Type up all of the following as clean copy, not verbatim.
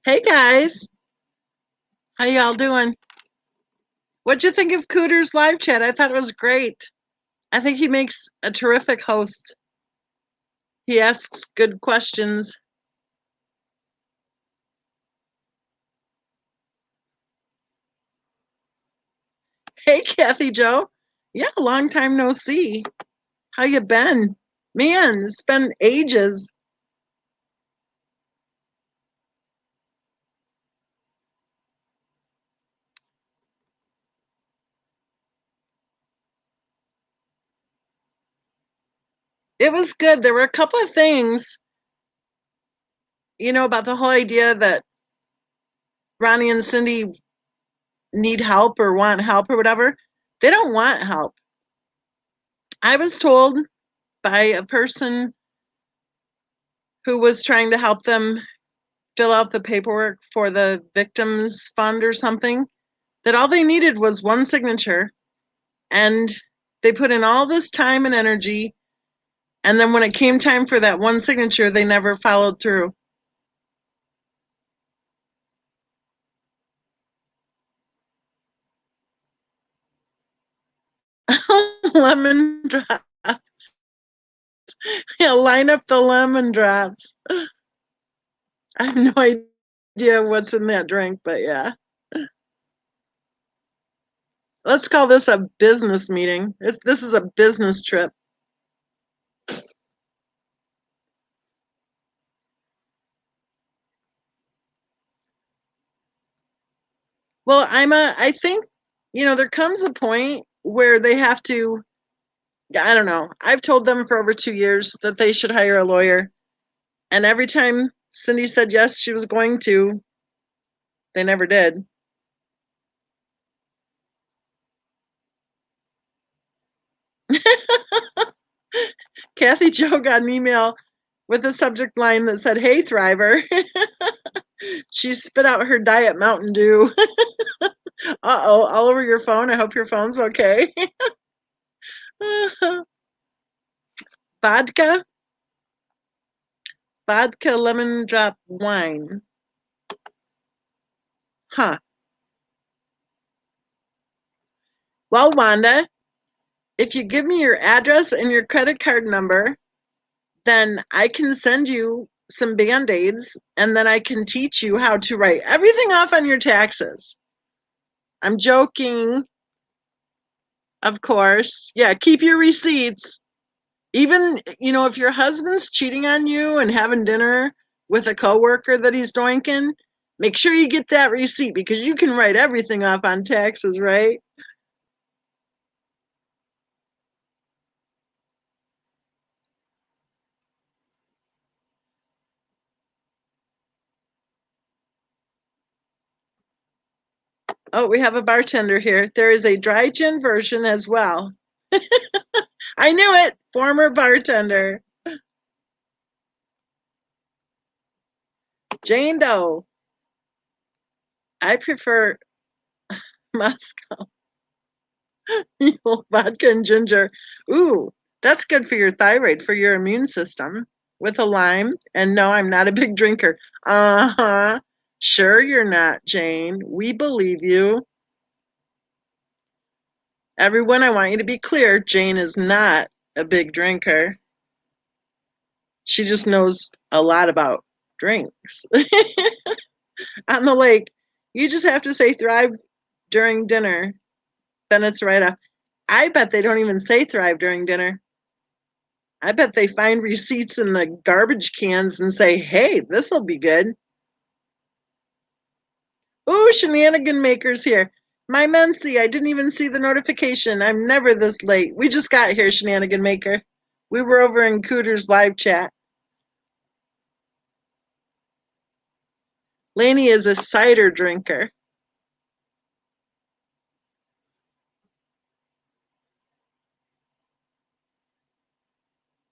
Hey guys, how y'all doing? What'd you think of Cooter's live chat? I thought it was great. I think he makes a terrific host. He asks good questions. Hey Kathy Joe. Yeah, long time no see. How you been? Man, it's been ages. It was good. There were a couple of things, about the whole idea that Ronnie and Cindy need help or want help or whatever. They don't want help. I was told by a person who was trying to help them fill out the paperwork for the victims fund or something, that all they needed was one signature, and they put in all this time and energy, and then when it came time for that one signature, they never followed through. Lemon drops. Yeah, line up the lemon drops. I have no idea what's in that drink, but yeah. Let's call this a business meeting. This is a business trip. Well, I think, there comes a point where they have to, I don't know. I've told them for over 2 years that they should hire a lawyer. And every time Cindy said yes, she was going to, they never did. Kathy Joe got an email with a subject line that said, "Hey, Thriver." She spit out her Diet Mountain Dew. Uh-oh, all over your phone. I hope your phone's okay. Vodka, vodka lemon drop wine. Huh. Well, Wanda, if you give me your address and your credit card number, then I can send you some band-aids and then I can teach you how to write everything off on your taxes. I'm joking, of course. Yeah, keep your receipts. Even, if your husband's cheating on you and having dinner with a coworker that he's doinking, make sure you get that receipt because you can write everything off on taxes, right? Oh, we have a bartender here. There is a dry gin version as well. I knew it. Former bartender. Jane Doe. I prefer Moscow Mule vodka and ginger. Ooh, that's good for your thyroid, for your immune system with a lime. And no, I'm not a big drinker. Uh-huh. Sure you're not, Jane. We believe you. Everyone, I want you to be clear. Jane is not a big drinker. She just knows a lot about drinks. On the lake, you just have to say thrive during dinner. Then it's right off. I bet they don't even say thrive during dinner. I bet they find receipts in the garbage cans and say, hey, this'll be good. Ooh, shenanigan makers here. My Mency, I didn't even see the notification. I'm never this late. We just got here, shenanigan maker. We were over in Cooter's live chat. Laney is a cider drinker.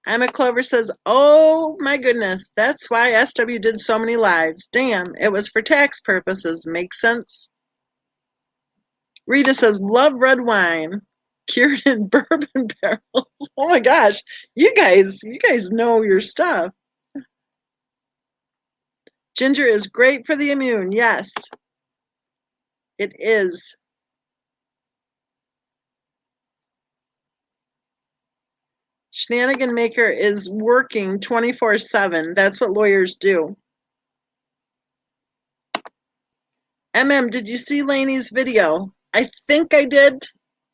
Emma Clover says, oh my goodness, that's why SW did so many lives. Damn, it was for tax purposes. Makes sense. Rita says, love red wine cured in bourbon barrels. Oh my gosh, you guys know your stuff. Ginger is great for the immune. Yes, it is. Shenanigan Maker is working 24/7. That's what lawyers do. Did you see Lainey's video? I think I did.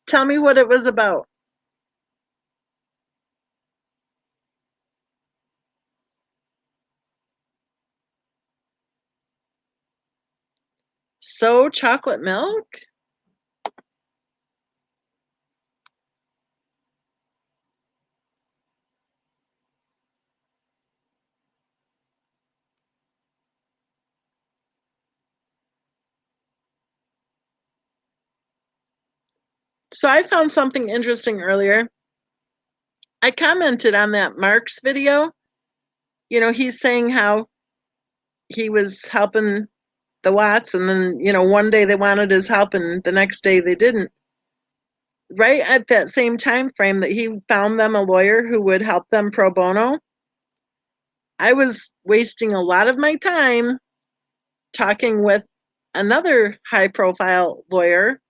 Tell me what it was about. So, chocolate milk? So, I found something interesting earlier. I commented on that Mark's video. He's saying how he was helping the Watts, and then, one day they wanted his help, and the next day they didn't. Right at that same time frame that he found them a lawyer who would help them pro bono, I was wasting a lot of my time talking with another high profile lawyer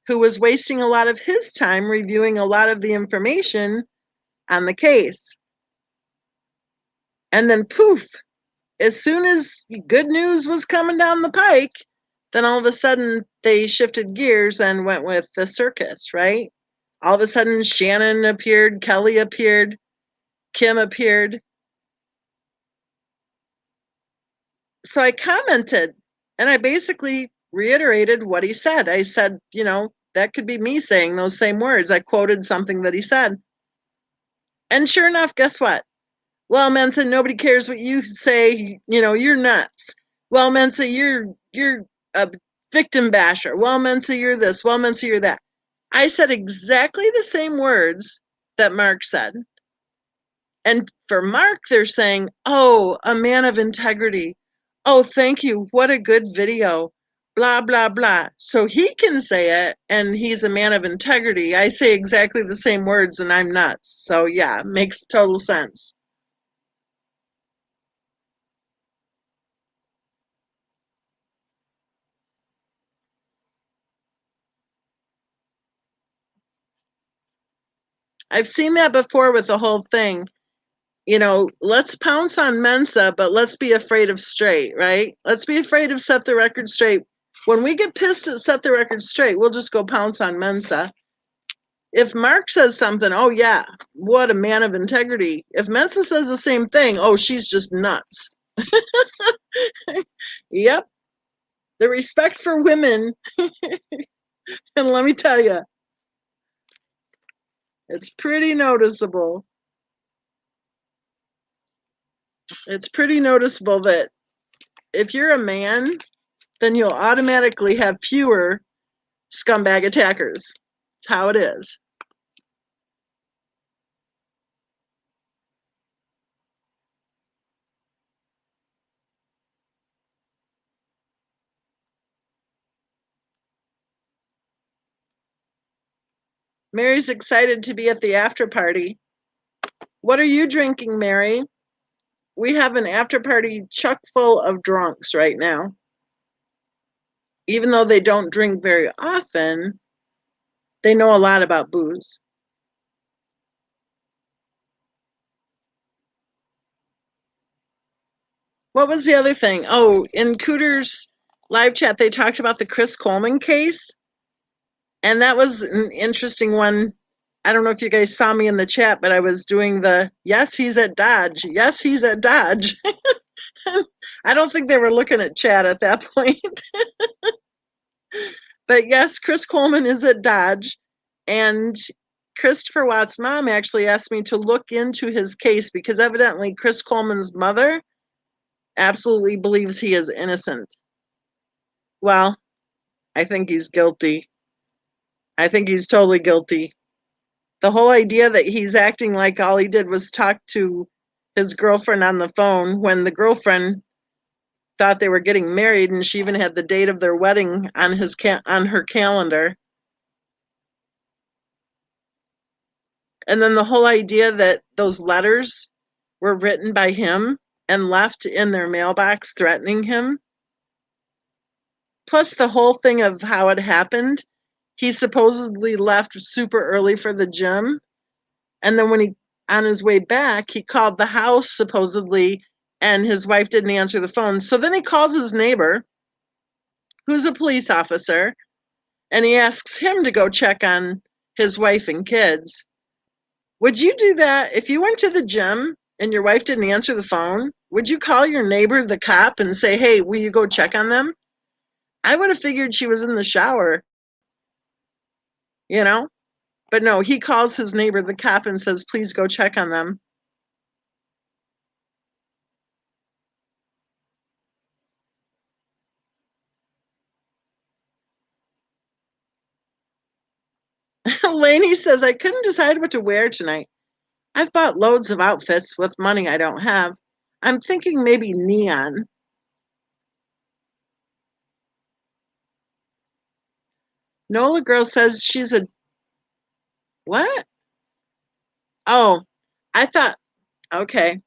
who was wasting a lot of his time reviewing a lot of the information on the case. And then poof, as soon as good news was coming down the pike, then all of a sudden they shifted gears and went with the circus, right? All of a sudden Shannon appeared, Kelly appeared, Kim appeared. So I commented and I basically reiterated what he said. I said, that could be me saying those same words. I quoted something that he said. And sure enough, guess what? Well, Mensa, nobody cares what you say. You're nuts. Well, Mensa, you're a victim basher. Well, Mensa, you're this. Well, Mensa, you're that. I said exactly the same words that Mark said. And for Mark, they're saying, oh, a man of integrity. Oh, thank you. What a good video. Blah, blah, blah. So he can say it and he's a man of integrity. I say exactly the same words and I'm nuts. So yeah, makes total sense. I've seen that before with the whole thing. Let's pounce on Mensa, but let's be afraid of straight, right? Let's be afraid of set the record straight. When we get pissed at set the record straight, we'll just go pounce on Mensa. If Mark says something, oh yeah, what a man of integrity. If Mensa says the same thing, oh, she's just nuts. Yep. The respect for women, and let me tell you, it's pretty noticeable. It's pretty noticeable that if you're a man, then you'll automatically have fewer scumbag attackers. It's how it is. Mary's excited to be at the after party. What are you drinking, Mary? We have an after party chock full of drunks right now. Even though they don't drink very often, they know a lot about booze. What was the other thing? Oh, in Cooter's live chat, they talked about the Chris Coleman case. And that was an interesting one. I don't know if you guys saw me in the chat, but I was doing the yes, he's at Dodge. Yes, he's at Dodge. I don't think they were looking at chat at that point. But yes, Chris Coleman is at Dodge. And Christopher Watt's mom actually asked me to look into his case because evidently Chris Coleman's mother absolutely believes he is innocent. Well, I think he's guilty. I think he's totally guilty. The whole idea that he's acting like all he did was talk to his girlfriend on the phone when the girlfriend thought they were getting married and she even had the date of their wedding on on her calendar. And then the whole idea that those letters were written by him and left in their mailbox threatening him. Plus the whole thing of how it happened. He supposedly left super early for the gym, and then when he on his way back, he called the house supposedly, and his wife didn't answer the phone. So then he calls his neighbor, who's a police officer, and he asks him to go check on his wife and kids. Would you do that if you went to the gym and your wife didn't answer the phone? Would you call your neighbor, the cop, and say, "Hey, will you go check on them?" I would have figured she was in the shower, you know? But no, he calls his neighbor, the cop, and says, "Please go check on them." Lainey says, "I couldn't decide what to wear tonight. I've bought loads of outfits with money I don't have. I'm thinking maybe neon." Nola girl says she's a what? Oh, I thought, okay.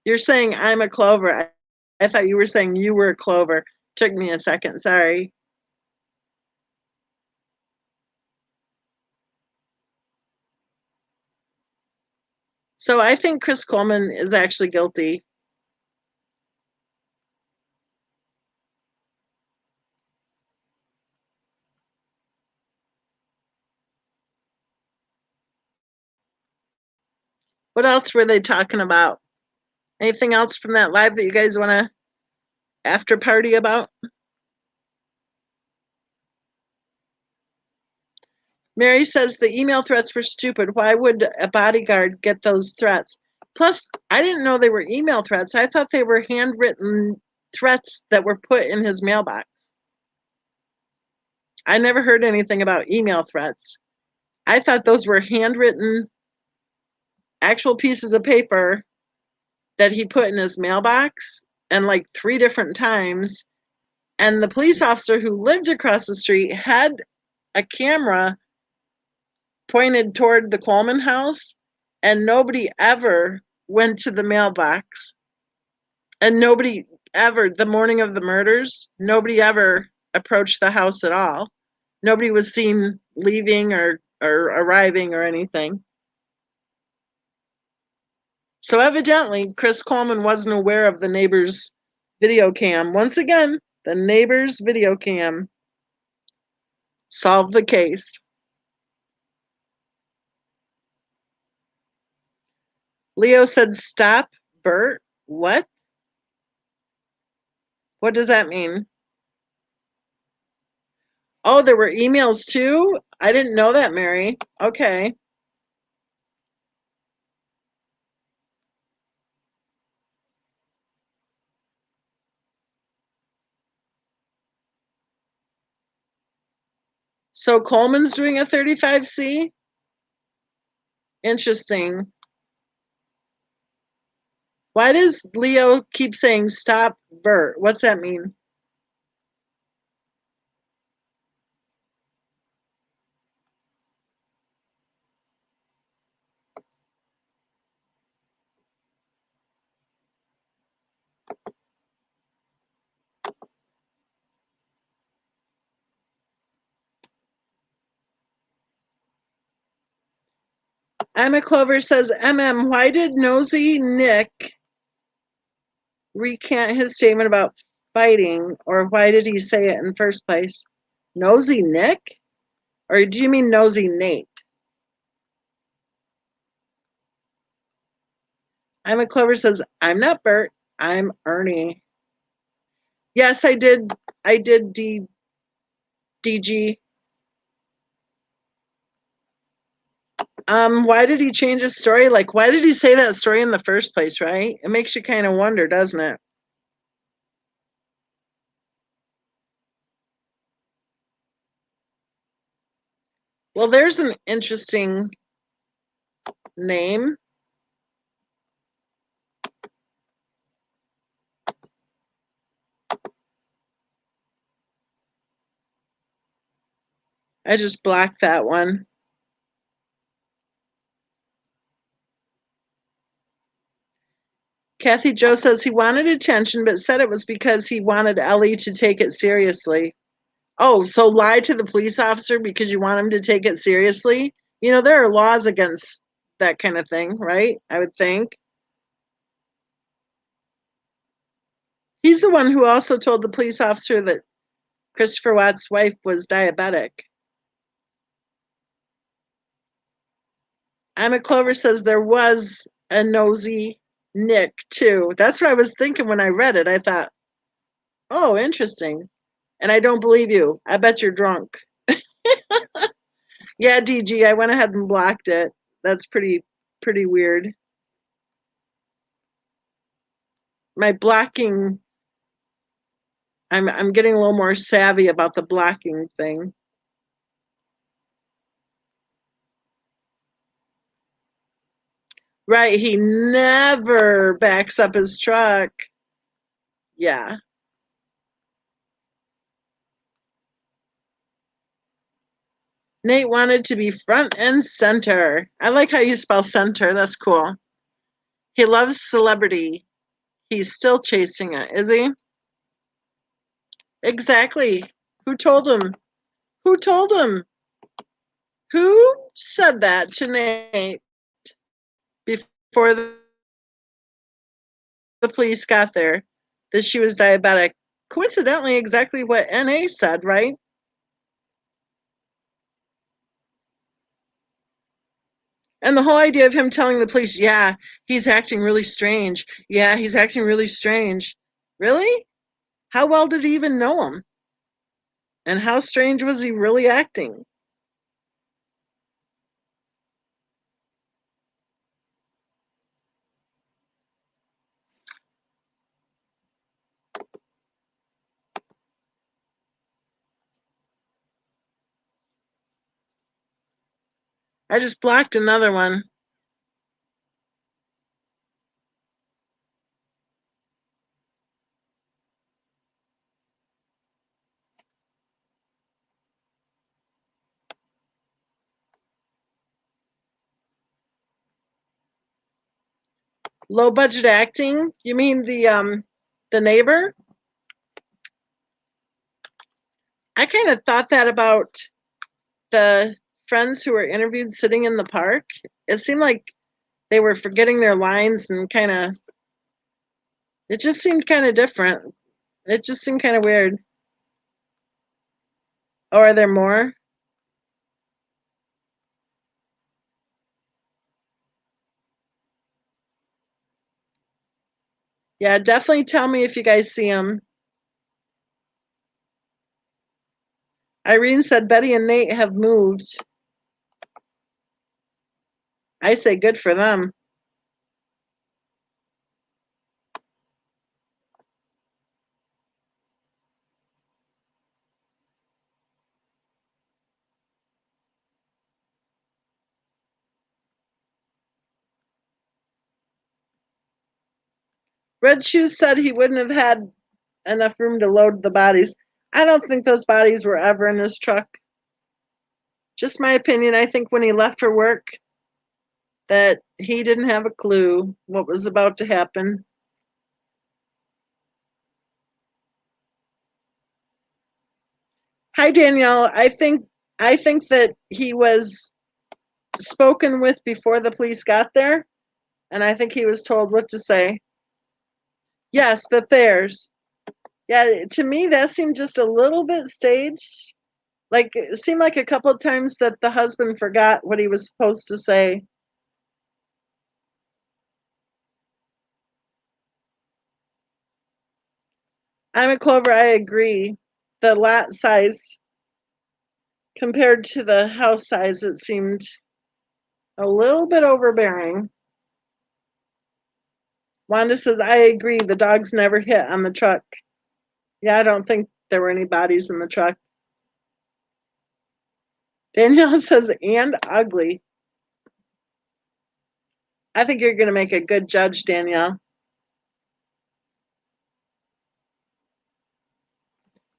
You're saying I'm a clover. I thought you were saying you were a clover. Took me a second. Sorry. So I think Chris Coleman is actually guilty. What else were they talking about? Anything else from that live that you guys want to after party about? Mary says the email threats were stupid. Why would a bodyguard get those threats? Plus, I didn't know they were email threats. I thought they were handwritten threats that were put in his mailbox. I never heard anything about email threats. I thought those were handwritten, actual pieces of paper that he put in his mailbox, and like 3 different times. And the police officer who lived across the street had a camera pointed toward the Coleman house, and nobody ever went to the mailbox. And nobody ever, the morning of the murders, nobody ever approached the house at all. Nobody was seen leaving or arriving or anything. So evidently, Chris Coleman wasn't aware of the neighbor's video cam. Once again, the neighbor's video cam solved the case. Leo said, "Stop, Bert." What? What does that mean? Oh, there were emails too? I didn't know that, Mary. Okay. So Coleman's doing a 35C? Interesting. Why does Leo keep saying stop, Bert? What's that mean? Emma Clover says, why did Nosy Nick recant his statement about fighting, or why did he say it in the first place? Nosy Nick? Or do you mean Nosy Nate? Emma Clover says, I'm not Bert, I'm Ernie. Yes, I did. I did DG. Why did he change his story? Like, why did he say that story in the first place, right? It makes you kind of wonder, doesn't it? Well, there's an interesting name. I just blocked that one. Kathy Joe says he wanted attention, but said it was because he wanted Ellie to take it seriously. Oh, so lie to the police officer because you want him to take it seriously? You know, there are laws against that kind of thing, right? I would think. He's the one who also told the police officer that Christopher Watt's wife was diabetic. Emma Clover says there was a nosy Nick, too. That's what I was thinking when I read it. I thought, oh, interesting. And I don't believe you. I bet you're drunk. Yeah, DG, I went ahead and blocked it. That's pretty weird. My blocking, I'm getting a little more savvy about the blocking thing. Right, he never backs up his truck. Yeah. Nate wanted to be front and center. I like how you spell center. That's cool. He loves celebrity. He's still chasing it, is he? Exactly. Who told him? Who told him? Who said that to Nate before the police got there that she was diabetic? Coincidentally, exactly what NA said, right? And the whole idea of him telling the police, yeah, he's acting really strange. Yeah, he's acting really strange. Really? How well did he even know him? And how strange was he really acting? I just blocked another one. Low budget acting? You mean the neighbor? I kind of thought that about the friends who were interviewed sitting in the park. It seemed like they were forgetting their lines and kind of it just seemed kind of different. It just seemed kind of weird. Or are there more? Yeah, definitely tell me if you guys see them. Irene said Betty and Nate have moved. I say good for them. Red Shoes said he wouldn't have had enough room to load the bodies. I don't think those bodies were ever in his truck. Just my opinion. I think when he left for work, that he didn't have a clue what was about to happen. Hi Danielle. I think that he was spoken with before the police got there, and I think he was told what to say. Yes, the Thayers. Yeah, to me that seemed just a little bit staged. Like it seemed like a couple of times that the husband forgot what he was supposed to say. I'm a Clover, I agree. The lot size compared to the house size, it seemed a little bit overbearing. Wanda says, I agree. The dogs never hit on the truck. Yeah, I don't think there were any bodies in the truck. Danielle says, and ugly. I think you're going to make a good judge, Danielle.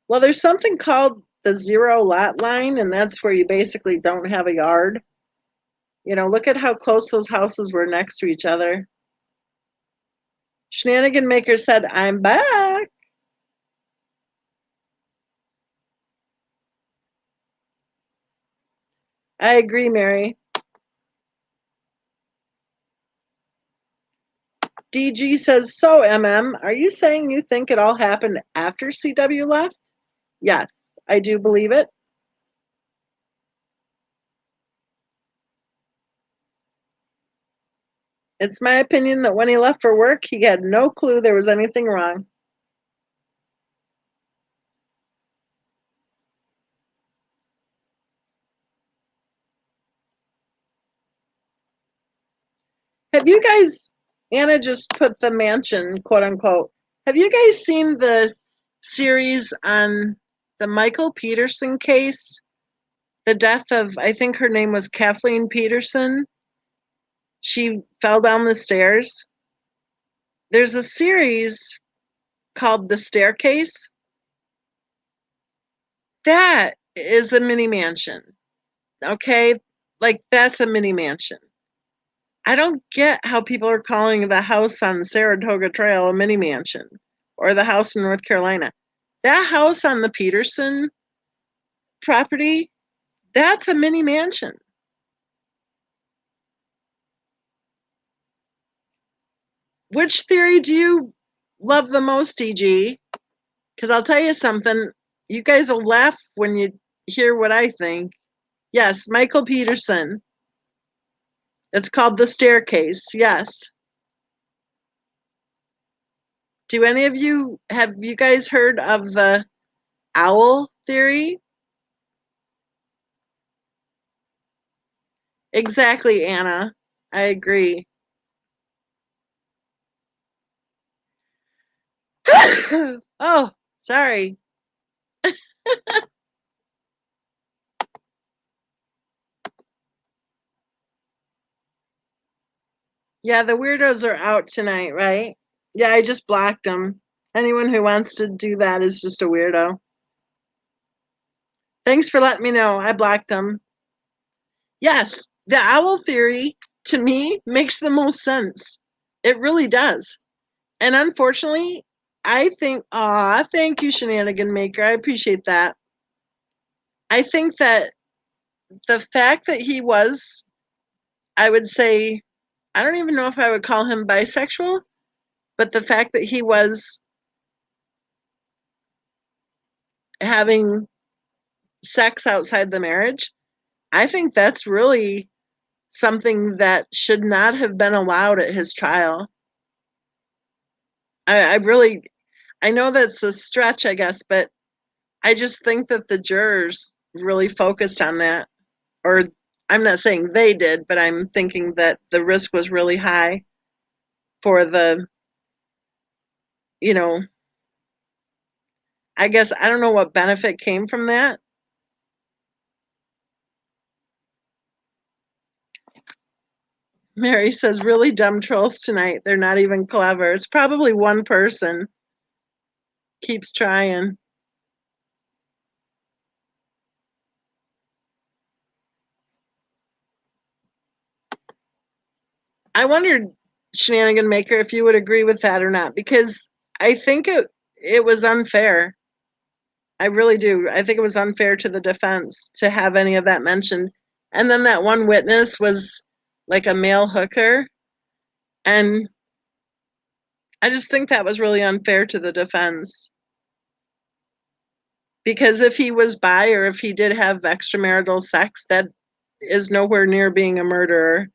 Well, there's something called the zero lot line, and that's where you basically don't have a yard. You know, look at how close those houses were next to each other. Shenanigan Maker said, I'm back. I agree, Mary. DG says, so, MM, are you saying you think it all happened after CW left? Yes, I do believe it. It's my opinion that when he left for work, he had no clue there was anything wrong. Have you guys, Anna just put the mansion, quote unquote. Have you guys seen the series on the Michael Peterson case? The death of, I think her name was Kathleen Peterson. She fell down the stairs. There's a series called The Staircase. That is a mini mansion. Okay? Like, that's a mini mansion. I don't get how people are calling the house on Saratoga Trail a mini mansion or the house in North Carolina. That house on the Peterson property, that's a mini mansion. Which theory do you love the most, DG? Because I'll tell you something, you guys will laugh when you hear what I think. Yes, Michael Peterson. It's called The Staircase. Yes. Do any of you have you guys heard of the owl theory? Exactly, Anna. I agree. Oh, sorry. Yeah, the weirdos are out tonight, right? Yeah, I just blocked them. Anyone who wants to do that is just a weirdo. Thanks for letting me know. I blocked them. Yes, the owl theory to me makes the most sense. It really does. And unfortunately, I think, thank you, Shenanigan Maker. I appreciate that. I think that the fact that he was, I would say, I don't even know if I would call him bisexual, but the fact that he was having sex outside the marriage, I think that's really something that should not have been allowed at his trial. I really, I know that's a stretch, I guess, but I just think that the jurors really focused on that. Or I'm not saying they did, but I'm thinking that the risk was really high for the, you know, I guess I don't know what benefit came from that. Mary says, really dumb trolls tonight. They're not even clever. It's probably one person keeps trying. I wondered, Shenanigan Maker, if you would agree with that or not, because I think it was unfair. I really do. I think it was unfair to the defense to have any of that mentioned. And then that one witness was like a male hooker. And I just think that was really unfair to the defense. Because if he was bi or if he did have extramarital sex, that is nowhere near being a murderer.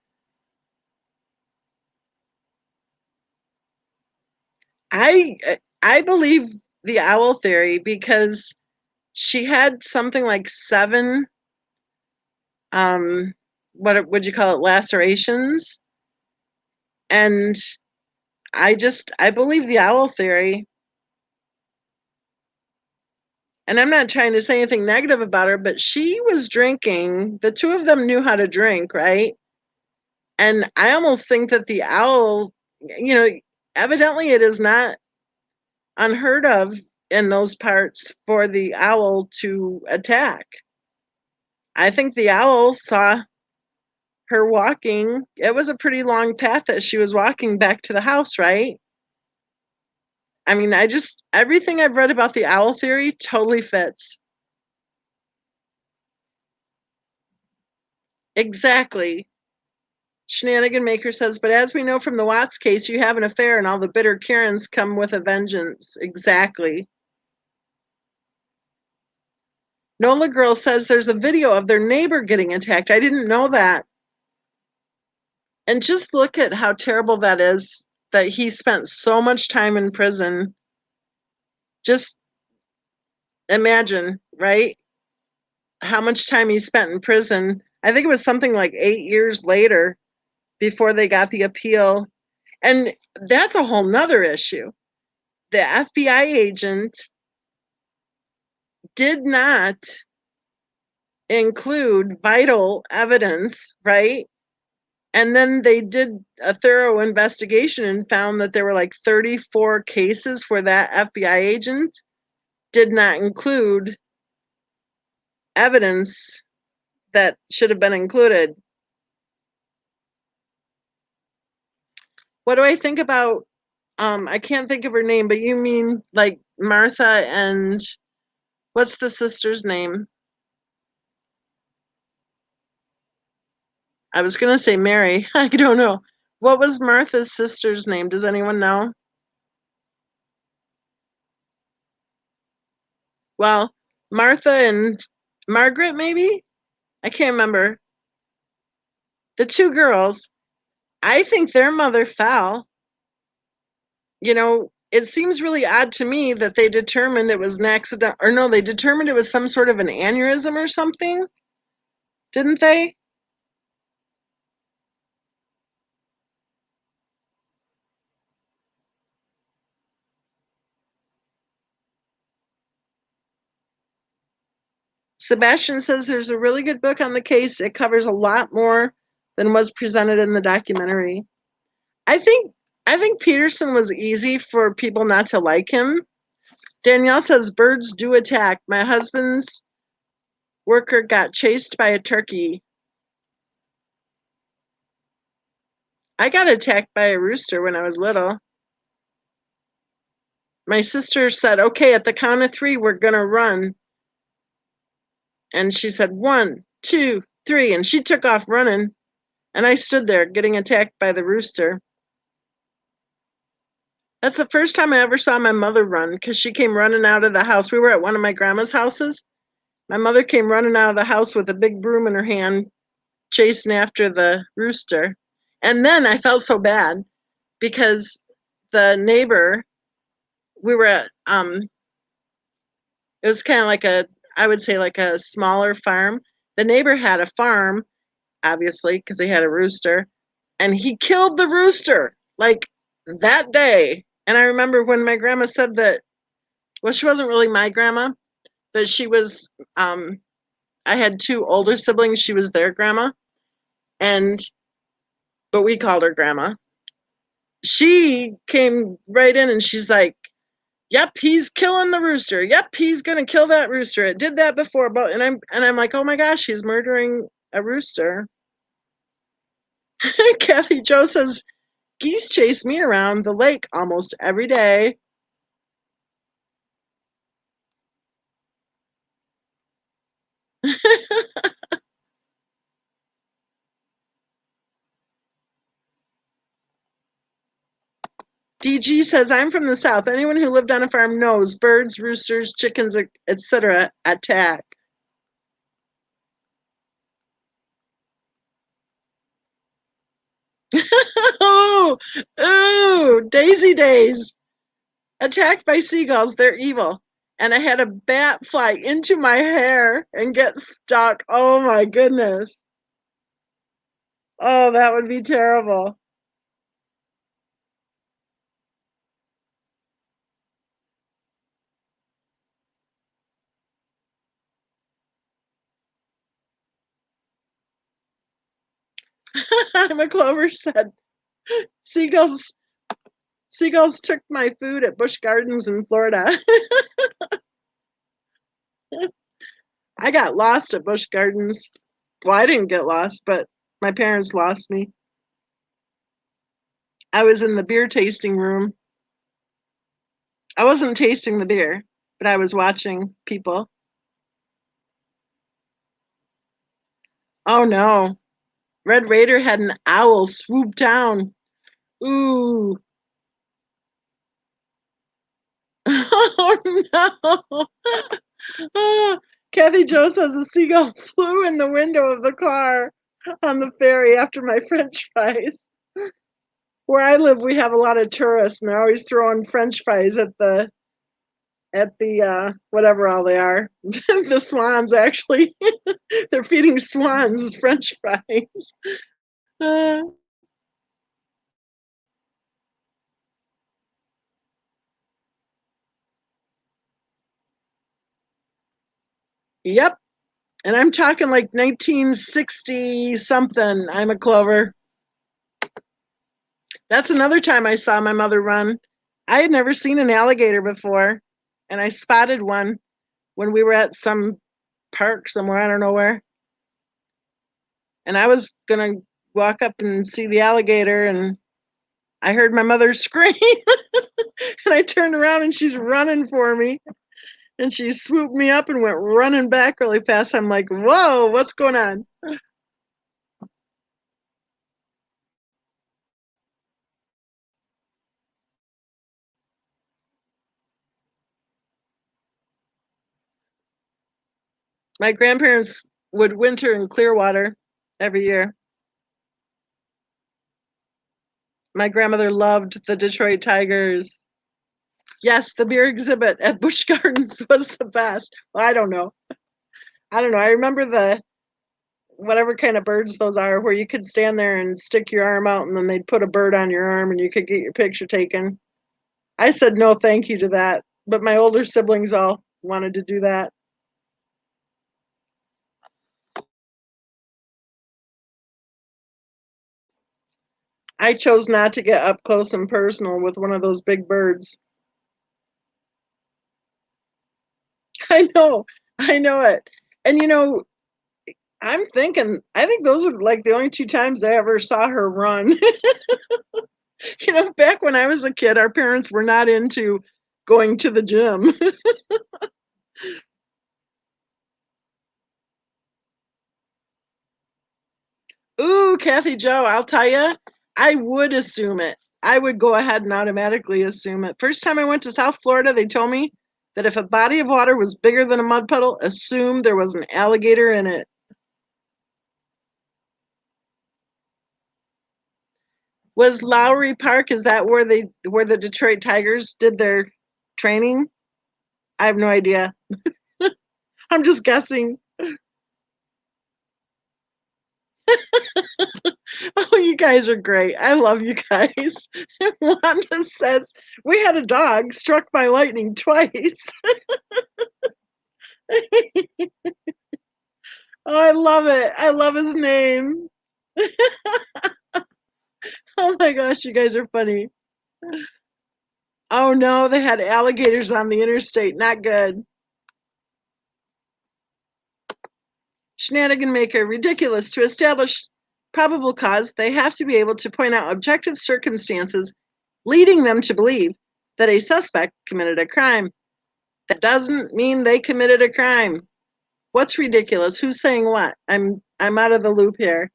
I I believe the owl theory because she had something like 7 what would you call it, lacerations, and I believe the owl theory. And I'm not trying to say anything negative about her, but she was drinking. The two of them knew how to drink, right? And I almost think that the owl, you know, evidently it is not unheard of in those parts for the owl to attack. I think the owl saw her walking. It was a pretty long path that she was walking back to the house, right? I mean, everything I've read about the owl theory totally fits. Exactly. Shenanigan Maker says, but as we know from the Watts case, you have an affair and all the bitter Karens come with a vengeance. Exactly. Nola Girl says there's a video of their neighbor getting attacked. I didn't know that. And just look at how terrible that is, that he spent so much time in prison. Just imagine, right? How much time he spent in prison. I think it was something like 8 years later before they got the appeal. And that's a whole nother issue. The FBI agent did not include vital evidence, right? And then they did a thorough investigation and found that there were like 34 cases where that FBI agent did not include evidence that should have been included. What do I think about I can't think of her name, but you mean like Martha and what's the sister's name? I was gonna say Mary. I don't know. What was Martha's sister's name? Does anyone know? Well, Martha and Margaret, maybe? I can't remember. The two girls, I think their mother fell. You know, it seems really odd to me that they determined it was an accident, or no, they determined it was some sort of an aneurysm or something, didn't they? Sebastian says there's a really good book on the case. It covers a lot more than was presented in the documentary. I think I think Peterson was easy for people not to like him. Danielle says birds do attack. My husband's worker got chased by a turkey. I got attacked by a rooster when I was little. My sister said, okay, at the count of three, we're going to run. And she said, 1, 2, 3. And she took off running. And I stood there getting attacked by the rooster. That's the first time I ever saw my mother run because she came running out of the house. We were at one of my grandma's houses. My mother came running out of the house with a big broom in her hand, chasing after the rooster. And then I felt so bad because the neighbor, we were at, it was kind of like I would say like a smaller farm. The neighbor had a farm, obviously, because he had a rooster, and he killed the rooster like that day. And I remember when my grandma said that, well, she wasn't really my grandma, but she was, I had two older siblings. She was their grandma, and, but we called her grandma. She came right in and she's like, yep, he's killing the rooster. Yep, he's gonna kill that rooster. It did that before, but and I'm like, oh my gosh, he's murdering a rooster. Kathy Joe says geese chase me around the lake almost every day. DG says I'm from the south. Anyone who lived on a farm knows birds, roosters, chickens, etc. attack. Oh, ooh, Daisy Days. Attacked by seagulls, they're evil. And I had a bat fly into my hair and get stuck. Oh my goodness. Oh, that would be terrible. McClover said, seagulls seagulls took my food at Busch Gardens in Florida. I got lost at Busch Gardens. Well, I didn't get lost, but my parents lost me. I was in the beer tasting room. I wasn't tasting the beer, but I was watching people. Oh no. Red Raider had an owl swoop down. Ooh. Oh no. Ah, Kathy Jo says a seagull flew in the window of the car on the ferry after my French fries. Where I live, we have a lot of tourists, and they're always throwing French fries at the whatever all they are. The swans, actually. They're feeding swans French fries. Uh, yep. And I'm talking like 1960 something. I'm a Clover. That's another time I saw my mother run. I had never seen an alligator before, and I spotted one when we were at some park somewhere, I don't know where. And I was going to walk up and see the alligator, and I heard my mother scream. And I turned around, and she's running for me. And she swooped me up and went running back really fast. I'm like, whoa, what's going on? My grandparents would winter in Clearwater every year. My grandmother loved the Detroit Tigers. Yes, the beer exhibit at Busch Gardens was the best. Well, I don't know. I don't know. I remember the whatever kind of birds those are, where you could stand there and stick your arm out, and then they'd put a bird on your arm, and you could get your picture taken. I said no, thank you to that, but my older siblings all wanted to do that. I chose not to get up close and personal with one of those big birds. I know it. And I think those are like the only two times I ever saw her run. Back when I was a kid, our parents were not into going to the gym. Ooh, Kathy Joe, I'll tell you, I would assume it. I would go ahead and automatically assume it. First time I went to South Florida, they told me that if a body of water was bigger than a mud puddle, assume there was an alligator in it. Was Lowry Park, is that where the Detroit Tigers did their training? I have no idea. I'm just guessing. Oh, you guys are great. I love you guys. Wanda says we had a dog struck by lightning twice. Oh, I love it. I love his name. Oh my gosh, you guys are funny. Oh no, they had alligators on the interstate. Not good. Shenanigan maker, ridiculous. To establish probable cause, they have to be able to point out objective circumstances leading them to believe that a suspect committed a crime. That doesn't mean they committed a crime. What's ridiculous? Who's saying what? I'm out of the loop here.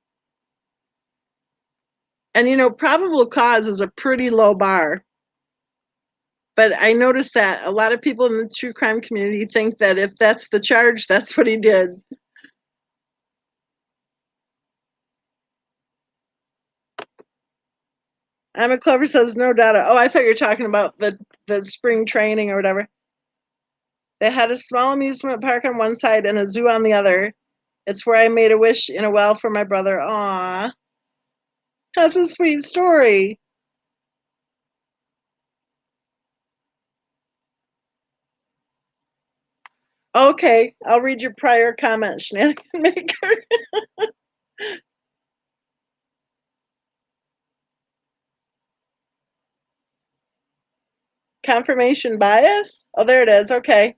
And probable cause is a pretty low bar. But I noticed that a lot of people in the true crime community think that if that's the charge, that's what he did. Emma Clover says no data. Oh, I thought you were talking about the spring training or whatever. They had a small amusement park on one side and a zoo on the other. It's where I made a wish in a well for my brother. Aw, that's a sweet story. Okay, I'll read your prior comment, Shenanigan Maker. Confirmation bias? Oh, there it is. Okay.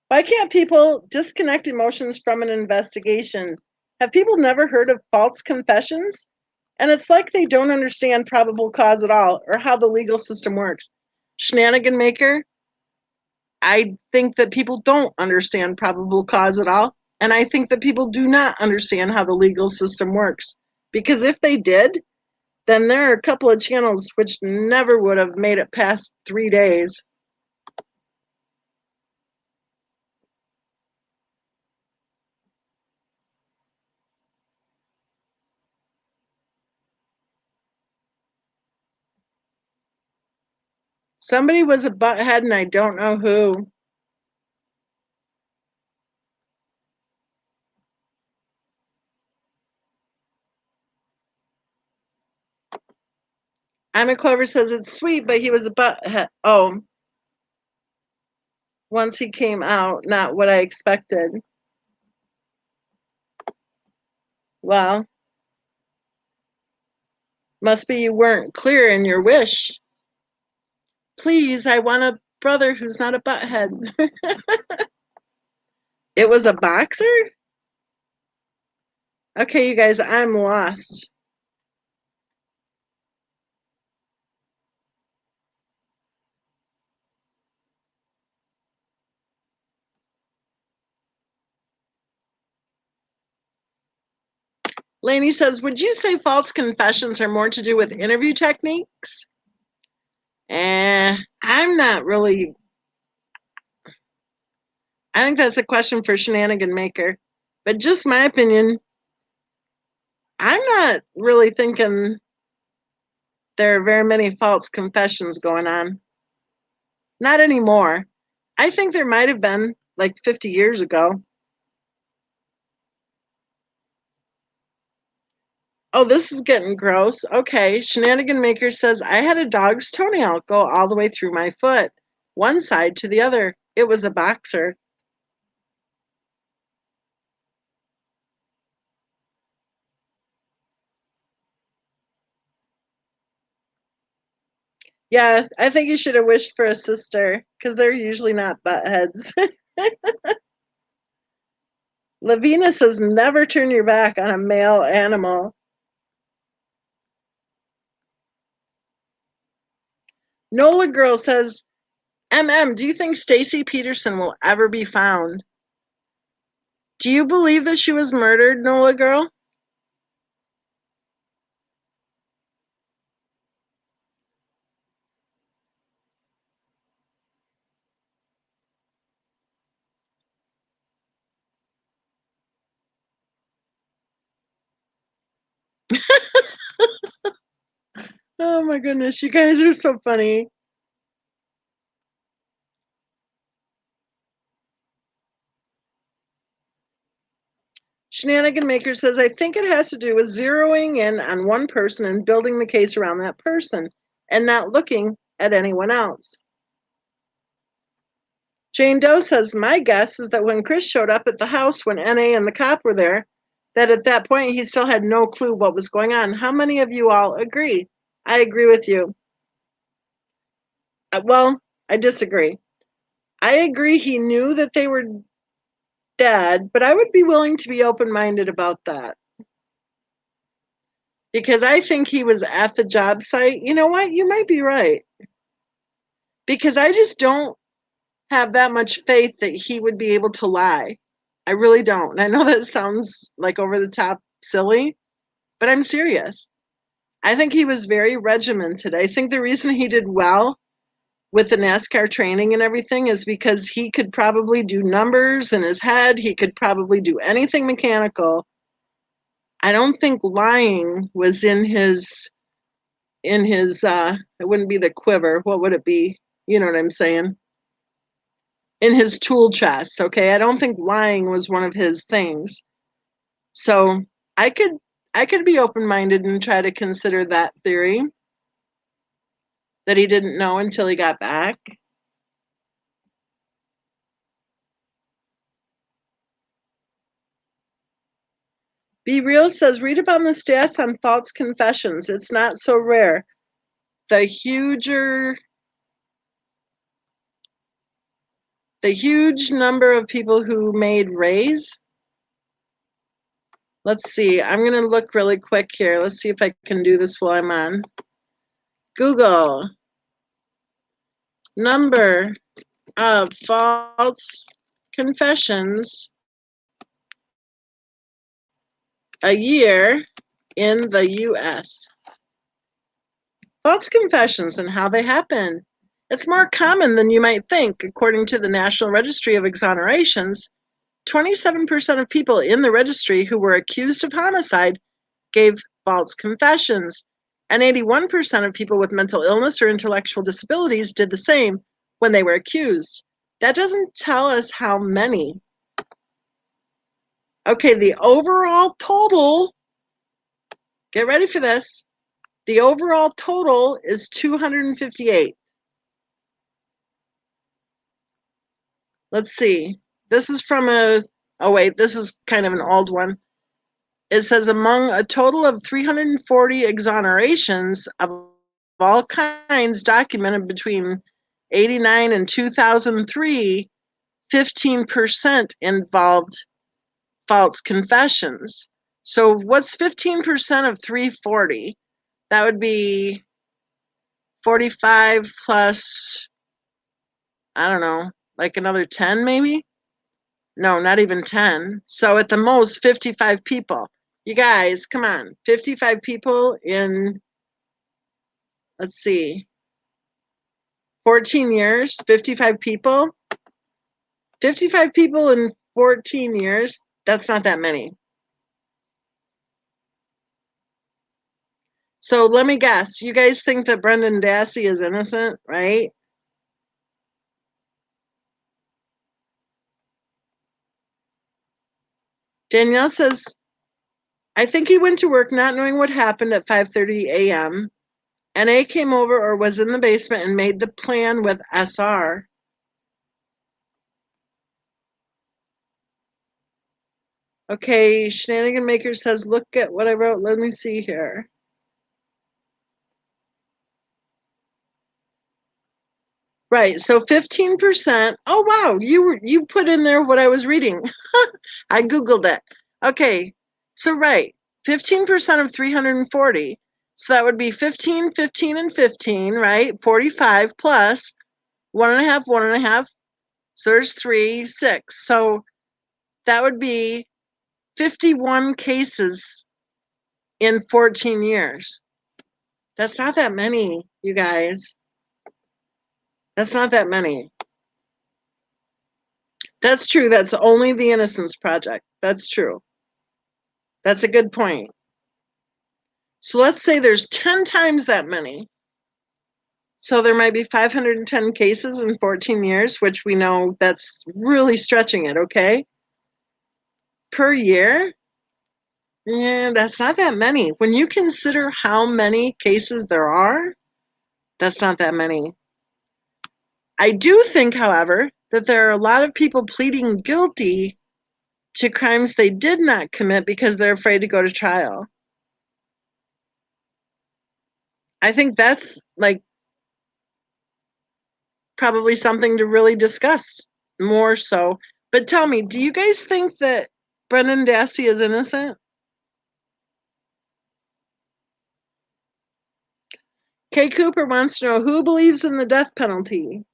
Why can't people disconnect emotions from an investigation? Have people never heard of false confessions? And it's like they don't understand probable cause at all or how the legal system works. Shenanigan maker, I think that people don't understand probable cause at all. And I think that people do not understand how the legal system works. Because if they did, then there are a couple of channels which never would have made it past 3 days. Somebody was a butthead and I don't know who. I'm a Clover says it's sweet, but he was a butthead. Oh, once he came out, not what I expected. Well, must be you weren't clear in your wish. Please, I want a brother who's not a butthead. It was a boxer? Okay, you guys, I'm lost. Lainey says, would you say false confessions are more to do with interview techniques? I'm not really. I think that's a question for Shenanigan Maker. But just my opinion, I'm not really thinking there are very many false confessions going on. Not anymore. I think there might have been like 50 years ago. Oh, this is getting gross. Okay, Shenanigan Maker says, I had a dog's toenail go all the way through my foot, one side to the other. It was a boxer. Yeah, I think you should have wished for a sister because they're usually not butt heads. Lavina says, never turn your back on a male animal. Nola Girl says, do you think Stacy Peterson will ever be found? Do you believe that she was murdered, Nola Girl? Oh my goodness, you guys are so funny. Shenanigan Maker says, I think it has to do with zeroing in on one person and building the case around that person and not looking at anyone else. Jane Doe says, my guess is that when Chris showed up at the house when NA and the cop were there, that at that point he still had no clue what was going on. How many of you all agree? I agree with you. Well, I disagree. I agree he knew that they were dead, but I would be willing to be open minded about that. Because I think he was at the job site. You know what? You might be right. Because I just don't have that much faith that he would be able to lie. I really don't. And I know that sounds like over the top silly, but I'm serious. I think he was very regimented. I think the reason he did well with the NASCAR training and everything is because he could probably do numbers in his head. He could probably do anything mechanical. I don't think lying was in his it wouldn't be the quiver. What would it be? You know what I'm saying? In his tool chest, okay? I don't think lying was one of his things. So, I could I could be open-minded and try to consider that theory that he didn't know until he got back. Be Real says, read about the stats on false confessions. It's not so rare. The huge number of people who made raise. Let's see. I'm going to look really quick here. Let's see if I can do this while I'm on Google. number of false confessions a year in the U.S. False confessions and how they happen. It's more common than you might think. According to the National Registry of Exonerations, 27% of people in the registry who were accused of homicide gave false confessions, and 81% of people with mental illness or intellectual disabilities did the same when they were accused. That doesn't tell us how many. Okay, the overall total, get ready for this, the overall total is 258. Let's see. This is from this is kind of an old one. It says among a total of 340 exonerations of all kinds documented between 89 and 2003, 15% involved false confessions. So what's 15% of 340? That would be 45 plus, I don't know, like another 10 maybe? No, not even 10. So at the most, 55 people. You guys, come on. 55 people in, let's see, 14 years, 55 people. 55 people in 14 years, that's not that many. So let me guess. You guys think that Brendan Dassey is innocent, right? Danielle says, I think he went to work not knowing what happened at 5:30 a.m. NA came over or was in the basement and made the plan with SR. Okay, Shenanigan Maker says, look at what I wrote. Let me see here. Right, so 15%. Oh wow, you put in there what I was reading. I Googled it. Okay, so right, 15% of 340. So that would be 15, 15, and 15, right? 45 plus one and a half, one and a half. So there's 3, 6. So that would be 51 cases in 14 years. That's not that many, you guys. That's not that many. That's true. That's only the Innocence Project. That's true. That's a good point. So let's say there's 10 times that many. So there might be 510 cases in 14 years, which we know that's really stretching it, okay? Per year? Yeah, that's not that many. When you consider how many cases there are, that's not that many. I do think, however, that there are a lot of people pleading guilty to crimes they did not commit because they're afraid to go to trial. I think that's like probably something to really discuss more so. But tell me, do you guys think that Brendan Dassey is innocent? Kay Cooper wants to know who believes in the death penalty.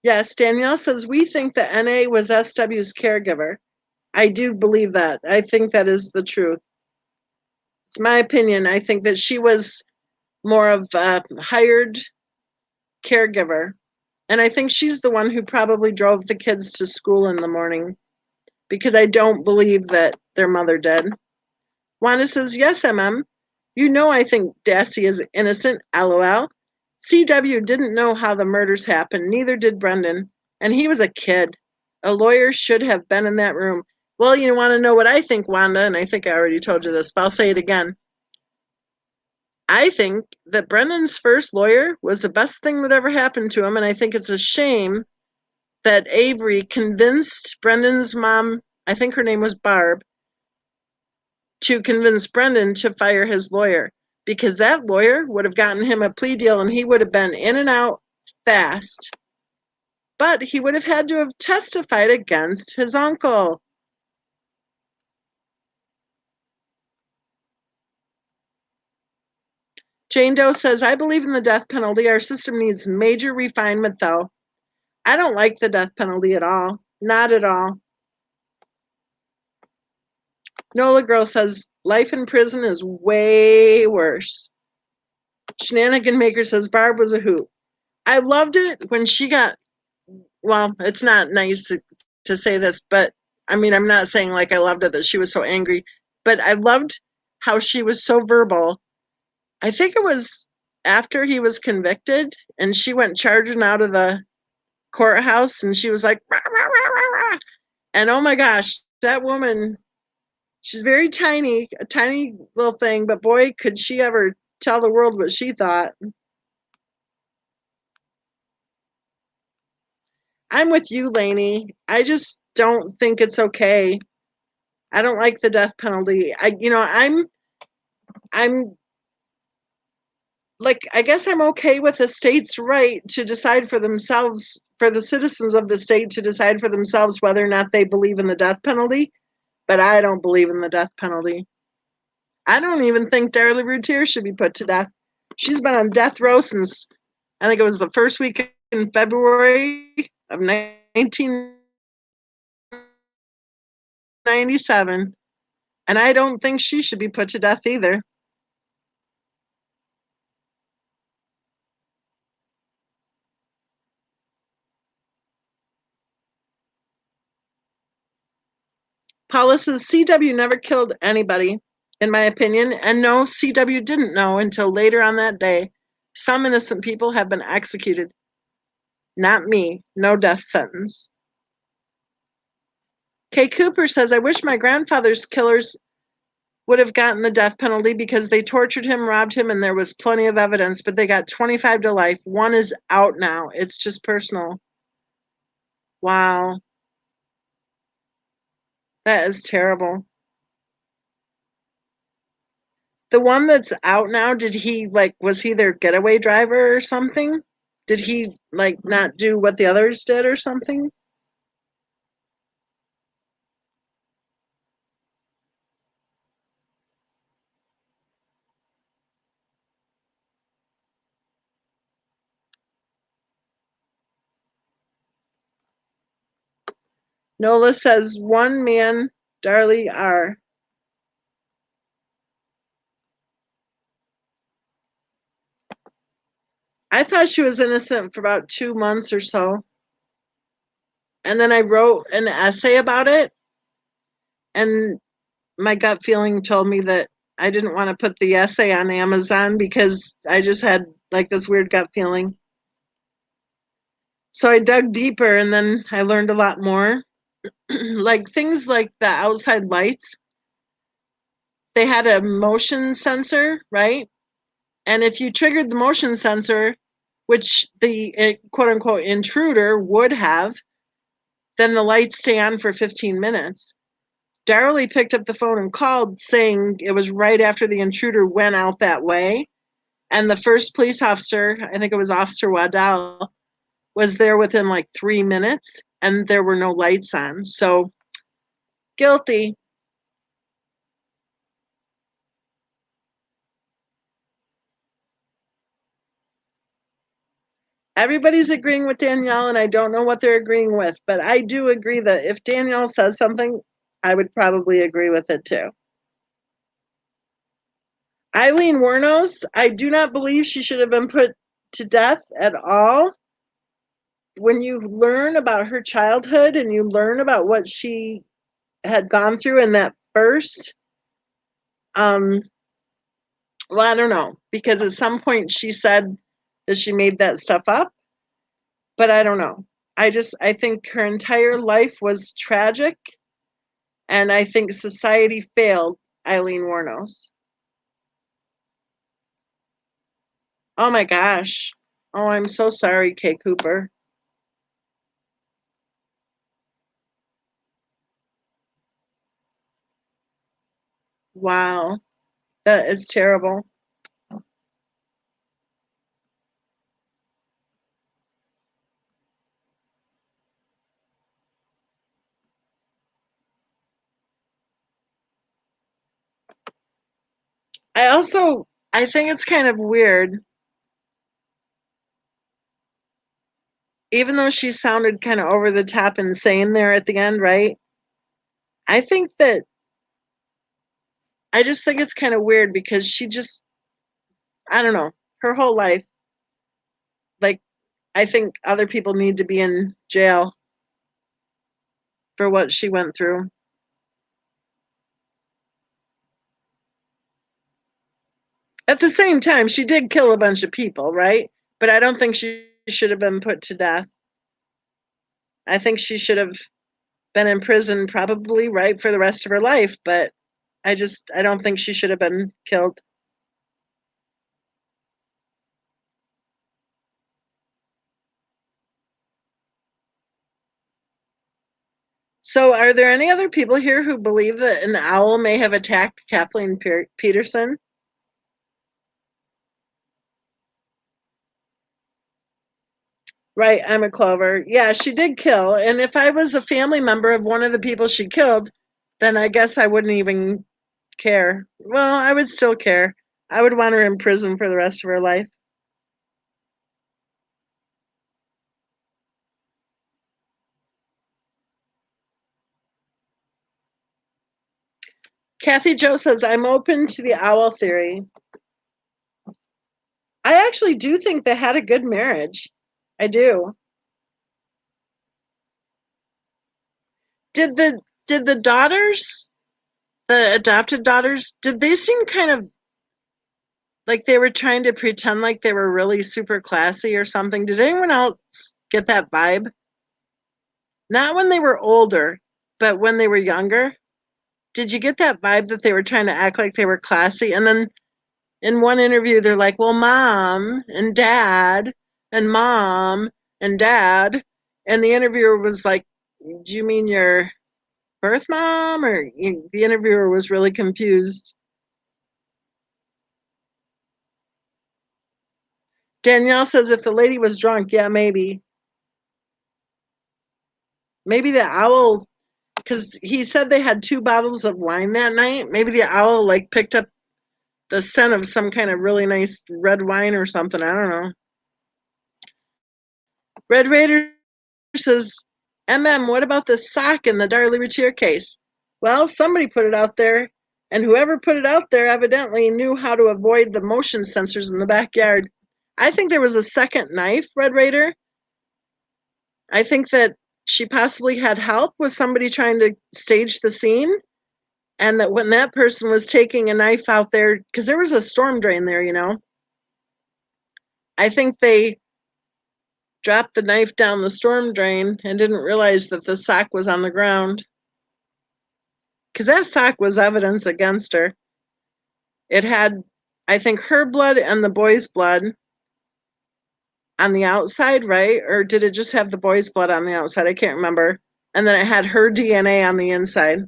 Yes, Danielle says we think that NA was SW's caregiver. I do believe that. I think that is the truth. It's my opinion. I think that she was more of a hired caregiver. And I think she's the one who probably drove the kids to school in the morning because I don't believe that their mother did. Wanda says, yes, MM. You know I think Dassey is innocent, LOL. CW didn't know how the murders happened, neither did Brendan. And he was a kid. A lawyer should have been in that room. Well, you want to know what I think, Wanda, and I think I already told you this, but I'll say it again. I think that Brendan's first lawyer was the best thing that ever happened to him, and I think it's a shame that Avery convinced Brendan's mom, I think her name was Barb, to convince Brendan to fire his lawyer because that lawyer would have gotten him a plea deal and he would have been in and out fast. but he would have had to have testified against his uncle. Jane Doe says, I believe in the death penalty. Our system needs major refinement, though. I don't like the death penalty at all. Not at all. Nola Girl says, life in prison is way worse. Shenanigan Maker says, Barb was a hoot. I loved it when she got, well, it's not nice to say this, but I mean, I'm not saying like I loved it that she was so angry, but I loved how she was so verbal. I think it was after he was convicted and she went charging out of the courthouse and she was like, rah, rah, rah, rah, rah. And oh my gosh, that woman, she's very tiny, a tiny little thing, but boy, could she ever tell the world what she thought. I'm with you, Lainey. I just don't think it's okay. I don't like the death penalty. I'm like, I guess I'm okay with the state's right to decide for themselves, for the citizens of the state to decide for themselves whether or not they believe in the death penalty, but I don't believe in the death penalty. I don't even think Darla Routier should be put to death. She's been on death row since, I think it was the first week in February of 1997, and I don't think she should be put to death either. Paula says CW never killed anybody, in my opinion, and no, CW didn't know until later on that day. Some innocent people have been executed. Not me. No death sentence. Kay Cooper says, I wish my grandfather's killers would have gotten the death penalty because they tortured him, robbed him, and there was plenty of evidence, but they got 25 to life. One is out now. It's just personal. Wow. That is terrible. The one that's out now, did he was he their getaway driver or something? Did he not do what the others did or something? Nola says one man, Darlie R. I thought she was innocent for about 2 months or so. And then I wrote an essay about it, and my gut feeling told me that I didn't want to put the essay on Amazon because I just had this weird gut feeling. So I dug deeper and then I learned a lot more. Like things like the outside lights, they had a motion sensor, right? And if you triggered the motion sensor, which the quote unquote intruder would have, then the lights stay on for 15 minutes. Darley picked up the phone and called saying it was right after the intruder went out that way. And the first police officer, I think it was Officer Waddell, was there within 3 minutes and there were no lights on. So guilty. Everybody's agreeing with Danielle, and I don't know what they're agreeing with, but I do agree that if Danielle says something, I would probably agree with it too. Eileen Wuornos, I do not believe she should have been put to death at all. When you learn about her childhood and you learn about what she had gone through in that first, um, well, I don't know, because at some point she said that she made that stuff up, but I don't know. I think her entire life was tragic, and I think society failed Eileen Wuornos. Oh my gosh. Oh, I'm so sorry, Kay Cooper. Wow. That is terrible. I think it's kind of weird, even though she sounded kind of over the top insane there at the end, right? I think that I just think it's kind of weird because she just, I don't know, her whole life, like, I think other people need to be in jail for what she went through. At the same time, she did kill a bunch of people, right? But I don't think she should have been put to death. I think she should have been in prison probably, right, for the rest of her life, but I don't think she should have been killed. So, are there any other people here who believe that an owl may have attacked Kathleen Peterson? Right, Emma Clover. Yeah, she did kill. And if I was a family member of one of the people she killed, then I guess I wouldn't even care. Well, I would still care. I would want her in prison for the rest of her life. Kathy Jo says, I'm open to the owl theory. I actually do think they had a good marriage. I do. Did the daughters, the adopted daughters, did they seem kind of like they were trying to pretend like they were really super classy or something? Did anyone else get that vibe? Not when they were older, but when they were younger. Did you get that vibe that they were trying to act like they were classy? And then in one interview, they're like, well, mom and dad and mom and dad. And the interviewer was like, do you mean your birth mom? Or the interviewer was really confused. Danielle says, if the lady was drunk, yeah, maybe. Maybe the owl, because he said they had 2 bottles of wine that night. Maybe the owl like picked up the scent of some kind of really nice red wine or something. I don't know. Red Raider says, what about the sock in the Darlie Routier case? Well, somebody put it out there, and whoever put it out there evidently knew how to avoid the motion sensors in the backyard. I think there was a second knife, Red Raider. I think that she possibly had help with somebody trying to stage the scene, and that when that person was taking a knife out there, because there was a storm drain there, I think they dropped the knife down the storm drain and didn't realize that the sock was on the ground. Because that sock was evidence against her. It had, I think, her blood and the boy's blood on the outside, right? Or did it just have the boy's blood on the outside? I can't remember. And then it had her DNA on the inside.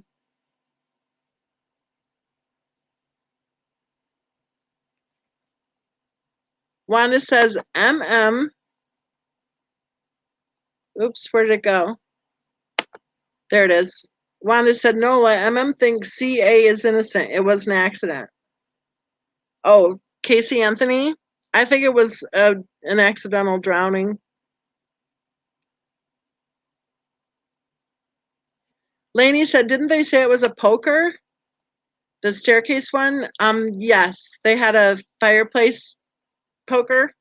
Wanda says, oops, where did it go? There it is. Wanda said, Nola, thinks CA is innocent. It was an accident. Oh, Casey Anthony? I think it was an accidental drowning. Lainey said, didn't they say it was a poker? The staircase one? Yes. They had a fireplace poker,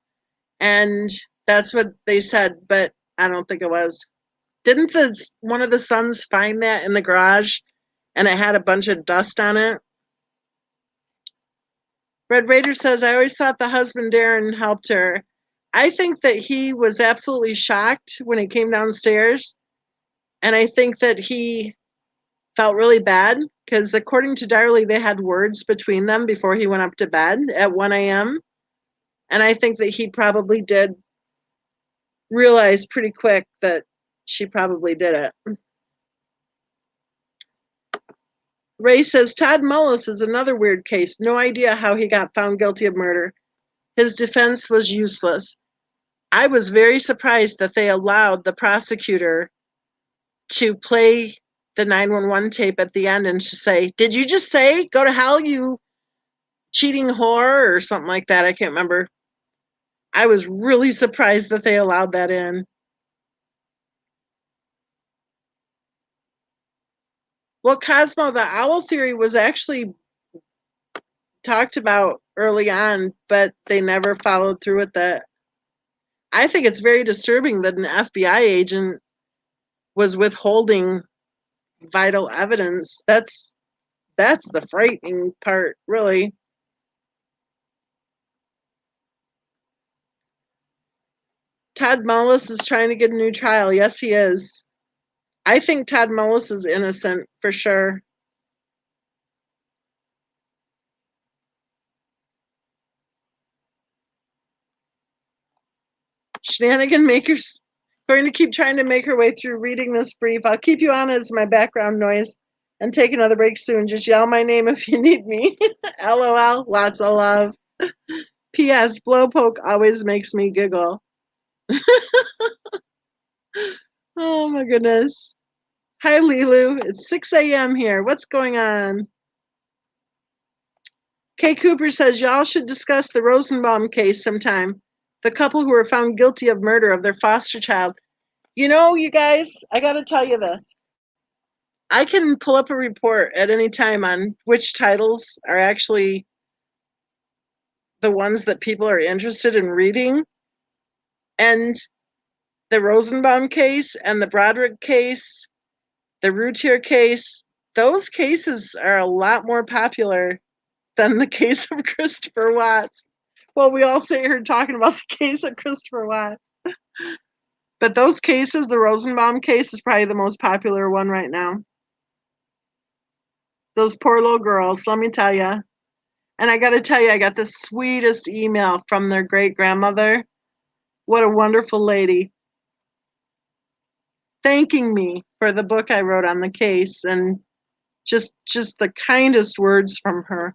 and that's what they said, but I don't think it was. Didn't one of the sons find that in the garage and it had a bunch of dust on it? Red Raider says, I always thought the husband Darren helped her. I think that he was absolutely shocked when he came downstairs. And I think that he felt really bad because, according to Darlie, they had words between them before he went up to bed at 1 a.m. And I think that he probably did realize pretty quick that she probably did it. Ray says Todd Mullis is another weird case. No idea how he got found guilty of murder. His defense was useless. I was very surprised that they allowed the prosecutor to play the 911 tape at the end and to say, did you just say, go to hell, you cheating whore or something like that. I can't remember. I was really surprised that they allowed that in. Well, Cosmo, the owl theory was actually talked about early on, but they never followed through with that. I think it's very disturbing that an FBI agent was withholding vital evidence. That's the frightening part, really. Todd Mullis is trying to get a new trial. Yes, he is. I think Todd Mullis is innocent for sure. Shenanigan Maker's going to keep trying to make her way through reading this brief. I'll keep you on as my background noise and take another break soon. Just yell my name if you need me. LOL. Lots of love. P.S. Blowpoke always makes me giggle. Oh my goodness. Hi, Lilu. It's 6 a.m. here. What's going on? Kay Cooper says y'all should discuss the Rosenbaum case sometime. The couple who were found guilty of murder of their foster child. You know, you guys, I got to tell you this. I can pull up a report at any time on which titles are actually the ones that people are interested in reading. And the Rosenbaum case and the Broderick case, the Routier case, those cases are a lot more popular than the case of Christopher Watts. Well, we all sit here talking about the case of Christopher Watts. But those cases, the Rosenbaum case is probably the most popular one right now. Those poor little girls, let me tell you. And I got to tell you, I got the sweetest email from their great grandmother. What a wonderful lady. Thanking me for the book I wrote on the case and just the kindest words from her.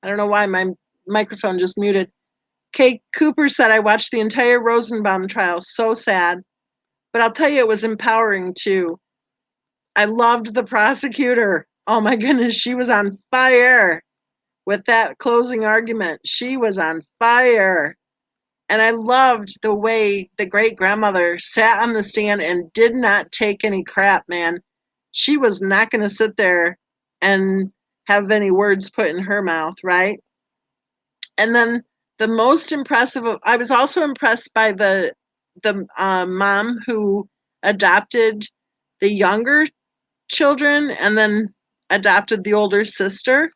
I don't know why my microphone just muted. Kate Cooper said, I watched the entire Rosenbaum trial. So sad. But I'll tell you, it was empowering too. I loved the prosecutor. Oh my goodness, she was on fire with that closing argument. She was on fire. And I loved the way the great grandmother sat on the stand and did not take any crap, man. She was not going to sit there and have any words put in her mouth, right? And then the most impressive, I was also impressed by the mom who adopted the younger children and then adopted the older sister.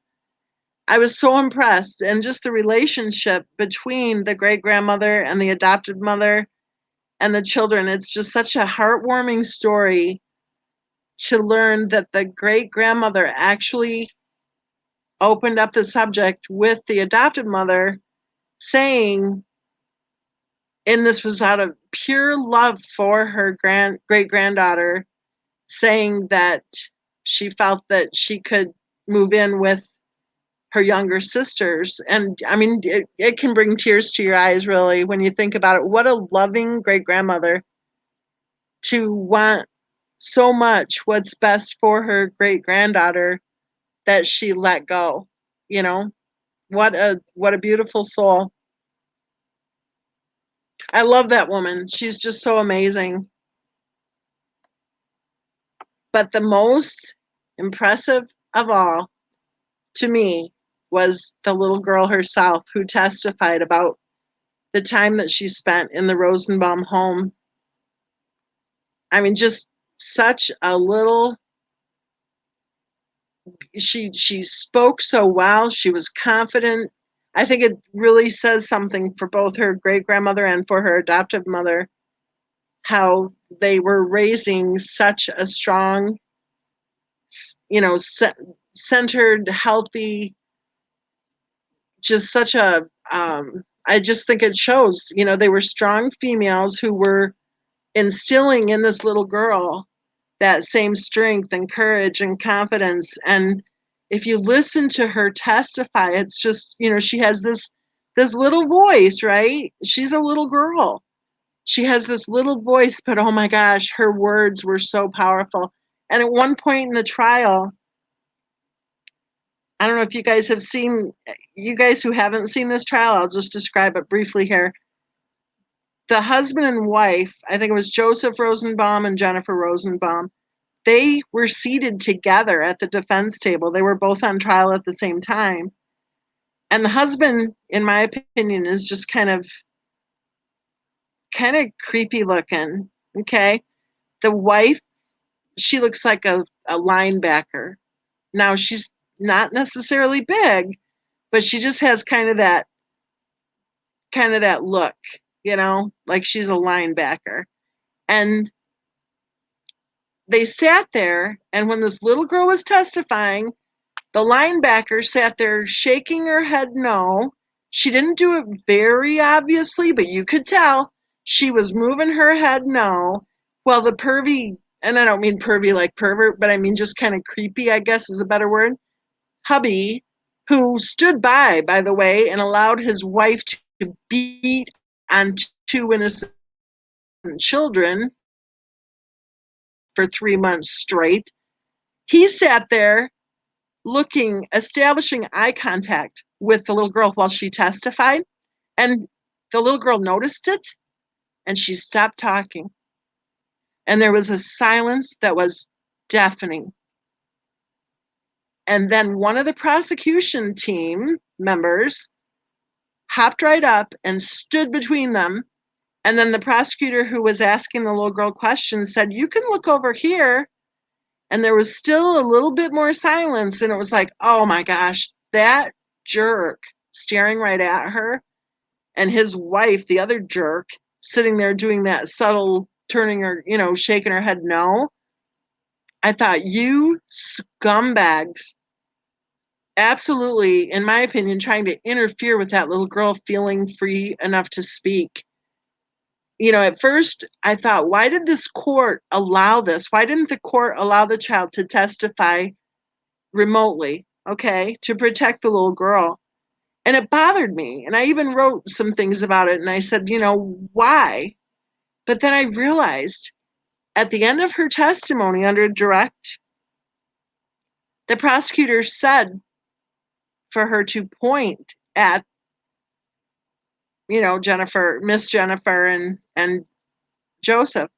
I was so impressed, and just the relationship between the great grandmother and the adopted mother and the children. It's just such a heartwarming story to learn that the great grandmother actually opened up the subject with the adopted mother, saying, and this was out of pure love for her great granddaughter, saying that she felt that she could move in with her younger sisters. And I mean, it can bring tears to your eyes, really, when you think about it. What a loving great grandmother to want so much what's best for her great granddaughter that she let go. You know, what a beautiful soul. I love that woman. She's just so amazing. But the most impressive of all to me was the little girl herself who testified about the time that she spent in the Rosenbaum home. I mean, just such a little, she spoke so well. She was confident. I think it really says something for both her great grandmother and for her adoptive mother, how they were raising such a strong, centered, healthy, just such a, I just think it shows, they were strong females who were instilling in this little girl that same strength and courage and confidence. And if you listen to her testify, it's just, she has this little voice, right? She's a little girl. She has this little voice, but oh my gosh, her words were so powerful. And at one point in the trial, I don't know if you guys have seen, you guys who haven't seen this trial, I'll just describe it briefly here. The husband and wife, I think it was Joseph Rosenbaum and Jennifer Rosenbaum, they were seated together at the defense table. They were both on trial at the same time. And the husband, in my opinion, is just kind of creepy looking. Okay. The wife, she looks like a linebacker. Now she's not necessarily big, but she just has kind of that look, like she's a linebacker. And they sat there, and when this little girl was testifying, the linebacker sat there shaking her head no. She didn't do it very obviously, but you could tell she was moving her head no. Well, the pervy, and I don't mean pervy like pervert, but I mean just kind of creepy, I guess is a better word, hubby, who stood by the way, and allowed his wife to beat on two innocent children for 3 months straight. He sat there establishing eye contact with the little girl while she testified. And the little girl noticed it and she stopped talking. And there was a silence that was deafening. And then one of the prosecution team members hopped right up and stood between them. And then the prosecutor who was asking the little girl questions said, "You can look over here." And there was still a little bit more silence. And it was like, oh my gosh, that jerk staring right at her, and his wife, the other jerk, sitting there doing that subtle turning her, shaking her head no. I thought, you scumbags, absolutely, in my opinion, trying to interfere with that little girl feeling free enough to speak. At first I thought, why did this court allow this? Why didn't the court allow the child to testify remotely, okay, to protect the little girl? And it bothered me. And I even wrote some things about it. And I said, why? But then I realized at the end of her testimony under direct, the prosecutor said for her to point at, Miss Jennifer and Joseph.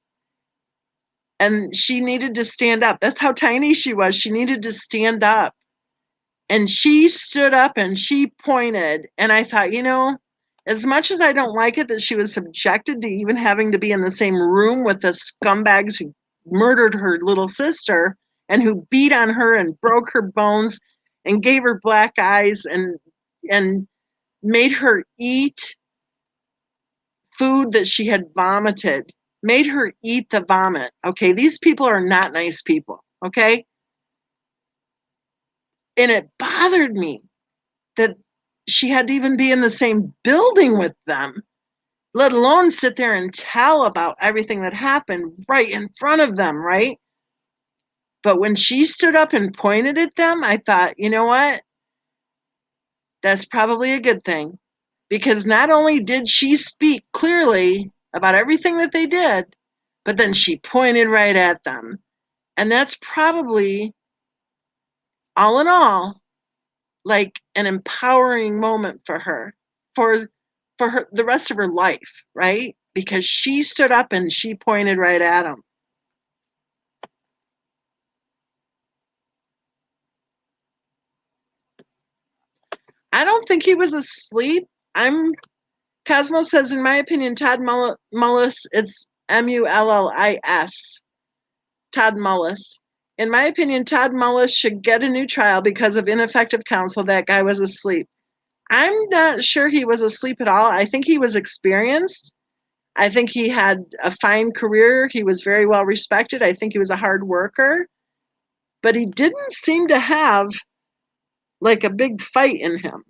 And she needed to stand up. That's how tiny she was. She needed to stand up. And she stood up and she pointed. And I thought, as much as I don't like it that she was subjected to even having to be in the same room with the scumbags who murdered her little sister and who beat on her and broke her bones and gave her black eyes and made her eat food that she had vomited, made her eat the vomit. Okay, these people are not nice people, okay? And it bothered me that she had to even be in the same building with them, let alone sit there and tell about everything that happened right in front of them, right? But when she stood up and pointed at them, I thought, you know what? That's probably a good thing. Because not only did she speak clearly about everything that they did, but then she pointed right at them. And that's probably, all in all, like an empowering moment for her, for her the rest of her life, right? Because she stood up and she pointed right at him. I don't think he was asleep. Cosmo says, in my opinion, Todd Mullis, it's Mullis, Todd Mullis. In my opinion, Todd Mullis should get a new trial because of ineffective counsel. That guy was asleep. I'm not sure he was asleep at all. I think he was experienced. I think he had a fine career. He was very well respected. I think he was a hard worker. But he didn't seem to have like a big fight in him,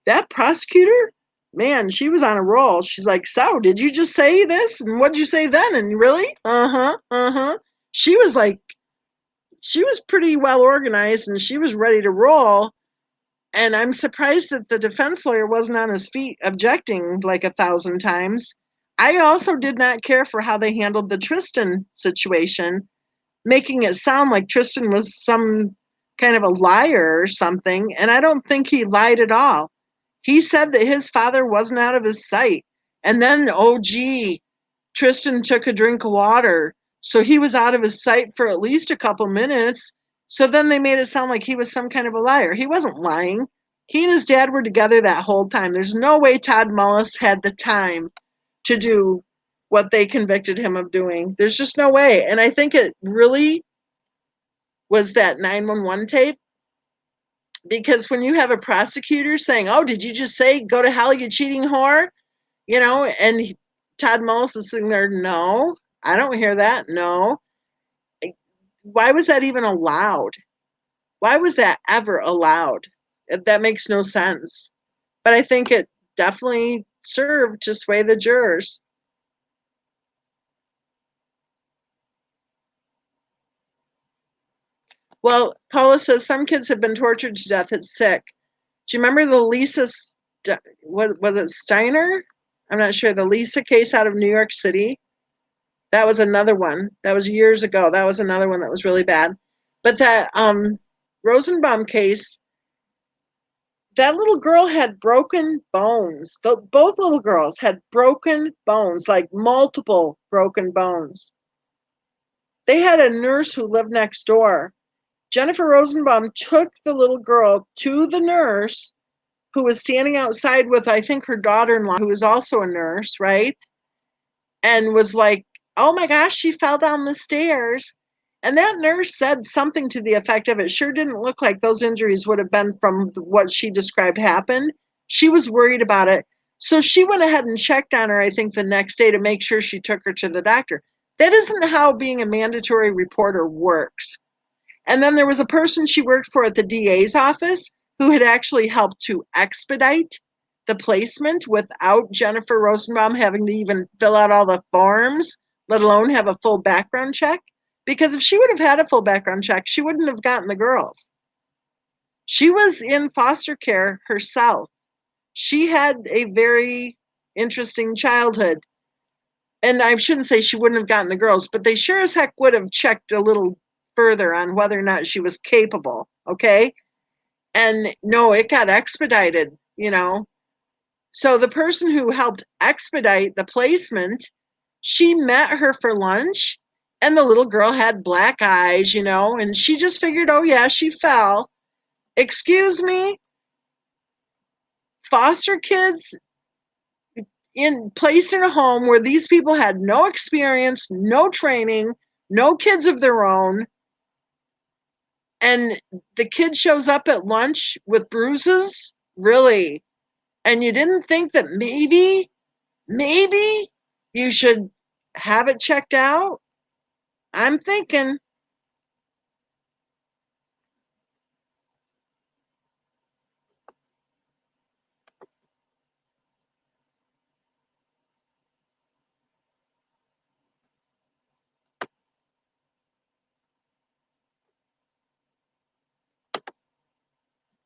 That prosecutor, man, she was on a roll. She's like, so did you just say this? And what'd you say then? And really? Uh-huh. She was pretty well organized and she was ready to roll. And I'm surprised that the defense lawyer wasn't on his feet objecting like 1,000 times. I also did not care for how they handled the Tristan situation, making it sound like Tristan was some kind of a liar or something. And I don't think he lied at all. He said that his father wasn't out of his sight. And then, oh, gee, Tristan took a drink of water. So he was out of his sight for at least a couple minutes. So then they made it sound like he was some kind of a liar. He wasn't lying. He and his dad were together that whole time. There's no way Todd Mullis had the time to do what they convicted him of doing. There's just no way. And I think it really was that 911 tape, because when you have a prosecutor saying, "Oh, did you just say go to hell, you cheating whore?" And Todd Mullis is sitting there, "No, I don't hear that. No." Why was that even allowed? Why was that ever allowed? That makes no sense. But I think it definitely served to sway the jurors. Well, Paula says some kids have been tortured to death. It's sick. Do you remember the Lisa, was it Steiner? I'm not sure. The Lisa case out of New York City. That was another one. That was years ago. That was another one that was really bad. But that Rosenbaum case, that little girl had broken bones. Both little girls had broken bones, like multiple broken bones. They had a nurse who lived next door. Jennifer Rosenbaum took the little girl to the nurse, who was standing outside with, I think, her daughter-in-law, who was also a nurse, right? And was like, "Oh my gosh, she fell down the stairs." And that nurse said something to the effect of, "It sure didn't look like those injuries would have been from what she described happened." She was worried about it. So she went ahead and checked on her, I think, the next day to make sure she took her to the doctor. That isn't how being a mandatory reporter works. And then there was a person she worked for at the DA's office who had actually helped to expedite the placement without Jennifer Rosenbaum having to even fill out all the forms, let alone have a full background check. Because if she would have had a full background check, she wouldn't have gotten the girls. She was in foster care herself. She had a very interesting childhood. And I shouldn't say she wouldn't have gotten the girls, but they sure as heck would have checked a little further on whether or not she was capable. Okay. And no, it got expedited. So the person who helped expedite the placement, she met her for lunch, and the little girl had black eyes, and she just figured, oh yeah, she fell. Excuse me, foster kids in placed in a home where these people had no experience, no training, no kids of their own, and the kid shows up at lunch with bruises? Really? And you didn't think that maybe you should have it checked out? I'm thinking.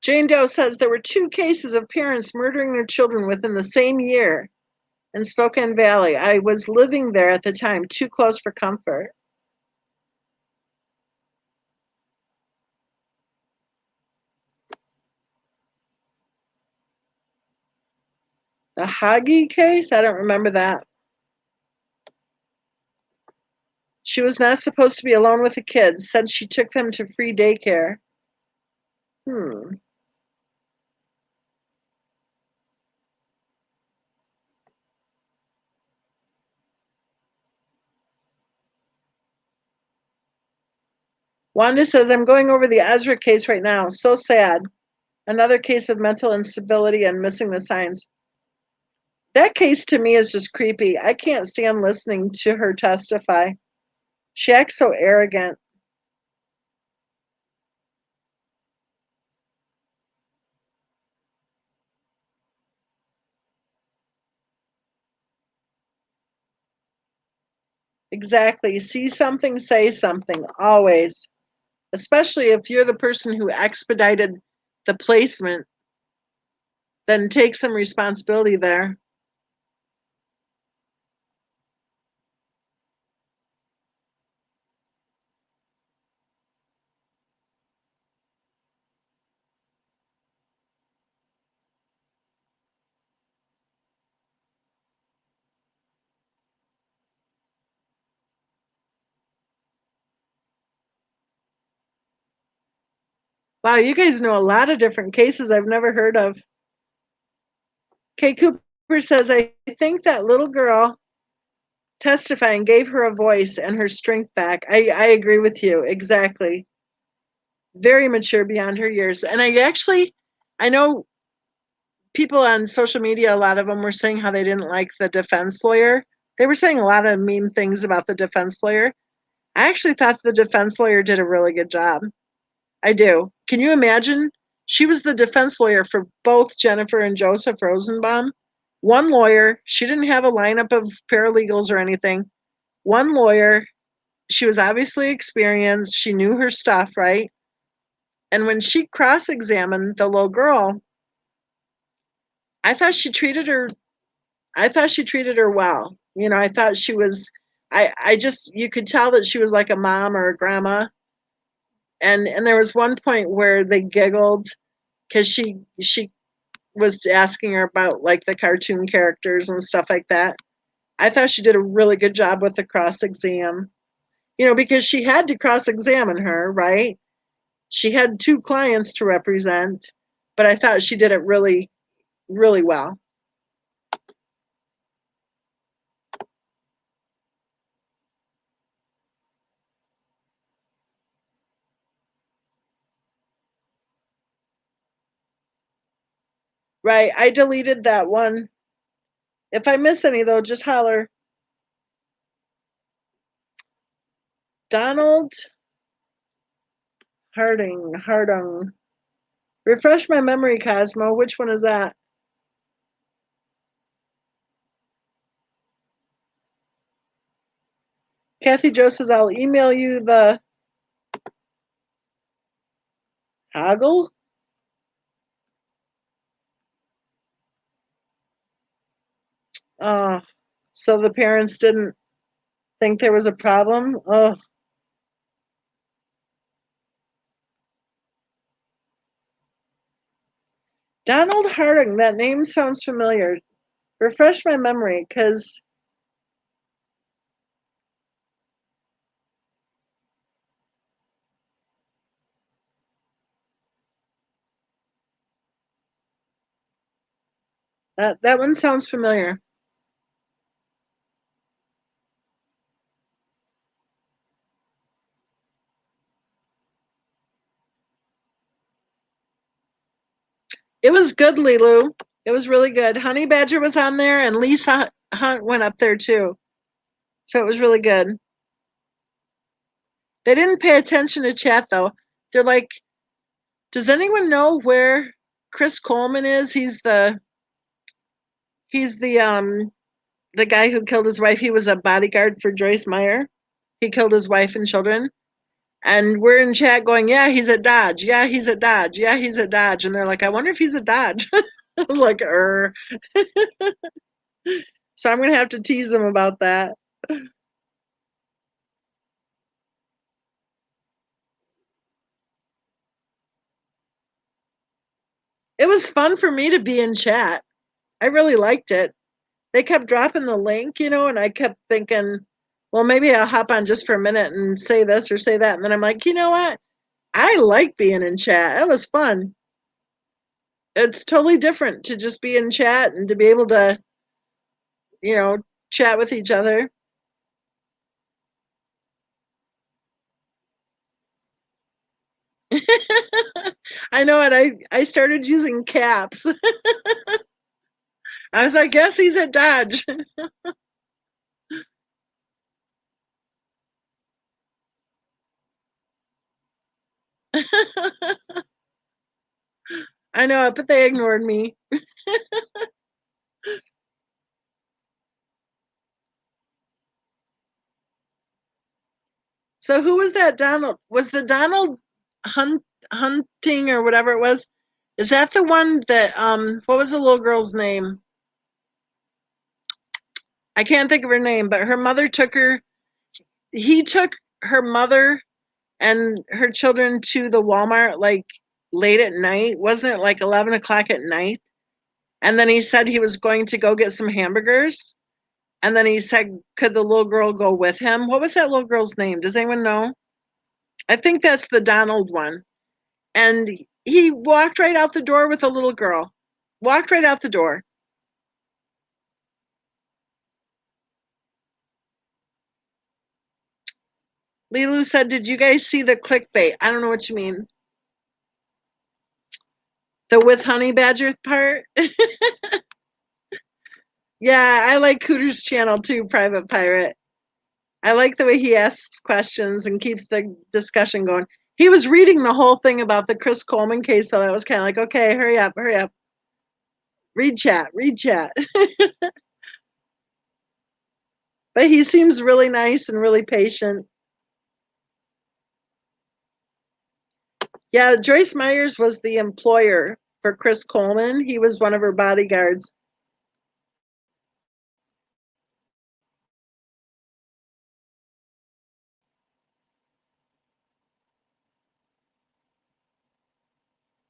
Jane Doe says there were 2 cases of parents murdering their children within the same year in Spokane Valley. I was living there at the time, too close for comfort. The Hagi case? I don't remember that. She was not supposed to be alone with the kids, said she took them to free daycare. Hmm. Wanda says, I'm going over the Ezra case right now. So sad. Another case of mental instability and missing the signs. That case to me is just creepy. I can't stand listening to her testify. She acts so arrogant. Exactly. See something, say something, always. Especially if you're the person who expedited the placement, then take some responsibility there. Wow, you guys know a lot of different cases I've never heard of. Kay Cooper says, I think that little girl testifying gave her a voice and her strength back. I agree with you. Exactly. Very mature beyond her years. And I know people on social media, a lot of them were saying how they didn't like the defense lawyer. They were saying a lot of mean things about the defense lawyer. I actually thought the defense lawyer did a really good job. I do. Can you imagine? She was the defense lawyer for both Jennifer and Joseph Rosenbaum. One lawyer. She didn't have a lineup of paralegals or anything. One lawyer. She was obviously experienced. She knew her stuff, right? And when she cross examined the little girl, I thought she treated her I thought she treated her well. I thought she was I just you could tell that she was like a mom or a grandma. And there was one point where they giggled because she was asking her about like the cartoon characters and stuff like that. I thought she did a really good job with the cross exam. Because she had to cross examine her, right? She had two clients to represent, but I thought she did it really, really well. Right. I deleted that one. If I miss any though, just holler. Donald Hardung. Refresh my memory, Cosmo. Which one is that? Kathy Jo says I'll email you the hoggle. Oh, so the parents didn't think there was a problem? Oh, Donald Harding. That name sounds familiar. Refresh my memory, because that one sounds familiar. It was good, Lilu. It was really good. Honey Badger was on there, and Lisa Hunt went up there too. So it was really good. They didn't pay attention to chat though. They're like, does anyone know where Chris Coleman is? He's the guy who killed his wife. He was a bodyguard for Joyce Meyer. He killed his wife and children. And we're in chat going, yeah, he's at Dodge. Yeah, he's at Dodge. Yeah, he's at Dodge. And they're like, I wonder if he's at Dodge. I was like, So I'm gonna have to tease them about that. It was fun for me to be in chat. I really liked it. They kept dropping the link, and I kept thinking, well, maybe I'll hop on just for a minute and say this or say that. And then I'm like, you know what? I like being in chat. It was fun. It's totally different to just be in chat and to be able to, you know, chat with each other. I know it. I started using caps. I was like, guess he's at Dodge. I know it, but they ignored me. So who was that Donald? Was the Donald Hunting or whatever it was? Is that the one that what was the little girl's name? I can't think of her name, but her mother took her he took her mother and her children to the Walmart like late at night. Wasn't it like 11 o'clock at night? And then he said he was going to go get some hamburgers. And then he said, could the little girl go with him? What was that little girl's name? Does anyone know? I think that's the Donald one. And he walked right out the door with a little girl. Walked right out the door. Lilu said, did you guys see the clickbait? I don't know what you mean. The with honey badger part? Yeah, I like Cooter's channel too, Private Pirate. I like the way he asks questions and keeps the discussion going. He was reading the whole thing about the Chris Coleman case, so that was kind of like, okay, hurry up, hurry up. Read chat, read chat. But he seems really nice and really patient. Yeah, Joyce Myers was the employer for Chris Coleman. He was one of her bodyguards.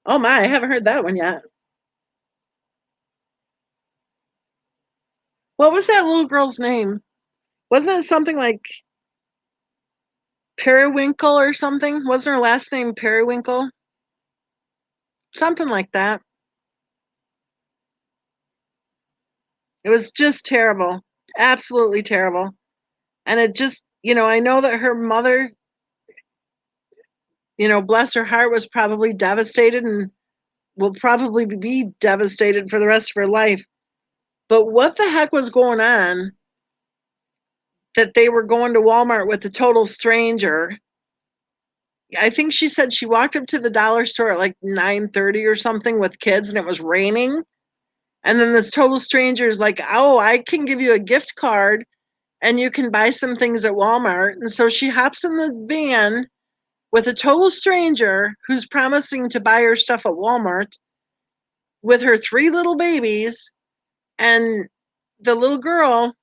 Oh my, I haven't heard that one yet. What was that little girl's name? Wasn't it something like Periwinkle or something? Wasn't her last name Periwinkle? Something like that. It was just terrible. Absolutely terrible. And it just, I know that her mother, bless her heart, was probably devastated and will probably be devastated for the rest of her life. But what the heck was going on that they were going to Walmart with a total stranger? I think she said she walked up to the dollar store at like 9:30 or something with kids and it was raining. And then this total stranger is like, "Oh, I can give you a gift card and you can buy some things at Walmart." And so she hops in the van with a total stranger who's promising to buy her stuff at Walmart with her three little babies. And the little girl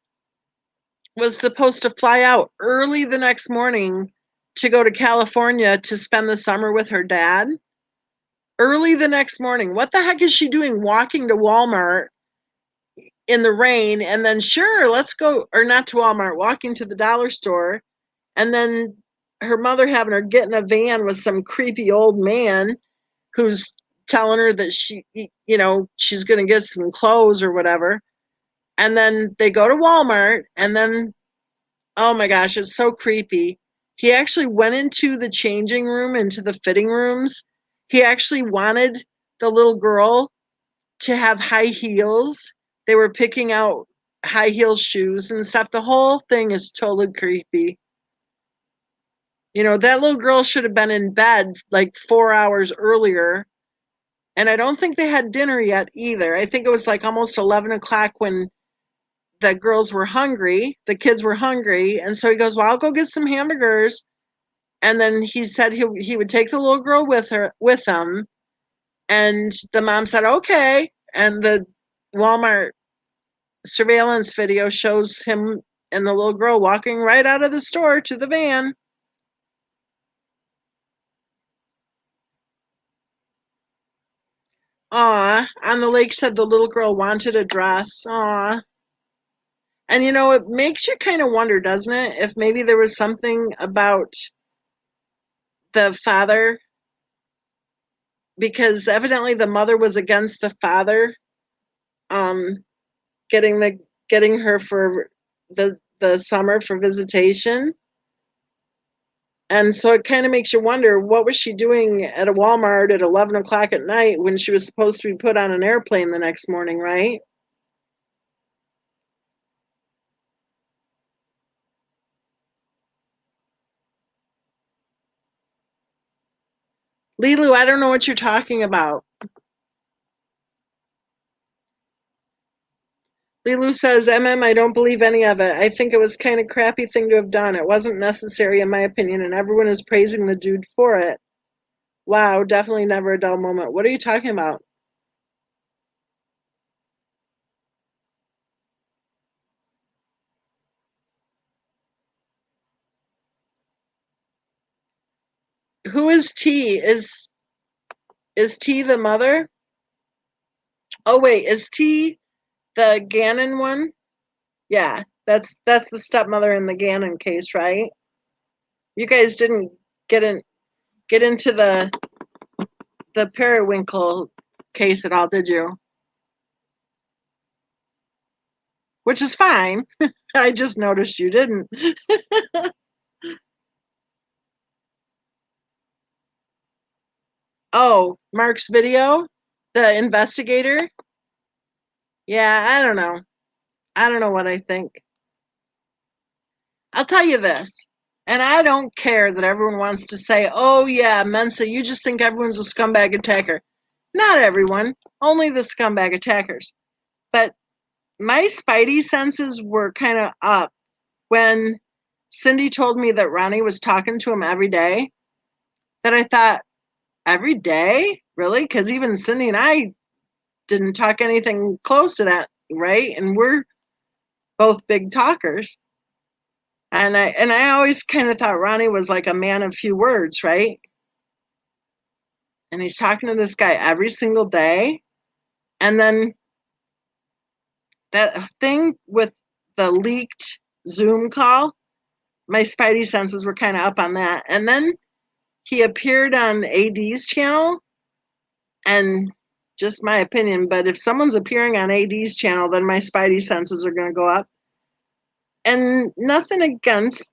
was supposed to fly out early the next morning to go to California to spend the summer with her dad. Early the next morning. What the heck is she doing walking to Walmart in the rain? And then, sure, let's go, or not to Walmart, walking to the dollar store. And then her mother having her get in a van with some creepy old man who's telling her that she's going to get some clothes or whatever. And then they go to Walmart, and then, oh my gosh, it's so creepy. He actually went into the changing room, into the fitting rooms. He actually wanted the little girl to have high heels. They were picking out high heel shoes and stuff. The whole thing is totally creepy. That little girl should have been in bed like 4 hours earlier. And I don't think they had dinner yet either. I think it was like almost 11 o'clock when the girls were hungry, the kids were hungry. And so he goes, well, I'll go get some hamburgers. And then he said he would take the little girl with him. And the mom said, okay. And the Walmart surveillance video shows him and the little girl walking right out of the store to the van. Aw, on the lake said the little girl wanted a dress. Aw. And it makes you kind of wonder, doesn't it? If maybe there was something about the father, because evidently the mother was against the father um getting the getting her for the summer for visitation. And so it kind of makes you wonder, what was she doing at a Walmart at 11 o'clock at night when she was supposed to be put on an airplane the next morning, right? Lilu, I don't know what you're talking about. Lilu says, I don't believe any of it. I think it was kind of crappy thing to have done. It wasn't necessary, in my opinion, and everyone is praising the dude for it. Wow, definitely never a dull moment. What are you talking about? Who is T? Is T the mother? Oh wait, is T the Gannon one? Yeah, that's the stepmother in the Gannon case, right? You guys didn't get in get into the Periwinkle case at all, did you? Which is fine. I just noticed you didn't. Oh, Mark's video? The investigator? Yeah, I don't know. I don't know what I think. I'll tell you this, and I don't care that everyone wants to say, oh, yeah, Mensa, you just think everyone's a scumbag attacker. Not everyone, only the scumbag attackers. But my spidey senses were kind of up when Cindy told me that Ronnie was talking to him every day. That I thought, every day? Really? Because even Cindy and I didn't talk anything close to that, right? And we're both big talkers. And I always kind of thought Ronnie was like a man of few words, right? And he's talking to this guy every single day. And then that thing with the leaked Zoom call, my spidey senses were kind of up on that. And then he appeared on AD's channel, and just my opinion, but if someone's appearing on AD's channel, then my spidey senses are going to go up. And nothing against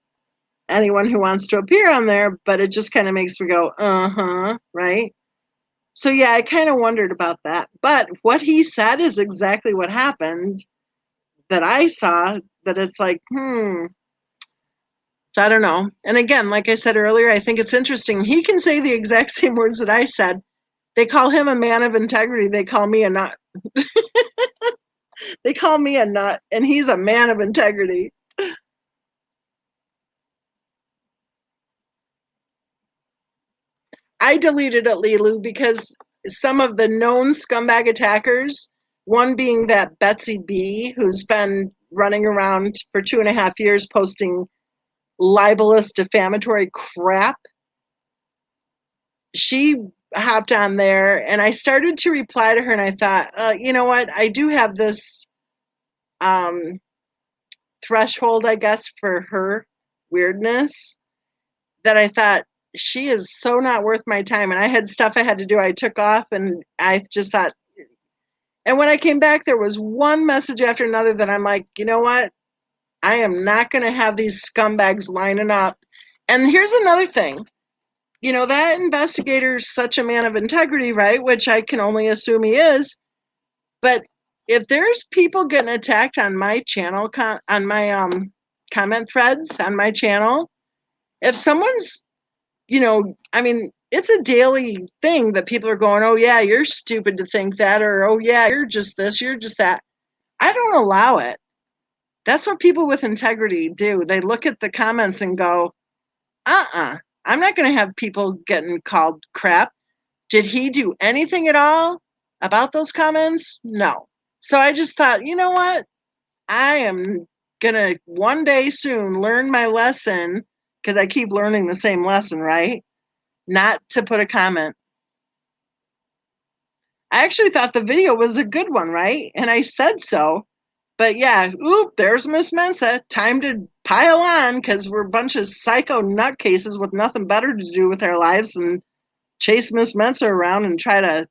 anyone who wants to appear on there, but it just kind of makes me go, right? So yeah, I kind of wondered about that. But what he said is exactly what happened that I saw, that it's like, So I don't know. And again, like I said earlier, I think it's interesting. He can say the exact same words that I said. They call him a man of integrity. They call me a nut. They call me a nut, and he's a man of integrity. I deleted it, Lilu, because some of the known scumbag attackers, one being that Betsy B, who's been running around for 2.5 years posting libelous, defamatory crap, she hopped on there, and I started to reply to her, and I thought, you know what? I do have this um, threshold, I guess, for her weirdness, that I thought she is so not worth my time. And I had stuff I had to do. I took off, and I just thought, and when I came back, there was one message after another that I'm like, you know what? I am not going to have these scumbags lining up. And here's another thing. You know, that investigator's such a man of integrity, right? Which I can only assume he is. But if there's people getting attacked on my channel, on my comment threads on my channel, if someone's, I mean, it's a daily thing that people are going, oh, yeah, you're stupid to think that, or oh, yeah, you're just this, you're just that. I don't allow it. That's what people with integrity do. They look at the comments and go, I'm not going to have people getting called crap. Did he do anything at all about those comments? No. So I just thought, you know what? I am going to one day soon learn my lesson, because I keep learning the same lesson, right? Not to put a comment. I actually thought the video was a good one, right? And I said so. But yeah, there's Miss Mensa. Time to pile on, because we're a bunch of psycho nutcases with nothing better to do with our lives than chase Miss Mensa around and try to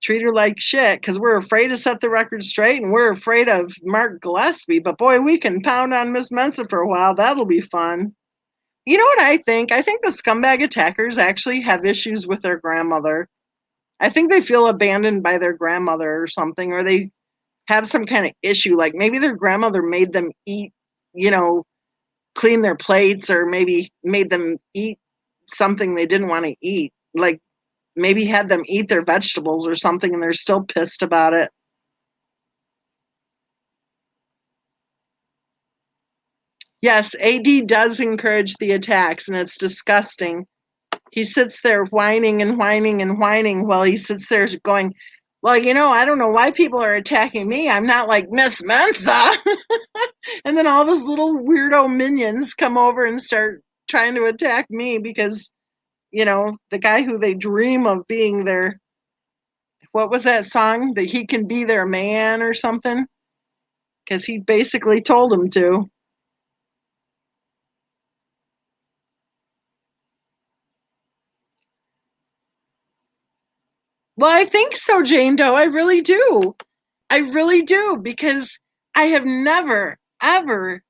treat her like shit, because we're afraid to set the record straight, and we're afraid of Mark Gillespie. But boy, we can pound on Miss Mensa for a while. That'll be fun. You know what I think? I think the scumbag attackers actually have issues with their grandmother. I think they feel abandoned by their grandmother or something, or they have some kind of issue. Like maybe their grandmother made them eat, you know, clean their plates, or maybe made them eat something they didn't want to eat. Like maybe had them eat their vegetables or something, and they're still pissed about it. Yes, AD does encourage the attacks, and it's disgusting. He sits there whining and whining and whining while he sits there going, well, I don't know why people are attacking me. I'm not like Miss Mensa. And then all those little weirdo minions come over and start trying to attack me because, the guy who they dream of being their, what was that song? That he can be their man or something? Because he basically told him to. Well, I think so, Jane Doe. I really do. I really do, because I have never, ever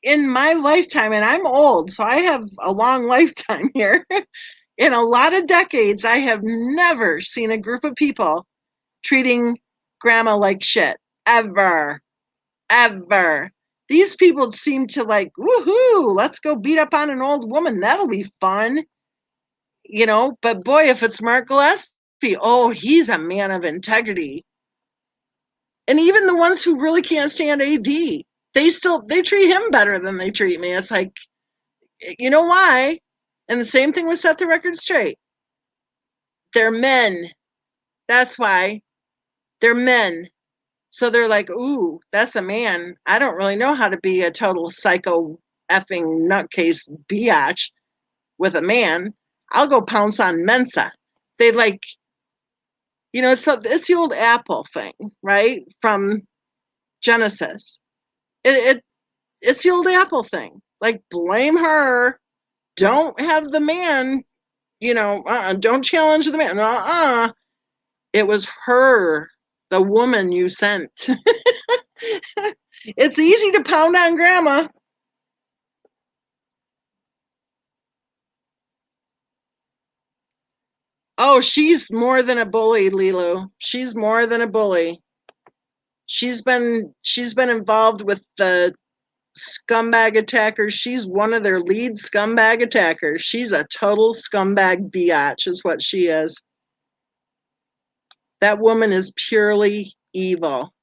in my lifetime, and I'm old, so I have a long lifetime here. In a lot of decades, I have never seen a group of people treating grandma like shit. Ever. Ever. These people seem to like, woohoo, let's go beat up on an old woman. That'll be fun. But boy, if it's Mark Gillespie, oh, he's a man of integrity. And even the ones who really can't stand AD, they treat him better than they treat me. It's like, you know why? And the same thing with Set the Record Straight. They're men. That's why. They're men. So they're like, ooh, that's a man. I don't really know how to be a total psycho effing nutcase biatch with a man. I'll go pounce on Mensa. They like, it's the old Apple thing, right? From Genesis. It it's the old Apple thing. Like, blame her. Don't have the man, don't challenge the man. It was her, the woman you sent. It's easy to pound on grandma. Oh, she's more than a bully, Lilu. She's more than a bully. She's been involved with the scumbag attackers. She's one of their lead scumbag attackers. She's a total scumbag biatch, is what she is. That woman is purely evil.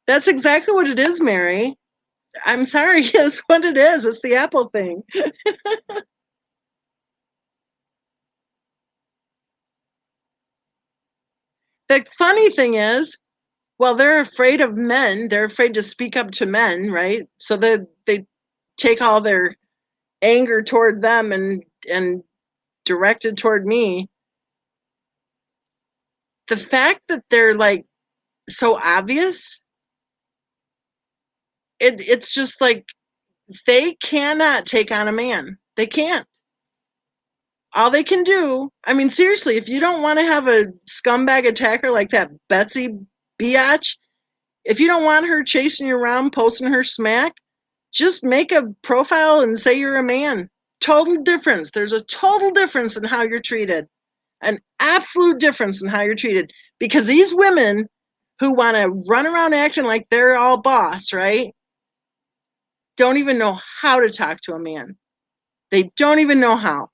That's exactly what it is, Mary. I'm sorry, it's what it is. It's the Apple thing. The funny thing is, well, they're afraid of men. They're afraid to speak up to men, right? So they take all their anger toward them and direct it toward me. The fact that they're like so obvious, it's just like they cannot take on a man. They can't. All they can do, I mean, seriously, if you don't want to have a scumbag attacker like that Betsy biatch, if you don't want her chasing you around, posting her smack, just make a profile and say you're a man. Total difference. There's a total difference in how you're treated. An absolute difference in how you're treated. Because these women who want to run around acting like they're all boss, right? Don't even know how to talk to a man. They don't even know how.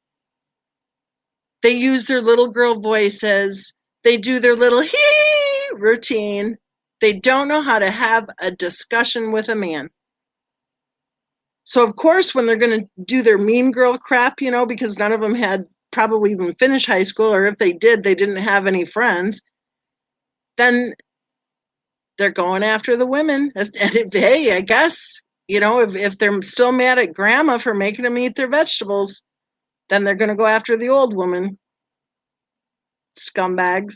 They use their little girl voices. They do their little hee routine. They don't know how to have a discussion with a man. So, of course, when they're going to do their mean girl crap, because none of them had probably even finished high school, or if they did, they didn't have any friends, then they're going after the women. And hey, I guess, if they're still mad at grandma for making them eat their vegetables, then they're going to go after the old woman. Scumbags.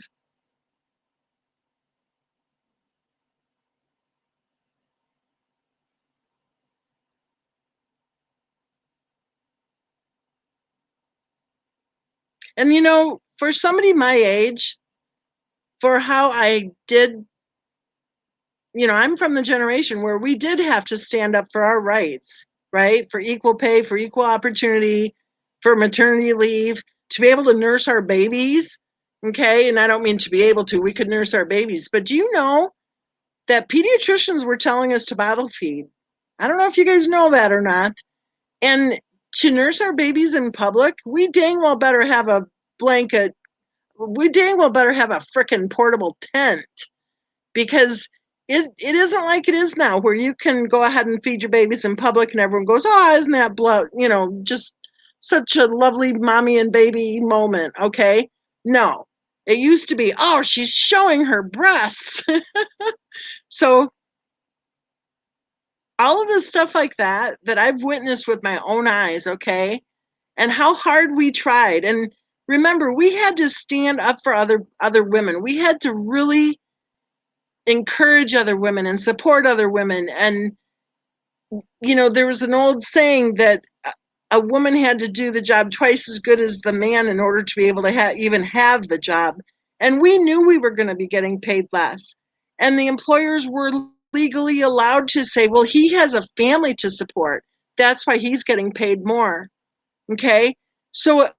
And, for somebody my age, for how I did, I'm from the generation where we did have to stand up for our rights, right? For equal pay, for equal opportunity, for maternity leave, to be able to nurse our babies. Okay. And I don't mean to be able to, we could nurse our babies. But do you know that pediatricians were telling us to bottle feed? I don't know if you guys know that or not. And to nurse our babies in public, we dang well better have a blanket. We dang well better have a frickin' portable tent, because it isn't like it is now, where you can go ahead and feed your babies in public and everyone goes, oh, isn't that just such a lovely mommy and baby moment, okay? No. It used to be, oh, she's showing her breasts. So all of the stuff like that I've witnessed with my own eyes, okay? And how hard we tried. And remember, we had to stand up for other women. We had to really encourage other women and support other women. And there was an old saying that a woman had to do the job twice as good as the man in order to be able to even have the job. And we knew we were going to be getting paid less. And the employers were legally allowed to say, well, he has a family to support. That's why he's getting paid more. Okay. So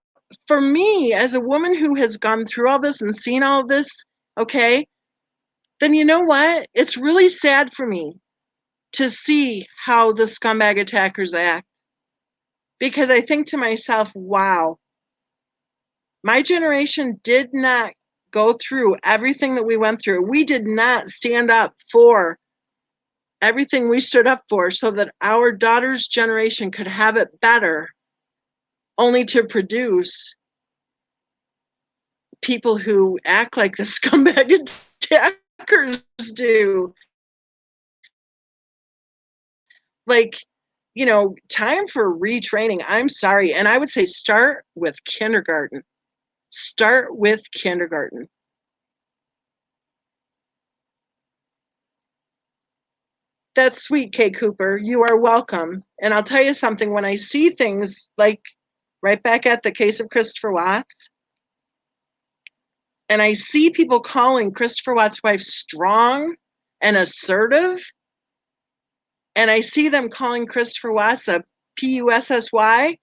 for me, as a woman who has gone through all this and seen all of this, okay, then you know what? It's really sad for me to see how the scumbag attackers act. Because I think to myself, wow, my generation did not go through everything that we went through. We did not stand up for everything we stood up for so that our daughter's generation could have it better, only to produce people who act like the scumbag attackers do. Like, time for retraining. I'm sorry. And I would say start with kindergarten. Start with kindergarten. That's sweet, Kay Cooper. You are welcome. And I'll tell you something, when I see things like right back at the case of Christopher Watts, and I see people calling Christopher Watts' wife strong and assertive, and I see them calling Christopher Watts a PUSSY,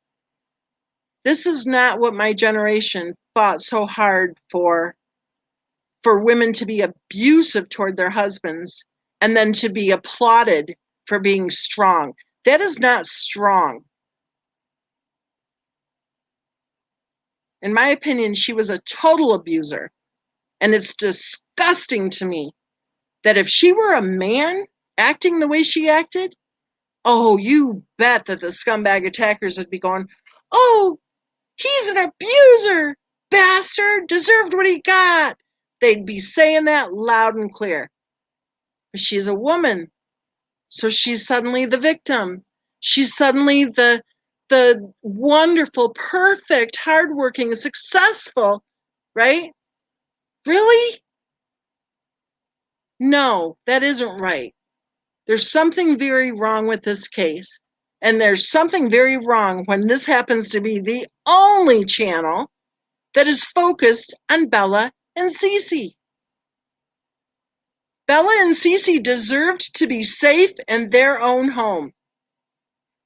this is not what my generation fought so hard for women to be abusive toward their husbands and then to be applauded for being strong. That is not strong. In my opinion, she was a total abuser. And it's disgusting to me that if she were a man acting the way she acted, oh, you bet that the scumbag attackers would be going, oh, he's an abuser, bastard, deserved what he got. They'd be saying that loud and clear. But she's a woman, so she's suddenly the victim. She's suddenly the wonderful, perfect, hardworking, successful, right? Really? No, that isn't right. There's something very wrong with this case. And there's something very wrong when this happens to be the only channel that is focused on Bella and Cece. Bella and Cece deserved to be safe in their own home.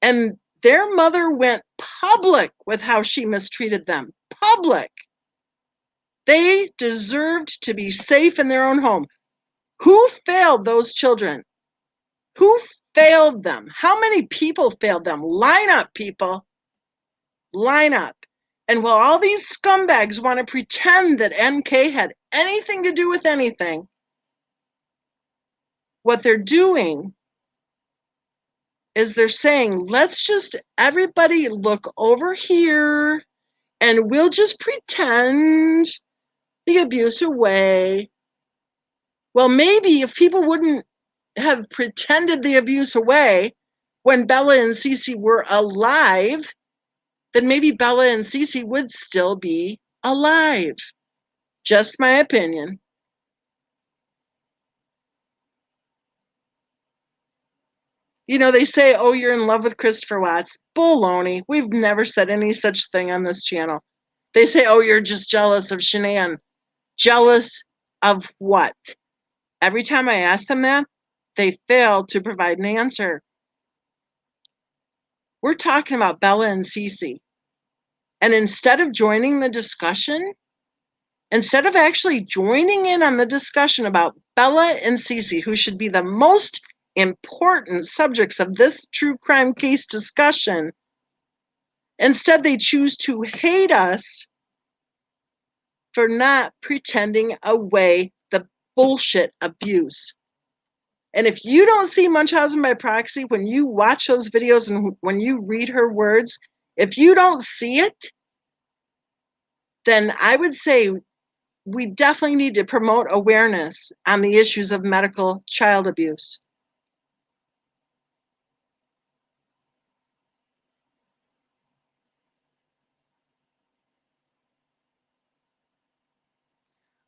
And their mother went public with how she mistreated them. Public. They deserved to be safe in their own home. Who failed those children? Who failed them? How many people failed them? Line up, people. Line up. And while all these scumbags want to pretend that MK had anything to do with anything, what they're doing is they're saying, let's just everybody look over here and we'll just pretend the abuse away. Well, maybe if people wouldn't have pretended the abuse away when Bella and Cece were alive, then maybe Bella and Cece would still be alive. Just my opinion. They say, oh, you're in love with Christopher Watts. Baloney. We've never said any such thing on this channel. They say, oh, you're just jealous of Shanann. Jealous of what? Every time I ask them that, they fail to provide an answer. We're talking about Bella and Cece. And instead of joining the discussion, instead of actually joining in on the discussion about Bella and Cece, who should be the most important subjects of this true crime case discussion, instead they choose to hate us for not pretending away the bullshit abuse. And if you don't see Munchausen by proxy, when you watch those videos and when you read her words, if you don't see it, then I would say we definitely need to promote awareness on the issues of medical child abuse.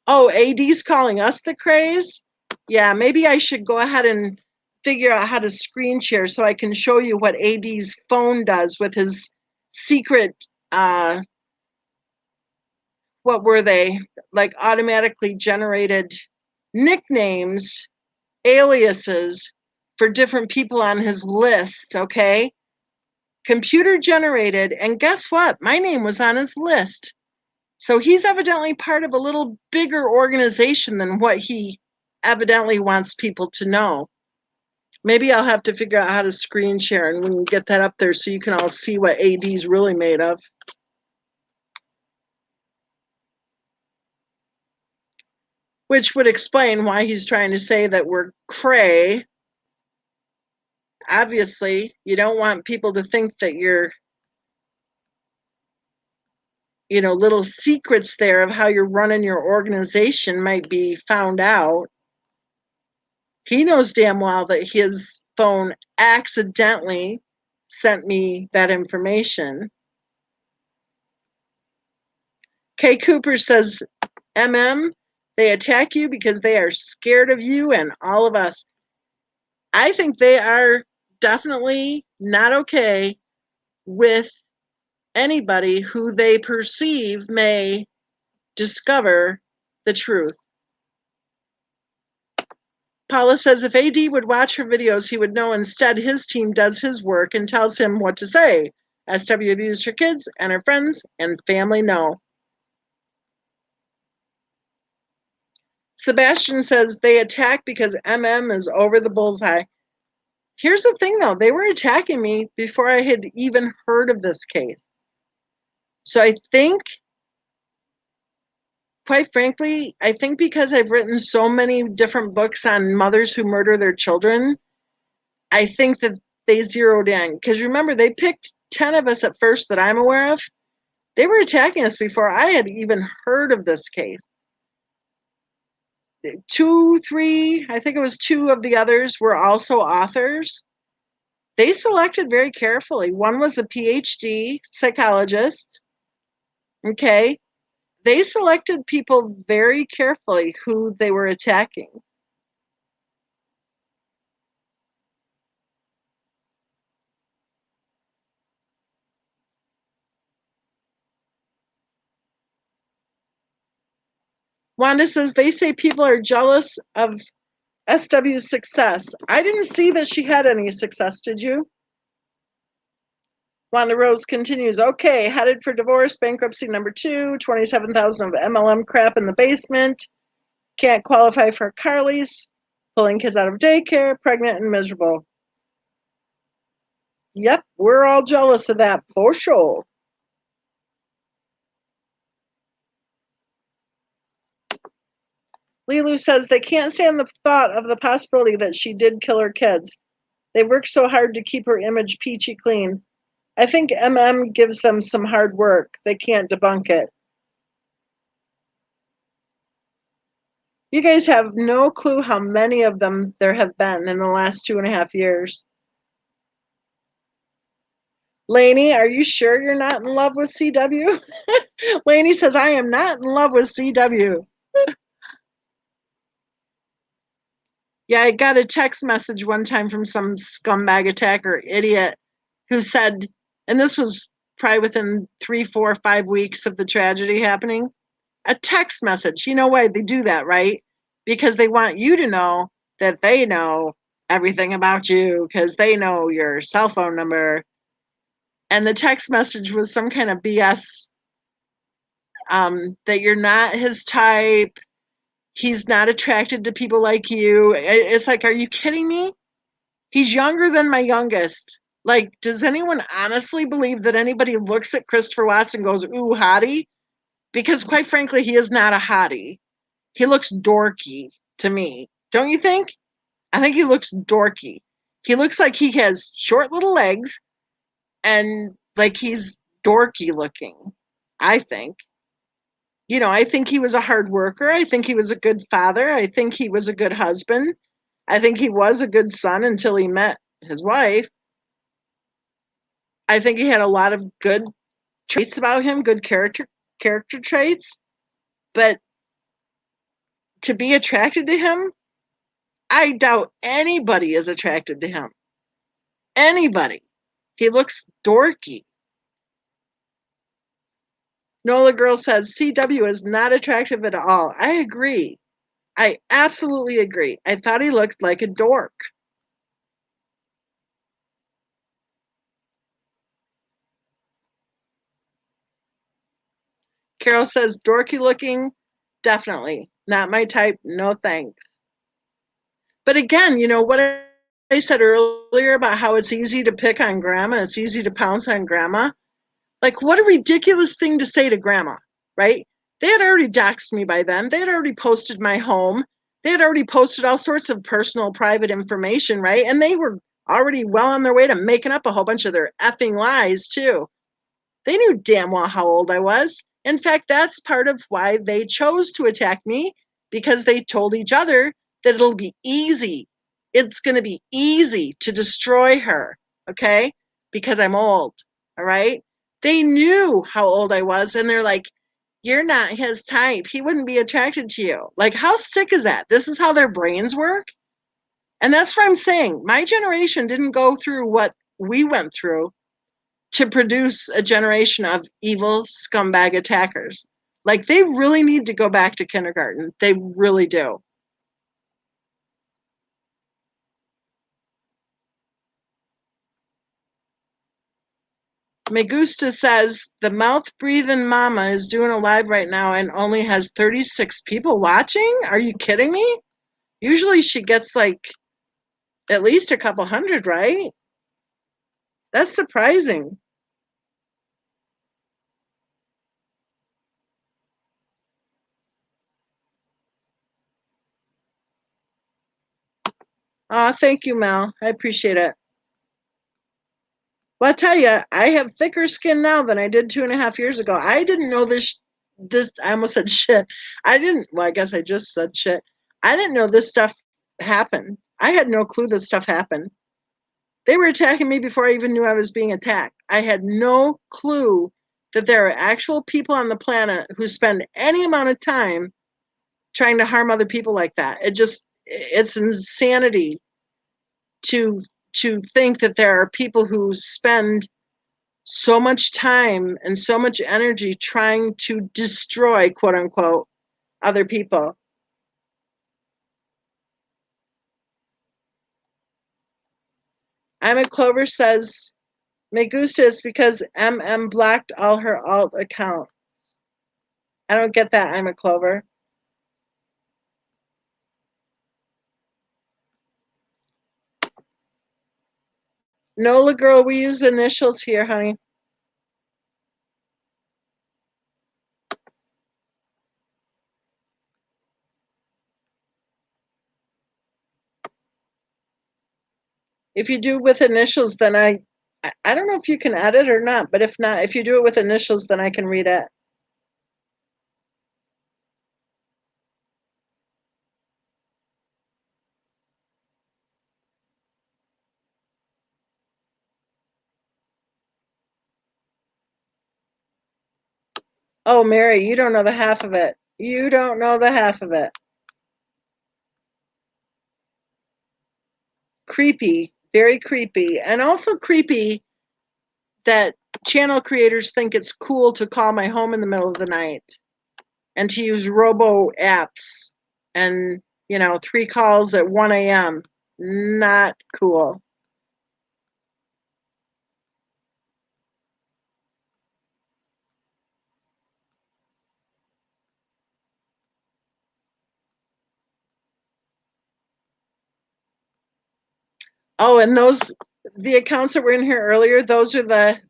Oh, AD's calling us the craze? Yeah, maybe I should go ahead and figure out how to screen share so I can show you what AD's phone does with his secret, what were they? Like automatically generated nicknames, aliases for different people on his list, okay? Computer generated, and guess what? My name was on his list. So he's evidently part of a little bigger organization than what he evidently wants people to know. Maybe I'll have to figure out how to screen share and we can get that up there so you can all see what AD's really made of. Which would explain why he's trying to say that we're cray. Obviously, you don't want people to think that you're, little secrets there of how you're running your organization might be found out. He knows damn well that his phone accidentally sent me that information. Kay Cooper says, they attack you because they are scared of you and all of us. I think they are definitely not okay with anybody who they perceive may discover the truth. Paula says if AD would watch her videos, he would know instead his team does his work and tells him what to say. SW abused her kids and her friends and family know. Sebastian says they attack because is over the bullseye. Here's the thing though, they were attacking me before I had even heard of this case. So I think, quite frankly, I think because I've written so many different books on mothers who murder their children, I think that they zeroed in. Because remember, they picked 10 of us at first that I'm aware of. They were attacking us before I had even heard of this case. 2, 3, I think it was 2 of the others were also authors. They selected very carefully. One was a PhD psychologist. Okay. They selected people very carefully who they were attacking. Wanda says they say people are jealous of SW's success. I didn't see that she had any success, did you? Wanda Rose continues, okay, headed for divorce, bankruptcy number 2, 27,000 of MLM crap in the basement, can't qualify for a car lease, pulling kids out of daycare, pregnant and miserable. Yep, we're all jealous of that for sure. Lilu says they can't stand the thought of the possibility that she did kill her kids. They've worked so hard to keep her image peachy clean. I think gives them some hard work. They can't debunk it. You guys have no clue how many of them there have been in the last 2.5 years. Lainey, are you sure you're not in love with CW? Lainey says, I am not in love with CW. Yeah, I got a text message one time from some scumbag attacker idiot who said, and this was probably within 3, 4, 5 weeks of the tragedy happening, a text message. You know why they do that, right? Because they want you to know that they know everything about you because they know your cell phone number. And the text message was some kind of BS, that you're not his type. He's not attracted to people like you. It's like, are you kidding me? He's younger than my youngest. Like, does anyone honestly believe that anybody looks at Christopher Watson and goes, ooh, hottie? Because quite frankly, he is not a hottie. He looks dorky to me. Don't you think? I think he looks dorky. He looks like he has short little legs and like he's dorky looking. I think. I think he was a hard worker. I think he was a good father. I think he was a good husband. I think he was a good son until he met his wife. I think he had a lot of good traits about him, good character traits. But to be attracted to him, I doubt anybody is attracted to him. Anybody. He looks dorky. Nola Girl says CW is not attractive at all. I agree. I absolutely agree. I thought he looked like a dork. Carol says dorky looking, definitely. Not my type, no thanks. But again, what I said earlier about how it's easy to pick on grandma, it's easy to pounce on grandma. Like, what a ridiculous thing to say to grandma, right? They had already doxed me by then. They had already posted my home. They had already posted all sorts of personal, private information, right? And they were already well on their way to making up a whole bunch of their effing lies, too. They knew damn well how old I was. In fact, that's part of why they chose to attack me, because they told each other that it'll be easy. It's going to be easy to destroy her, okay? Because I'm old, all right? They knew how old I was, and they're like, you're not his type. He wouldn't be attracted to you. Like, how sick is that? This is how their brains work. And that's what I'm saying. My generation didn't go through what we went through to produce a generation of evil scumbag attackers. Like, they really need to go back to kindergarten. They really do. Megusta says the mouth breathing mama is doing a live right now and only has 36 people watching. Are you kidding me? Usually she gets like at least a couple hundred, right? That's surprising. Oh, thank you, Mel. I appreciate it. Well, I tell you, I have thicker skin now than I did 2.5 years ago. I didn't know this. I almost said shit. I didn't. Well, I guess I just said shit. I didn't know this stuff happened. I had no clue this stuff happened. They were attacking me before I even knew I was being attacked. I had no clue that there are actual people on the planet who spend any amount of time trying to harm other people like that. It's insanity to think that there are people who spend so much time and so much energy trying to destroy, quote unquote, other people. I'm a Clover says, Me gusta is because MM blocked all her alt account. I don't get that, I'm a Clover. Nola girl, we use initials here, honey. If you do with initials, then I don't know if you can edit or not, but if not, if you do it with initials, then I can read it. Oh, Mary, you don't know the half of it. You don't know the half of it. Creepy, very creepy, and also creepy that channel creators think it's cool to call my home in the middle of the night and to use robo apps and 3 calls at 1 a.m. Not cool. Oh, and the accounts that were in here earlier, those are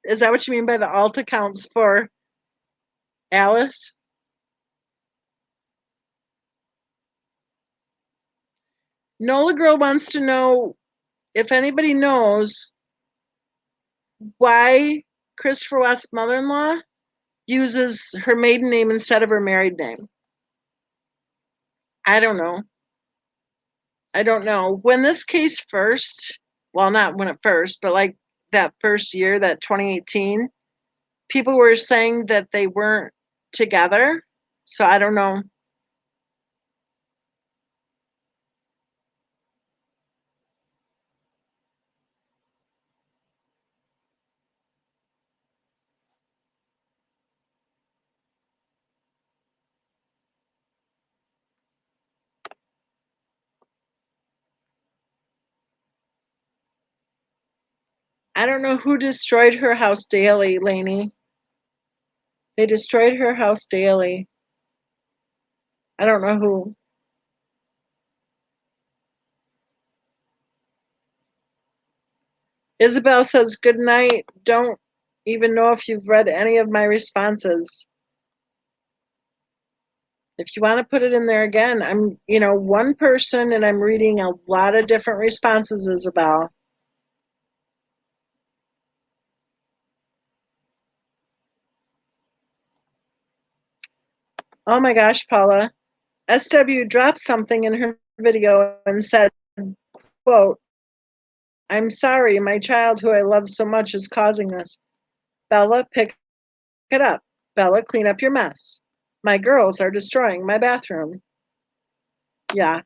is that what you mean by the alt accounts for Alice? Nola Girl wants to know if anybody knows why Christopher West's mother-in-law uses her maiden name instead of her married name. I don't know. When this case first, well, not when it first, but like that first year, that 2018, people were saying that they weren't together. So I don't know. I don't know who destroyed her house daily, Lainey. They destroyed her house daily. I don't know who. Isabel says, good night. Don't even know if you've read any of my responses. If you want to put it in there again, I'm, one person and I'm reading a lot of different responses, Isabel. Oh my gosh, Paula. SW dropped something in her video and said, quote, I'm sorry, my child who I love so much is causing this. Bella, pick it up. Bella, clean up your mess. My girls are destroying my bathroom. Yeah.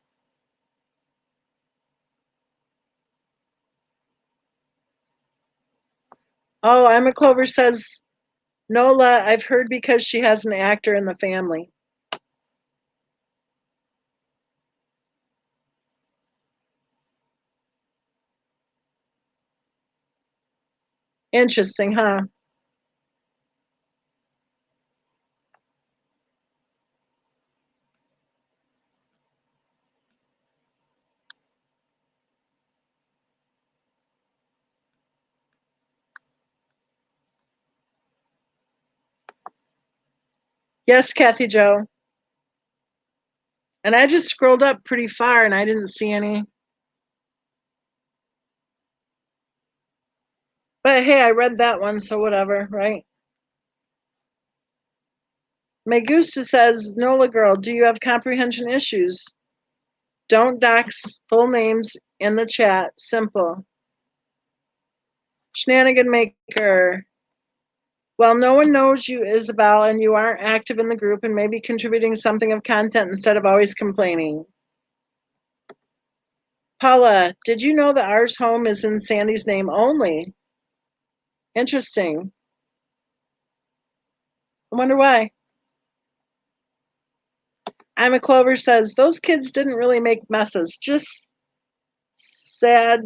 Oh, Emma Clover says, Nola, I've heard because she has an actor in the family. Interesting, huh? Yes, Kathy Joe. And I just scrolled up pretty far and I didn't see any. But hey, I read that one, so whatever, right? Megusta says, Nola girl, do you have comprehension issues? Don't dox full names in the chat. Simple. Shenanigan maker. Well, no one knows you, Isabel, and you aren't active in the group and maybe contributing something of content instead of always complaining. Paula, did you know that ours home is in Sandy's name only? Interesting. I wonder why. Emma Clover says, those kids didn't really make messes, just sad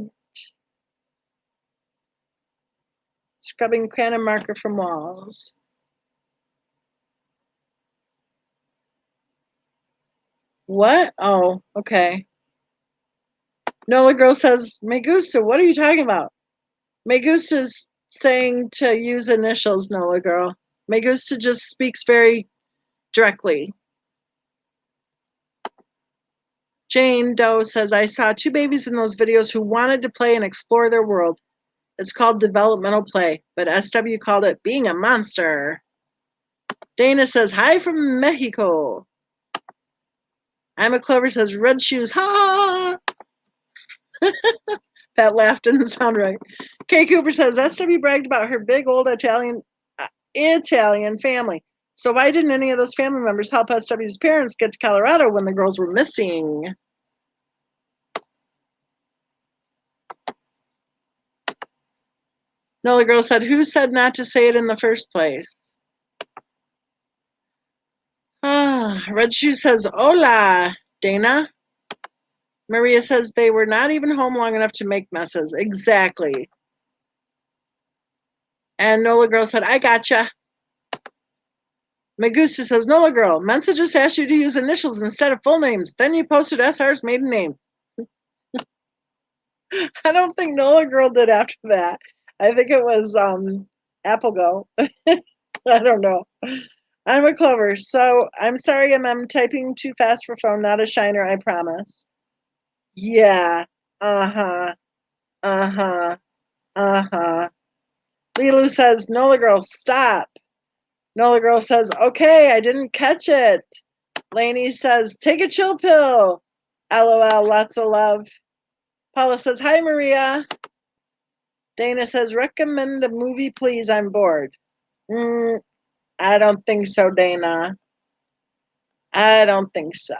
scrubbing crayon marker from walls. What? Oh, okay. Nola Girl says, Me gusta, what are you talking about? Me gusta's saying to use initials, Nola Girl. Me gusta just speaks very directly. Jane Doe says, I saw two babies in those videos who wanted to play and explore their world. It's called developmental play, but SW called it being a monster. Dana says, hi from Mexico. Emma Clover says, red shoes, ha! That laugh didn't sound right. Kay Cooper says, SW bragged about her big old Italian family. So why didn't any of those family members help SW's parents get to Colorado when the girls were missing? Nola Girl said, who said not to say it in the first place? Red Shoe says, hola, Dana. Maria says they were not even home long enough to make messes. Exactly. And Nola Girl said, I gotcha. Megusta says, Nola Girl, Mensa just asked you to use initials instead of full names. Then you posted SR's maiden name. I don't think Nola Girl did after that. I think it was Apple Go. I don't know. I'm a Clover. So I'm sorry I'm typing too fast for phone, not a shiner, I promise. Yeah. Uh-huh. Uh-huh. Uh-huh. Lilu says, Nola girl, stop. Nola girl says, okay, I didn't catch it. Lainey says, take a chill pill. LOL, lots of love. Paula says, hi, Maria. Dana says, recommend a movie, please. I'm bored. I don't think so, Dana. I don't think so.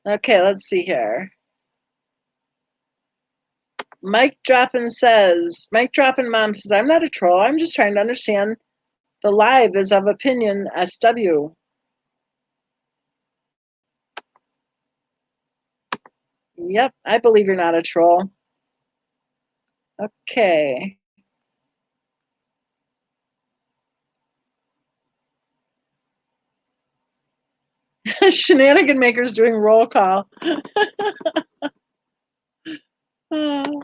Okay, let's see here. Mike Droppin Mom says, I'm not a troll. I'm just trying to understand. The live is of opinion SW. Yep, I believe you're not a troll. Okay. Shenanigan Maker's doing roll call. Oh.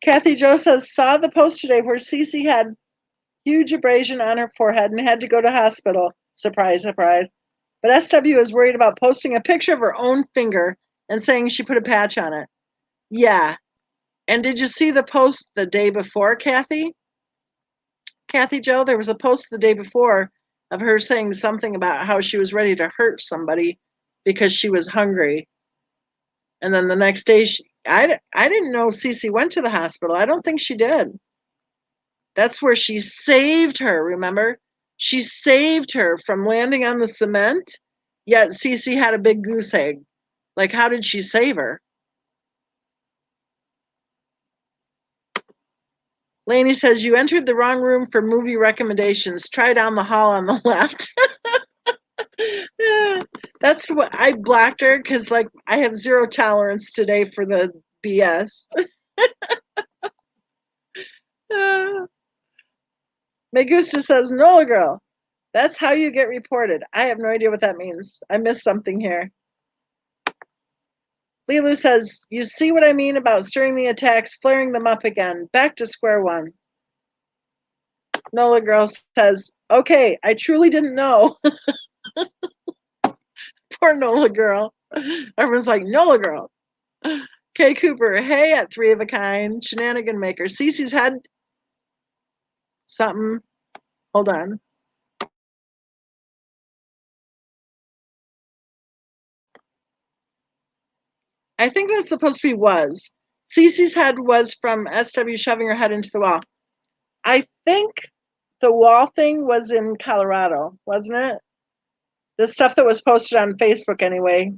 Kathy Jo says, saw the post today where Cece had huge abrasion on her forehead and had to go to hospital. Surprise, surprise. But SW is worried about posting a picture of her own finger and saying she put a patch on it. Yeah. And did you see the post the day before, Kathy? Kathy Jo, there was a post the day before of her saying something about how she was ready to hurt somebody because she was hungry. And then the next day, I didn't know Cece went to the hospital. I don't think she did. That's where she saved her, remember? She saved her from landing on the cement, yet Cece had a big goose egg. Like, how did she save her? Lainey says, you entered the wrong room for movie recommendations. Try down the hall on the left. Yeah, that's what I blocked her because, like, I have zero tolerance today for the BS. Megusta says, Nola girl, that's how you get reported. I have no idea what that means. I missed something here. Lilu says, you see what I mean about stirring the attacks, flaring them up again. Back to square one. Nola girl says, okay, I truly didn't know. Poor Nola girl. Everyone's like, Nola girl. Kay Cooper, hey at Three of a Kind. Shenanigan Maker. Cece's had something. Hold on. I think that's supposed to be was. Cece's head was from SW shoving her head into the wall. I think the wall thing was in Colorado, wasn't it? The stuff that was posted on Facebook anyway,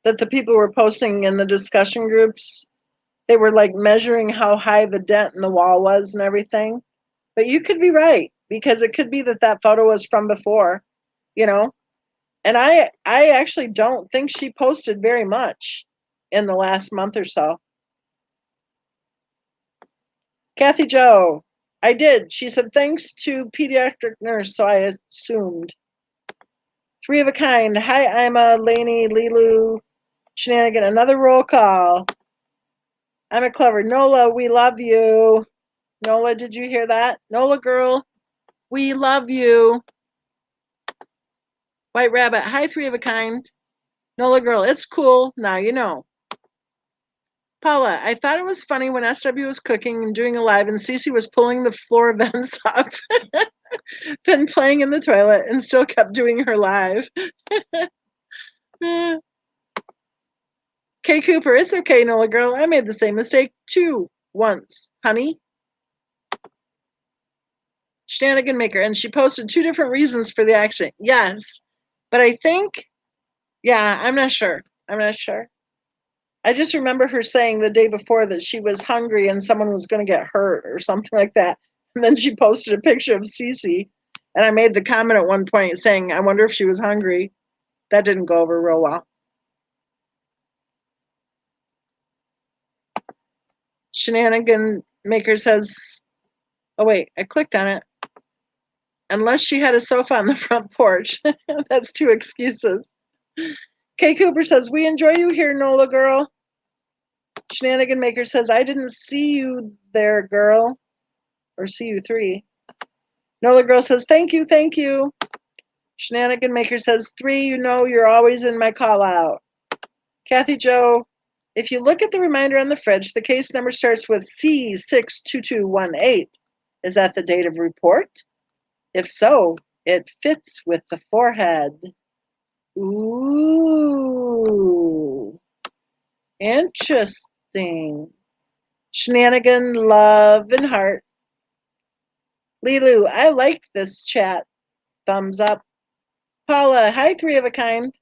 that the people were posting in the discussion groups. They were like measuring how high the dent in the wall was and everything. But you could be right because it could be that that photo was from before, you know. And I actually don't think she posted very much in the last month or so. Kathy Jo, I did. She said thanks to pediatric nurse, so I assumed. Three of a Kind. Hi, Ima, Lainey, Lilu, Shenanigan. Another roll call. I'm a clever Nola. We love you. Nola, did you hear that? Nola girl, we love you. White Rabbit. Hi, Three of a Kind. Nola girl, it's cool. Now you know. Paula, I thought it was funny when SW was cooking and doing a live and Cece was pulling the floor vents up, then playing in the toilet and still kept doing her live. Kay Cooper, it's okay, Nola girl. I made the same mistake too once, honey. Shenanigan Maker, and she posted two different reasons for the accident. Yes, but I think, yeah, I'm not sure. I'm not sure. I just remember her saying the day before that she was hungry and someone was going to get hurt or something like that. And then she posted a picture of Cece, and I made the comment at one point saying, I wonder if she was hungry. That didn't go over real well. Shenanigan Maker says, oh, wait, I clicked on it. Unless she had a sofa on the front porch. That's two excuses. Kay Cooper says, we enjoy you here, Nola girl. Shenanigan Maker says, I didn't see you there, girl. Or see you 3. Nola Girl says, thank you, thank you. Shenanigan Maker says, 3, you know you're always in my call out. Kathy Joe, if you look at the reminder on the fridge, the case number starts with C62218. Is that the date of report? If so, it fits with the forehead. Ooh, interesting. Shenanigan, love, and heart. Lilu, I like this chat. Thumbs up. Paula, hi, 3 of a kind.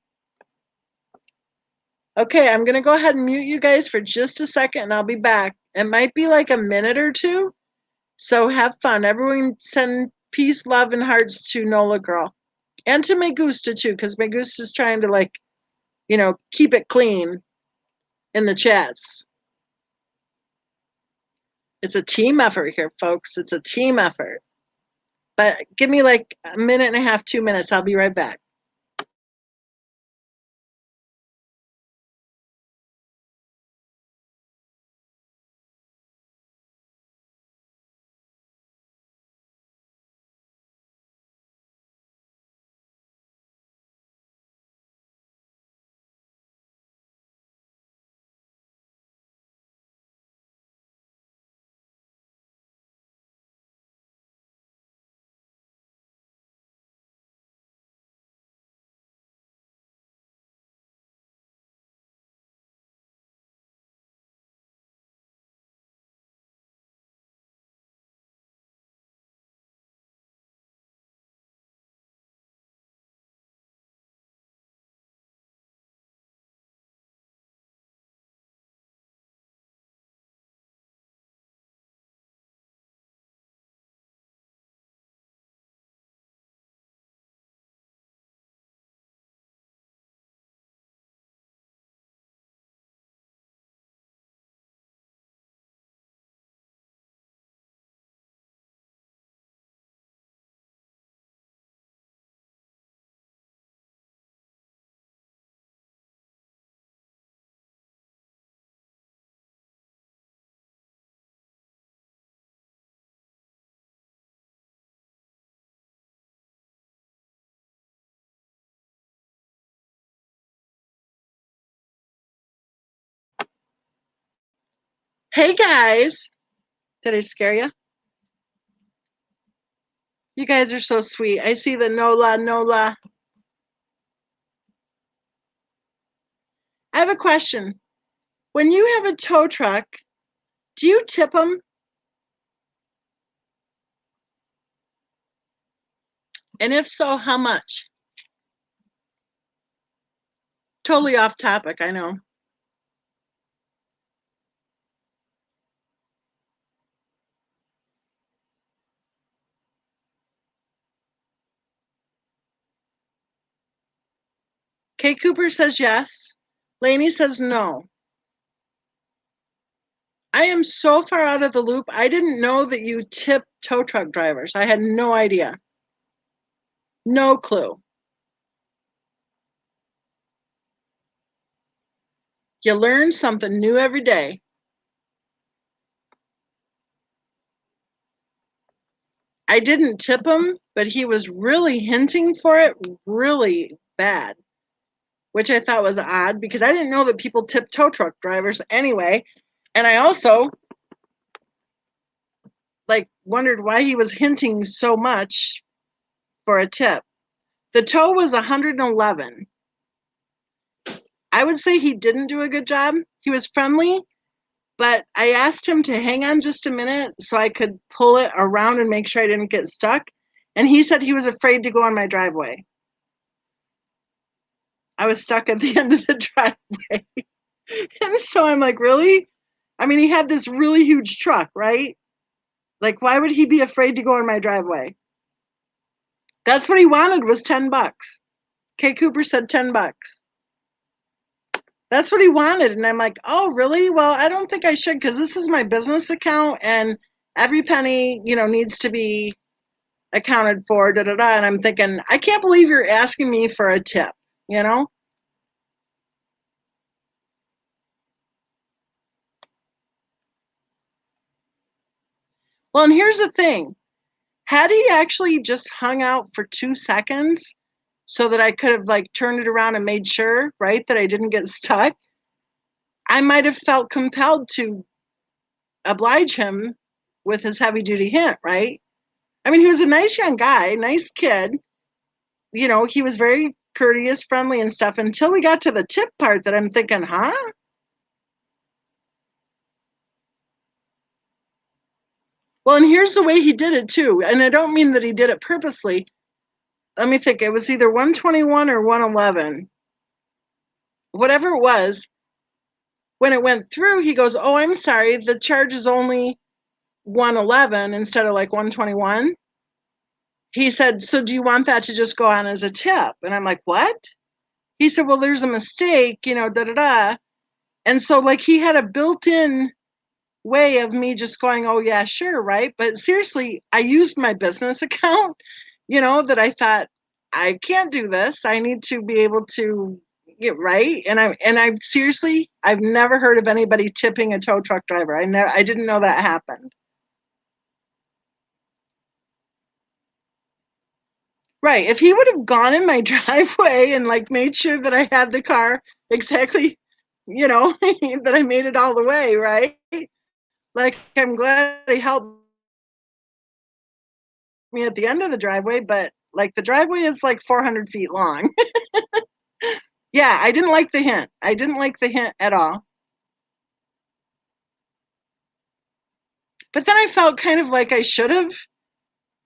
Okay, I'm going to go ahead and mute you guys for just a second, and I'll be back. It might be like a minute or 2, so have fun. Everyone send peace, love, and hearts to Nola Girl. And to Megusta, too, because Megusta's trying to, keep it clean in the chats. It's a team effort here, folks. It's a team effort. But give me like a minute and a half, 2 minutes. I'll be right back. Hey, guys. Did I scare you? You guys are so sweet. I see the Nola. I have a question. When you have a tow truck, do you tip them? And if so, how much? Totally off topic, I know. Kay Cooper says yes. Lainey says no. I am so far out of the loop. I didn't know that you tip tow truck drivers. I had no idea. No clue. You learn something new every day. I didn't tip him, but he was really hinting for it really bad, which I thought was odd because I didn't know that people tip tow truck drivers anyway. And I also wondered why he was hinting so much for a tip. The tow was 111. I would say he didn't do a good job. He was friendly, but I asked him to hang on just a minute so I could pull it around and make sure I didn't get stuck. And he said he was afraid to go on my driveway. I was stuck at the end of the driveway. And so I'm like, really? I mean, he had this really huge truck, right? Like, why would he be afraid to go on my driveway? That's what he wanted was $10. Kay Cooper said $10. That's what he wanted. And I'm like, oh, really? Well, I don't think I should because this is my business account and every penny, needs to be accounted for, da da da. And I'm thinking, I can't believe you're asking me for a tip, you know? Well, and here's the thing. Had he actually just hung out for 2 seconds so that I could have like turned it around and made sure, right, that I didn't get stuck, I might have felt compelled to oblige him with his heavy duty hint, right? I mean, he was a nice young guy, nice kid. You know, he was very courteous, friendly, and stuff until we got to the tip part that I'm thinking, huh? Well, and here's the way he did it too. And I don't mean that he did it purposely. Let me think. It was either 121 or 111. Whatever it was, when it went through, he goes, "Oh, I'm sorry. The charge is only 111 instead of like 121." He said, "So do you want that to just go on as a tip?" And I'm like, "What?" He said, "Well, there's a mistake, you know, da da da." And so, like, he had a built in way of me just going, "Oh, yeah, sure, right." But seriously, I used my business account, you know, that I thought, I can't do this. I need to be able to get right. And I seriously, I've never heard of anybody tipping a tow truck driver. I didn't know that happened. Right. If he would have gone in my driveway and like made sure that I had the car exactly, you know, that I made it all the way, right? Like I'm glad he helped me at the end of the driveway, but like the driveway is like 400 feet long. Yeah, I didn't like the hint. I didn't like the hint at all. But then I felt kind of like I should have.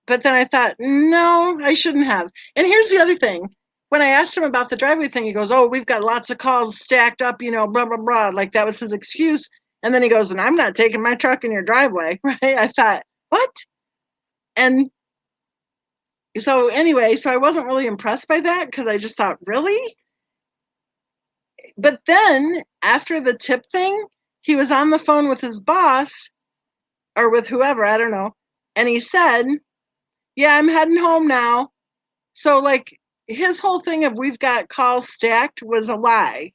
But then I thought, no, I shouldn't have. And here's the other thing. When I asked him about the driveway thing, he goes, "Oh, we've got lots of calls stacked up, you know, blah, blah, blah." Like that was his excuse. And then he goes, "And I'm not taking my truck in your driveway." Right. I thought, what? And so, anyway, so I wasn't really impressed by that because I just thought, really? But then after the tip thing, he was on the phone with his boss or with whoever, I don't know. And he said, "Yeah, I'm heading home now." So, like, his whole thing of we've got calls stacked was a lie,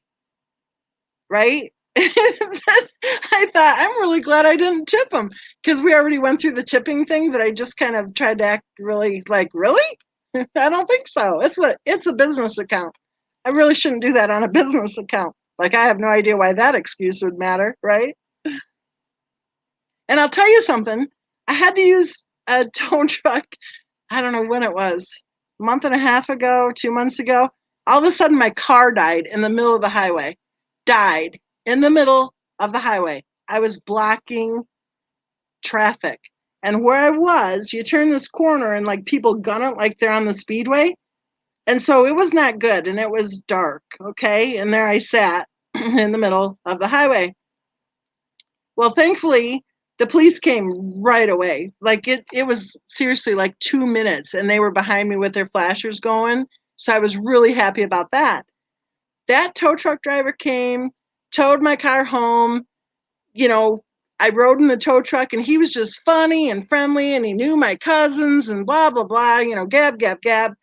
right? I thought, I'm really glad I didn't tip him because we already went through the tipping thing that I just kind of tried to act really like, really? I don't think so. It's a business account. I really shouldn't do that on a business account. Like, I have no idea why that excuse would matter, right? And I'll tell you something. I had to use a tow truck. I don't know when it was, a month and a half ago, 2 months ago. All of a sudden, my car died in the middle of the highway. Died in the middle of the highway. I was blocking traffic. And where I was, you turn this corner and like people gun it like they're on the speedway. And so it was not good. And it was dark. Okay. And there I sat in the middle of the highway. Well, thankfully, the police came right away. Like it was seriously like 2 minutes, and they were behind me with their flashers going. So I was really happy about that. That tow truck driver came, towed my car home. You know, I rode in the tow truck, and he was just funny and friendly, and he knew my cousins and blah blah blah. You know, gab gab gab.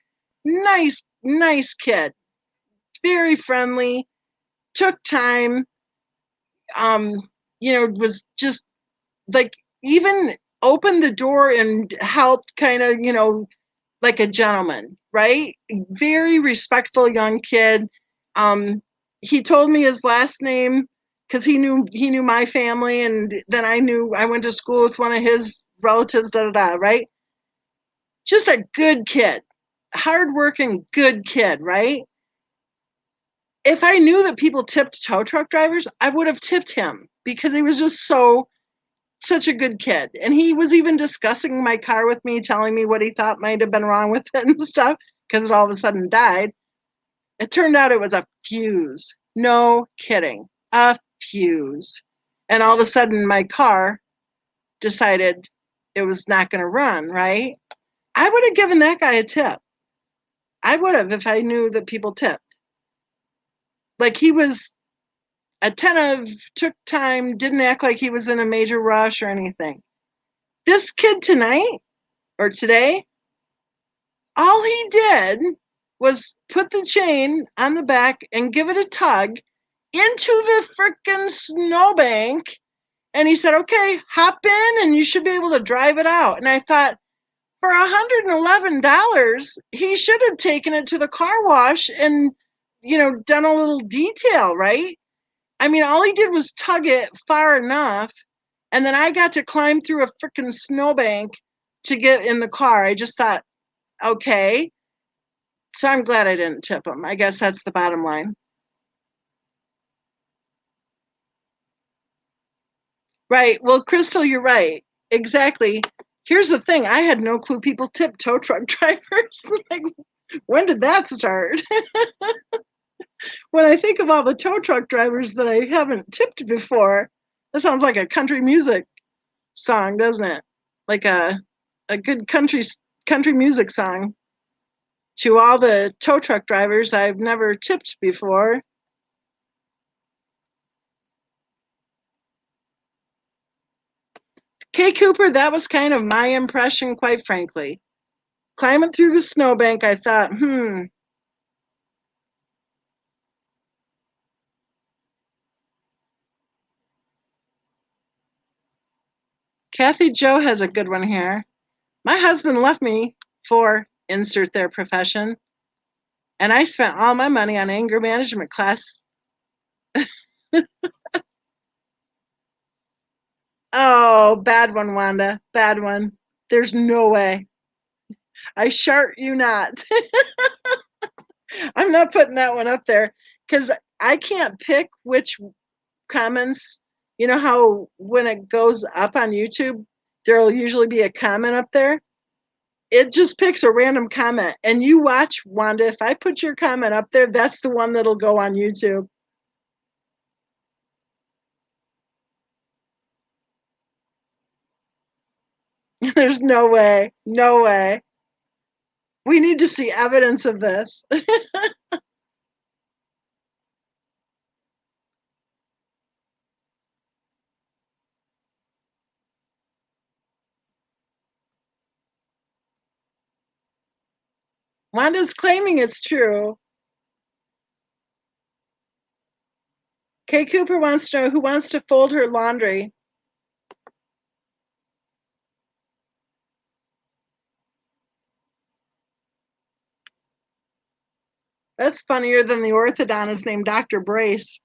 Nice, nice kid, very friendly. Took time. You know, was just like even opened the door and helped kind of, you know, like a gentleman, right? Very respectful young kid. Um, he told me his last name because he knew my family, and then I went to school with one of his relatives, da da da, right? Just a good kid, hardworking, good kid, right? If I knew that people tipped tow truck drivers, I would have tipped him because he was just such a good kid. And he was even discussing my car with me, telling me what he thought might have been wrong with it and stuff because it all of a sudden died. It turned out it was a fuse. No kidding. A fuse. And all of a sudden, my car decided it was not going to run, right? I would have given that guy a tip. I would have if I knew that people tipped. Like he was attentive, took time, didn't act like he was in a major rush or anything. This kid tonight or today, all he did was put the chain on the back and give it a tug into the frickin' snowbank And he said, okay, hop in and you should be able to drive it out. And I thought, for $111, he should have taken it to the car wash and, done a little detail, right? I mean, all he did was tug it far enough. And then I got to climb through a freaking snowbank to get in the car. I just thought, okay. So I'm glad I didn't tip him. I guess that's the bottom line. Right. Well, Crystal, you're right. Exactly. Here's the thing. I had no clue people tip tow truck drivers. Like, when did that start? When I think of all the tow truck drivers that I haven't tipped before, that sounds like a country music song, doesn't it? Like a good country music song. To all the tow truck drivers I've never tipped before. Kay Cooper, that was kind of my impression, quite frankly. Climbing through the snowbank, I thought, Kathy Joe has a good one here. My husband left me for insert their profession, and I spent all my money on anger management class. Oh, bad one, Wanda. Bad one. There's no way. I shart you not. I'm not putting that one up there because I can't pick which comments. You know how when it goes up on YouTube, there'll usually be a comment up there. It just picks a random comment. And you watch, Wanda, if I put your comment up there, that's the one that'll go on YouTube. There's no way. No way. We need to see evidence of this. Wanda's claiming it's true. Kay Cooper wants to know who wants to fold her laundry. That's funnier than the orthodontist named Dr. Brace.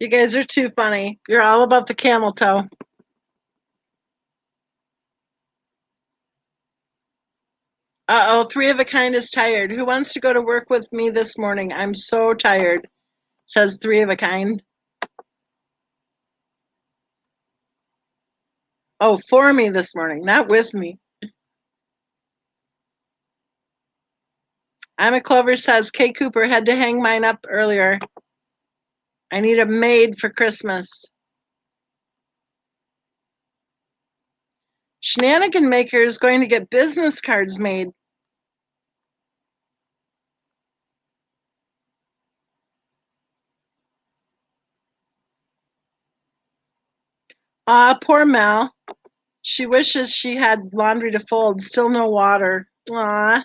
You guys are too funny. You're all about the camel toe. Uh-oh, three of a kind is tired. Who wants to go to work with me this morning? I'm so tired, says three of a kind. Oh, for me this morning, not with me. I'm a Clover says Kay Cooper had to hang mine up earlier. I need a maid for Christmas. Shenanigan Maker is going to get business cards made. Poor Mel. She wishes she had laundry to fold. Still no water. Aw.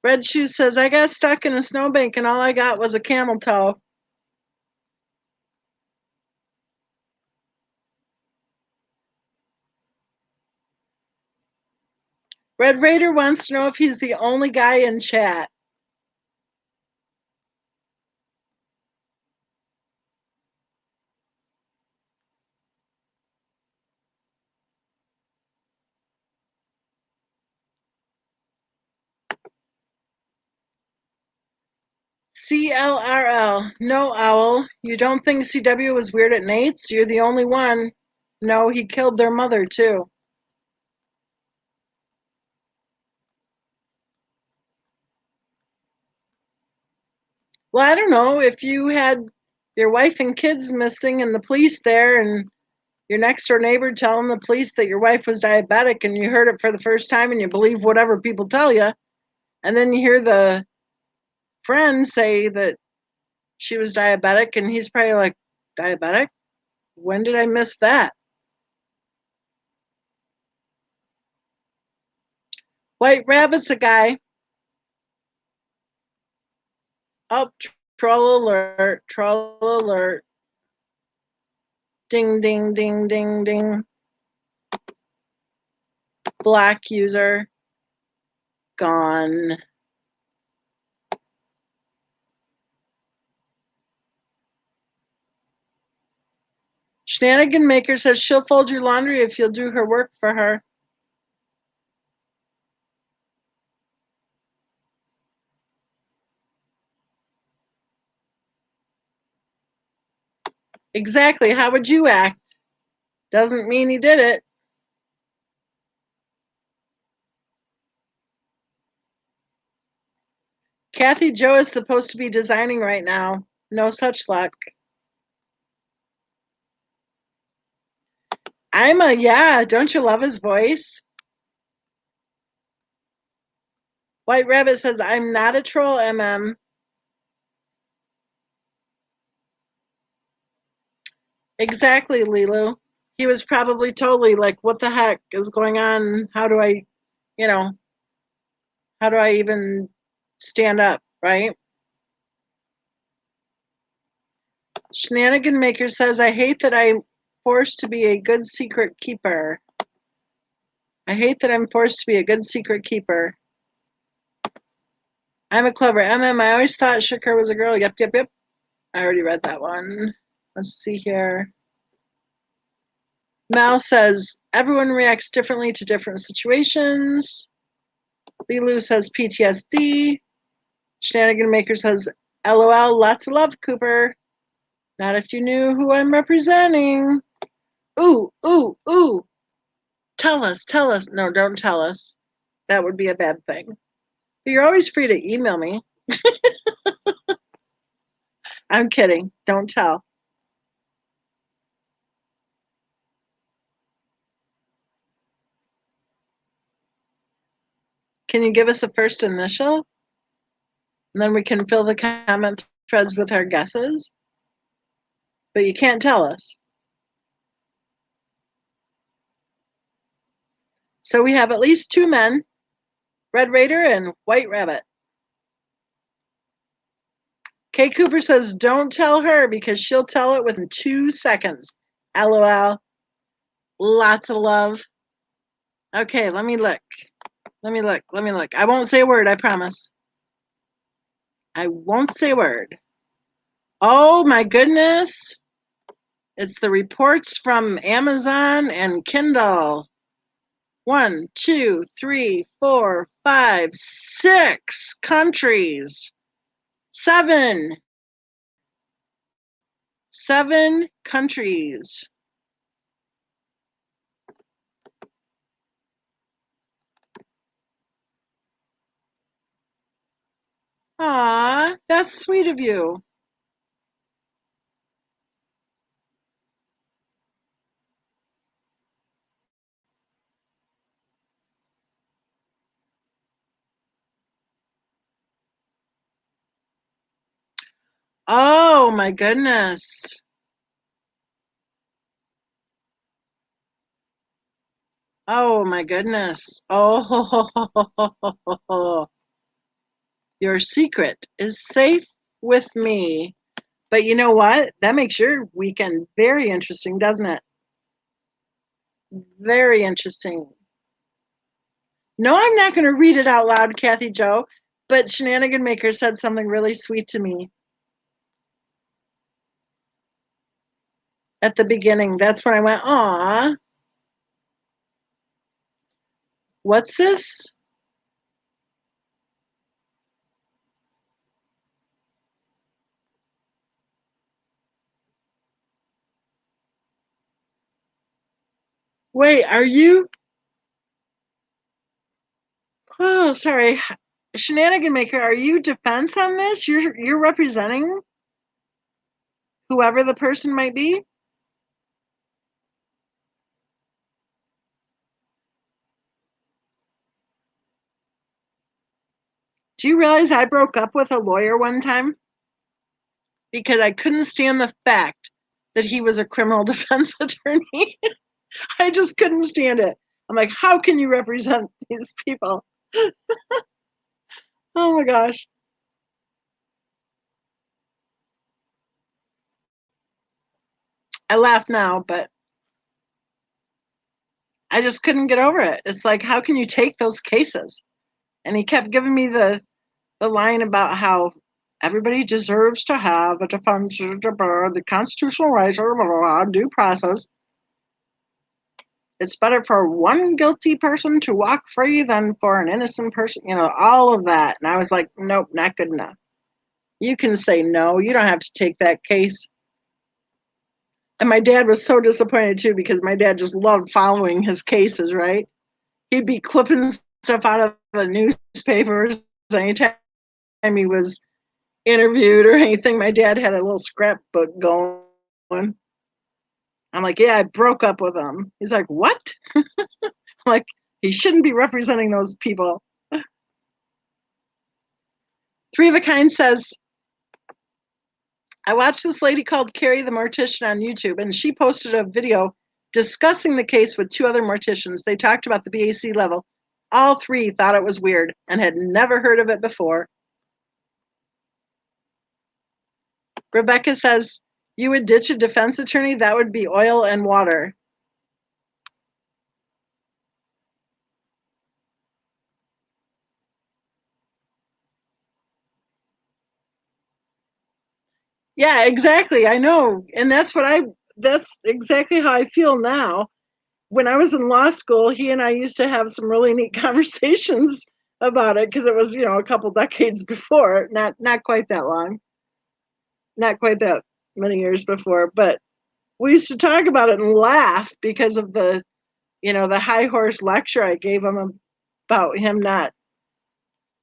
Red Shoe says, I got stuck in a snowbank and all I got was a camel toe. Red Raider wants to know if he's the only guy in chat. CLRL. No, Owl. You don't think CW was weird at Nate's? You're the only one. No, he killed their mother, too. Well, I don't know. If you had your wife and kids missing and the police there, and your next door neighbor telling the police that your wife was diabetic, and you heard it for the first time and you believe whatever people tell you, and then you hear the friend say that she was diabetic, and he's probably like, diabetic? When did I miss that? White Rabbit's a guy. Oh, troll alert, troll alert. Ding, ding, ding, ding, ding. Black user. Gone. Shenanigan Maker says she'll fold your laundry if you'll do her work for her. Exactly. How would you act? Doesn't mean he did it. Kathy Joe is supposed to be designing right now. No such luck. Yeah, don't you love his voice? White Rabbit says, I'm not a troll, MM. Exactly, Lilu. He was probably totally like, what the heck is going on? How do I, you know, how do I even stand up, right? Shenanigan Maker says, I hate that I'm forced to be a good secret keeper. I hate that I'm forced to be a good secret keeper. I'm a clever MM. I always thought Shakur was a girl. Yep, yep, yep. I already read that one. Let's see here. Mal says, everyone reacts differently to different situations. Lilu says PTSD. Shenanigan Maker says, LOL, lots of love, Cooper. Not if you knew who I'm representing. Ooh, ooh, ooh. Tell us, tell us. No, don't tell us. That would be a bad thing. But you're always free to email me. I'm kidding. Don't tell. Can you give us a first initial? And then we can fill the comment threads with our guesses. But you can't tell us. So we have at least two men, Red Raider and White Rabbit. Kay Cooper says, don't tell her because she'll tell it within 2 seconds. LOL. Lots of love. Okay, let me look. Let me look. Let me look. I won't say a word, I promise. I won't say a word. Oh my goodness. It's the reports from Amazon and Kindle. 1, 2, 3, 4, 5, 6 countries. 7. 7 countries. Aw, that's sweet of you. Oh my goodness. Oh my goodness. Oh, your secret is safe with me. But you know what? That makes your weekend very interesting, doesn't it? Very interesting. No, I'm not going to read it out loud, Kathy Joe, but Shenanigan Maker said something really sweet to me at the beginning. That's when I went, aw, what's this? Wait, are you? Oh, sorry. Shenanigan Maker, are you defense on this? You're representing whoever the person might be? Do you realize I broke up with a lawyer one time because I couldn't stand the fact that he was a criminal defense attorney? I just couldn't stand it. I'm like, how can you represent these people? Oh my gosh. I laugh now, but I just couldn't get over it. It's like, how can you take those cases? And he kept giving me the line about how everybody deserves to have a defense, the constitutional rights, due process. It's better for one guilty person to walk free than for an innocent person, all of that. And I was like, nope, not good enough. You can say no, you don't have to take that case. And my dad was so disappointed too because my dad just loved following his cases, right? He'd be clipping stuff out of the newspapers anytime he was interviewed or anything. My dad had a little scrapbook going. I'm like, yeah, I broke up with him. He's like, what? Like, he shouldn't be representing those people. Three of a Kind says, I watched this lady called Carrie the Mortician on YouTube, and she posted a video discussing the case with two other morticians. They talked about the BAC level. All three thought it was weird and had never heard of it before. Rebecca says, you would ditch a defense attorney? That would be oil and water. Yeah, exactly. I know. And that's exactly how I feel now. When I was in law school, he and I used to have some really neat conversations about it because it was, a couple decades before, not quite that long, not quite that many years before, but we used to talk about it and laugh because of the high horse lecture I gave him about him not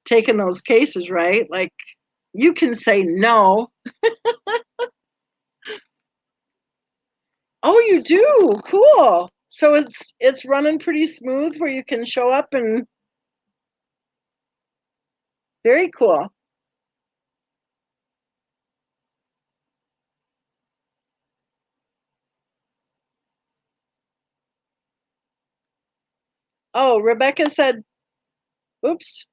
taking those cases, right? Like, you can say no. Oh, you do? Cool. So it's running pretty smooth where you can show up and very cool. Oh, oops.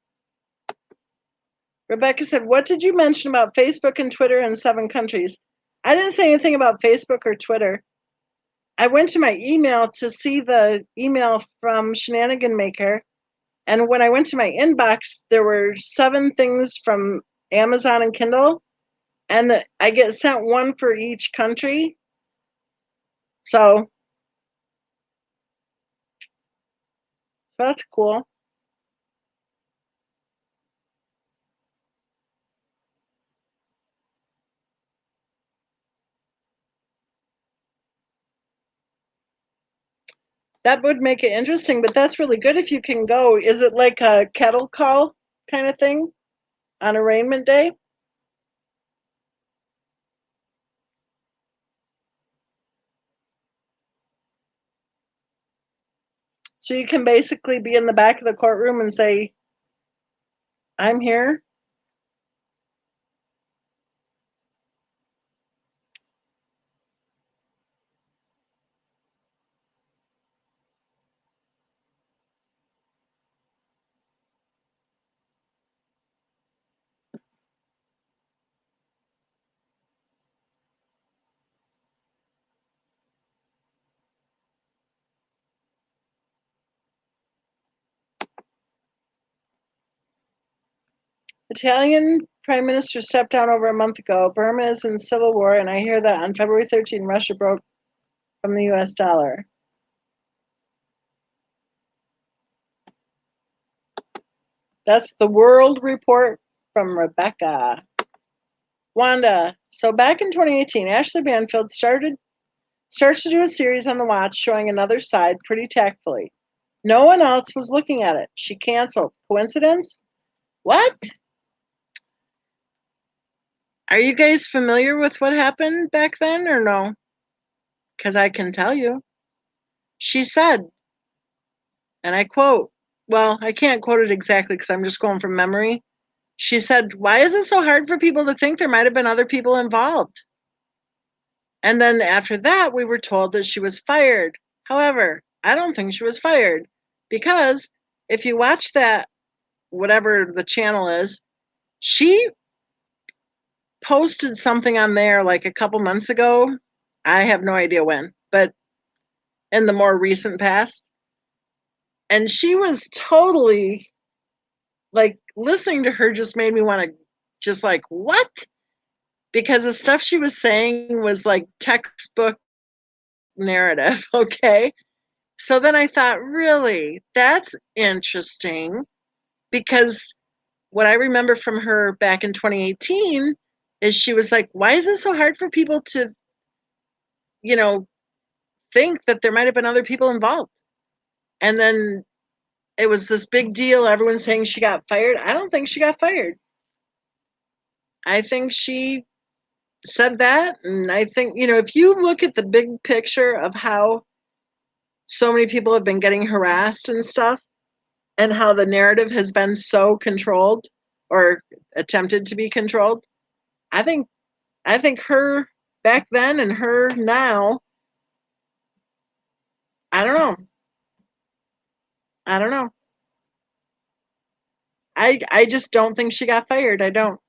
Rebecca said, what did you mention about Facebook and Twitter in 7 countries? I didn't say anything about Facebook or Twitter. I went to my email to see the email from Shenanigan Maker. And when I went to my inbox, there were 7 things from Amazon and Kindle. And I get sent one for each country. So that's cool. That would make it interesting, but that's really good if you can go. Is it like a kettle call kind of thing on arraignment day? So you can basically be in the back of the courtroom and say, I'm here. Italian prime minister stepped down over a month ago. Burma is in civil war, and I hear that on February 13, Russia broke from the US dollar. That's the World Report from Rebecca. Wanda, so back in 2018, Ashley Banfield started Starts to do a series on the watch showing another side pretty tactfully. No one else was looking at it. She canceled. Coincidence? What? Are you guys familiar with what happened back then or no? Because I can tell you. She said, and I quote, well, I can't quote it exactly because I'm just going from memory. She said, why is it so hard for people to think there might have been other people involved? And then after that, we were told that she was fired. However, I don't think she was fired because if you watch that, whatever the channel is, she posted something on there like a couple months ago. I have no idea when, but in the more recent past. And she was totally like listening to her just made me want to just like, what? Because the stuff she was saying was like textbook narrative. Okay. So then I thought, really, that's interesting because what I remember from her back in 2018 is she was like, why is it so hard for people to, you know, think that there might have been other people involved? And then it was this big deal. Everyone's saying she got fired. I don't think she got fired. I think she said that. And I think, if you look at the big picture of how so many people have been getting harassed and stuff, and how the narrative has been so controlled or attempted to be controlled, I think her back then and her now, I don't know. I don't know. I just don't think she got fired. I don't.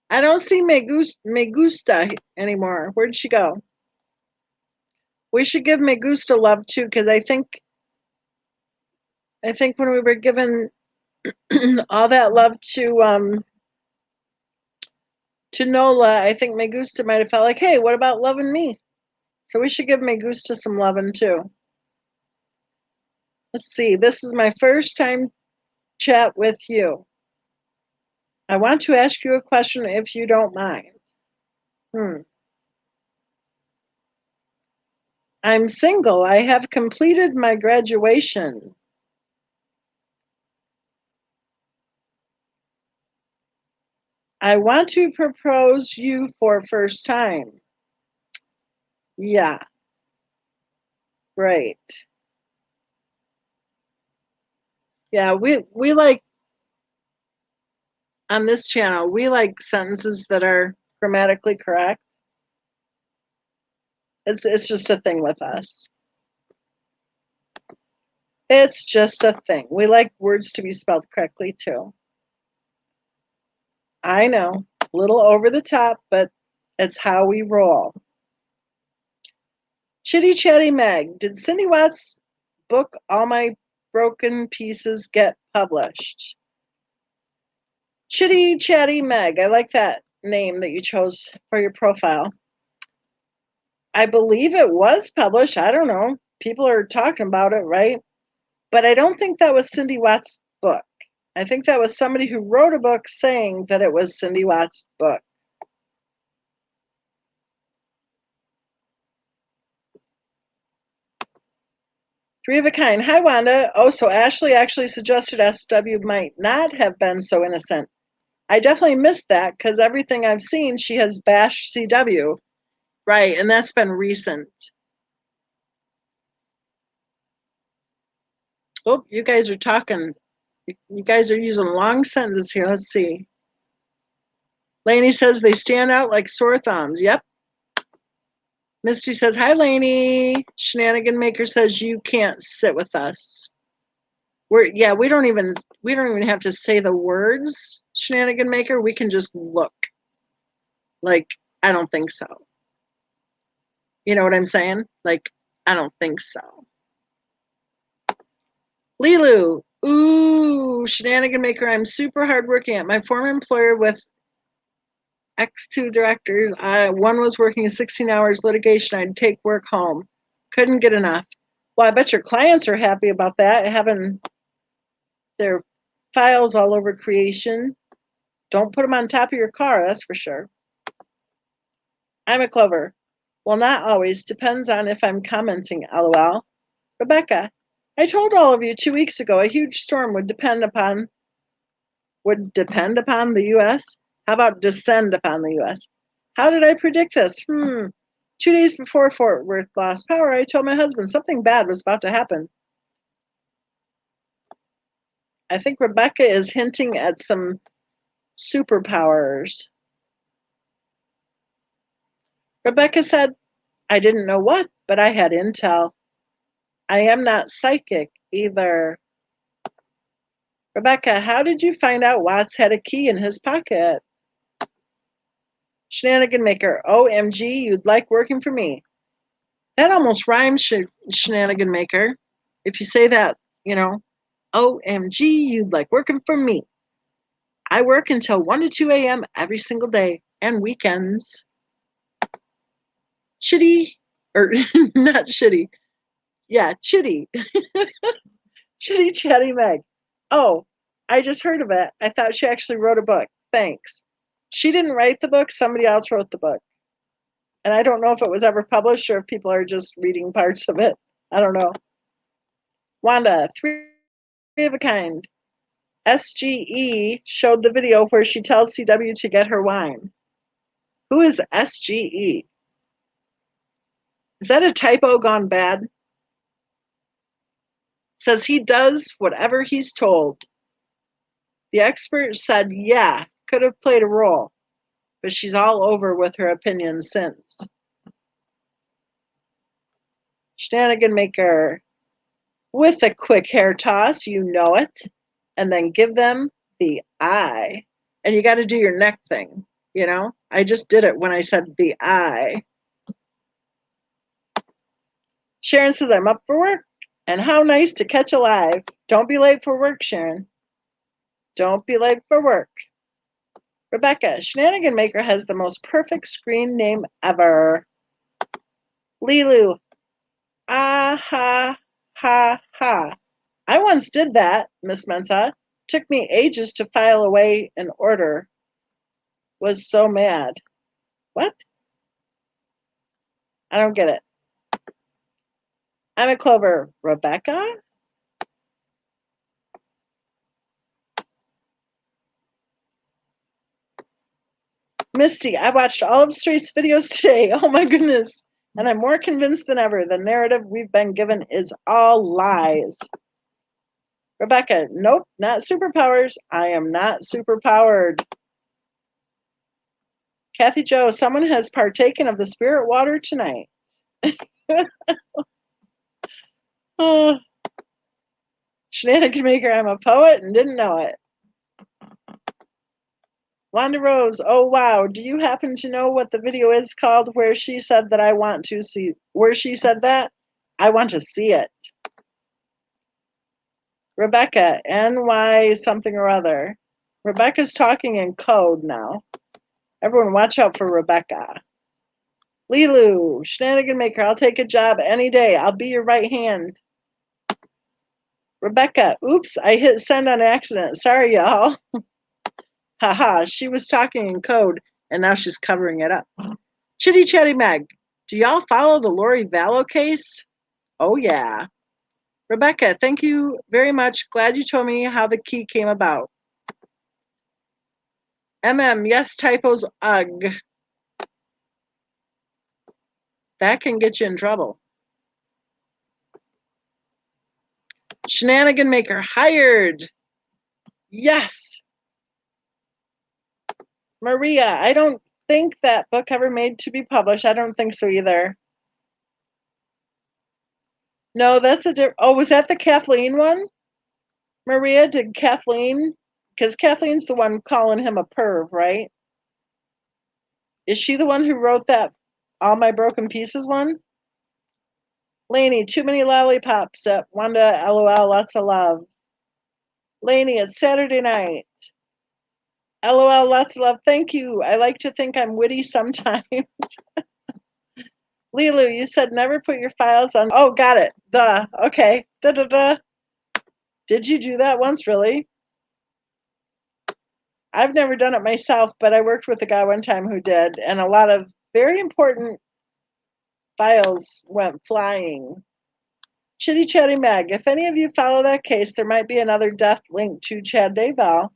I don't see Me Gusta anymore. Where'd she go? We should give Me Gusta love too, because I think when we were given all that love to Nola, I think Me Gusta might have felt like, hey, what about loving me? So we should give Me Gusta some loving too. Let's see. This is my first time chat with you. I want to ask you a question if you don't mind. I'm single. I have completed my graduation. I want to propose you for first time. Yeah, right. Yeah, we like on this channel, we like sentences that are grammatically correct. It's just a thing with us. It's just a thing. We like words to be spelled correctly too. I know, a little over the top, but it's how we roll. Chitty Chatty Meg, did Cindy Watts' book All My Broken Pieces get published? Chitty Chatty Meg, I like that name that you chose for your profile. I believe it was published. I don't know. People are talking about it, right? But I don't think that was Cindy Watts' book. I think that was somebody who wrote a book saying that it was Cindy Watts' book. Three of a kind. Hi, Wanda. Oh, so Ashley actually suggested SW might not have been so innocent. I definitely missed that because everything I've seen, she has bashed CW. Right, and that's been recent. Oh, you guys are talking. You guys are using long sentences here. Let's see. Lainey says they stand out like sore thumbs. Yep. Misty says, hi, Lainey. Shenanigan Maker says you can't sit with us. We don't even have to say the words, Shenanigan Maker. We can just look. Like, I don't think so. You know what I'm saying? Like, I don't think so. Lilu, ooh, Shenanigan Maker. I'm super hardworking at my former employer with X2 directors. One was working 16 hours litigation. I'd take work home. Couldn't get enough. Well, I bet your clients are happy about that, having their files all over creation. Don't put them on top of your car, that's for sure. I'm a Clover. Well, not always. Depends on if I'm commenting, lol. Rebecca, I told all of you 2 weeks ago a huge storm would depend upon the U.S. How about descend upon the U.S.? How did I predict this? 2 days before Fort Worth lost power, I told my husband something bad was about to happen. I think Rebecca is hinting at some superpowers. Rebecca said, I didn't know what, but I had intel. I am not psychic either. Rebecca, how did you find out Watts had a key in his pocket? Shenanigan Maker, OMG, you'd like working for me. That almost rhymes, Shenanigan Maker. If you say that, OMG, you'd like working for me. I work until 1 to 2 a.m. every single day and weekends. Chitty, or not shitty. Yeah, Chitty. Chitty Chatty Meg. Oh, I just heard of it. I thought she actually wrote a book. Thanks. She didn't write the book, somebody else wrote the book. And I don't know if it was ever published or if people are just reading parts of it. I don't know. Wanda, three of a kind. SGE showed the video where she tells CW to get her wine. Who is SGE? Is that a typo gone bad? Says he does whatever he's told. The expert said, yeah, could have played a role, but she's all over with her opinion since. Shenanigan Maker, with a quick hair toss, you know it, and then give them the eye. And you got to do your neck thing, I just did it when I said the eye. Sharon says, I'm up for work. And how nice to catch a live. Don't be late for work, Sharon. Don't be late for work. Rebecca, Shenanigan Maker has the most perfect screen name ever. Lilu, ah ha ha ha. I once did that, Miss Mensa. Took me ages to file away an order. Was so mad. What? I don't get it. I'm a Clover. Rebecca? Misty, I watched all of Street's videos today. Oh my goodness. And I'm more convinced than ever the narrative we've been given is all lies. Rebecca, nope, not superpowers. I am not superpowered. Kathy Joe, someone has partaken of the spirit water tonight. Oh, Shenanigan Maker, I'm a poet and didn't know it. Wanda Rose, oh wow, do you happen to know what the video is called where she said that I want to see, where she said that? I want to see it. Rebecca, NY something or other. Rebecca's talking in code now. Everyone watch out for Rebecca. Lilu, Shenanigan Maker, I'll take a job any day. I'll be your right hand. Rebecca, oops, I hit send on accident. Sorry, y'all. Haha, she was talking in code and now she's covering it up. Chitty Chatty Meg, do y'all follow the Lori Vallow case? Oh, yeah. Rebecca, thank you very much. Glad you told me how the key came about. Yes, typos, ugh. That can get you in trouble. Shenanigan Maker, hired. Yes. Maria, I don't think that book ever made to be published. I don't think so either. No, that's a different. Oh, was that the Kathleen one? Maria, did Kathleen? Because Kathleen's the one calling him a perv, right? Is she the one who wrote that All My Broken Pieces one? Lainey, too many lollipops at Wanda, LOL, lots of love. Lainey, it's Saturday night. LOL, lots of love. Thank you. I like to think I'm witty sometimes. Lilu, you said never put your files on. Oh, got it. Duh. Okay. Da da da. Did you do that once, really? I've never done it myself, but I worked with a guy one time who did, and a lot of very important files went flying. Chitty Chatty Meg, if any of you follow that case, there might be another death linked to Chad Daybell.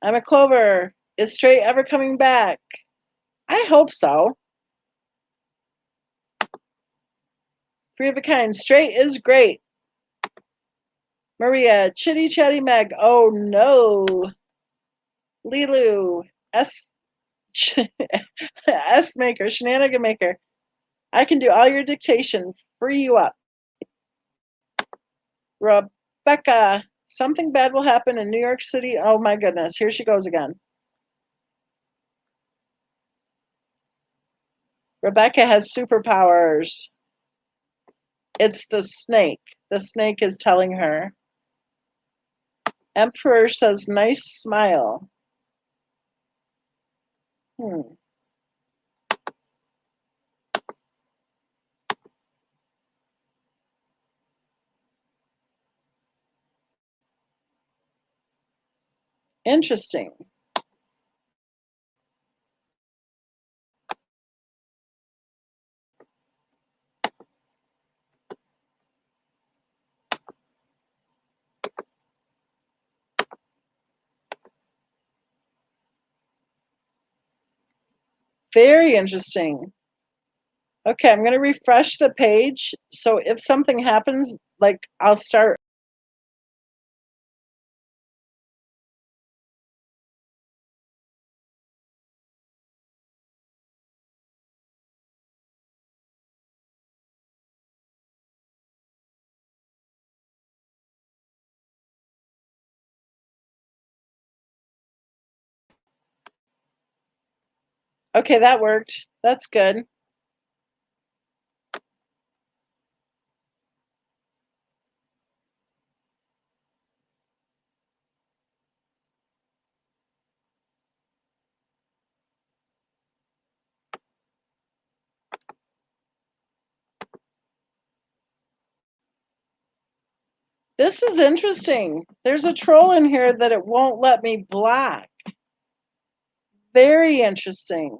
I'm a Clover. Is Straight ever coming back? I hope so. Free of a kind. Straight is great. Maria, Chitty Chatty Meg. Oh no. Lilu, S S Maker, Shenanigan Maker. I can do all your dictation. Free you up. Rebecca, something bad will happen in New York City. Oh my goodness. Here she goes again. Rebecca has superpowers. It's the snake. The snake is telling her. Emperor says, nice smile. Hmm. Interesting. Very interesting. Okay, I'm going to refresh the page. So if something happens, like I'll start. Okay, that worked. That's good. This is interesting. There's a troll in here that it won't let me block. Very interesting.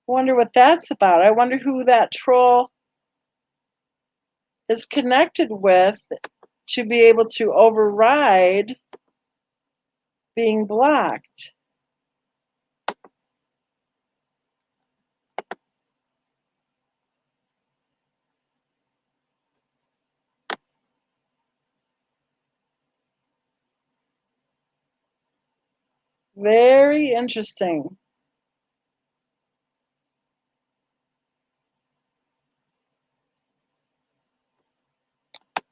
Wonder what that's about. I wonder who that troll is connected with to be able to override being blocked. Very interesting.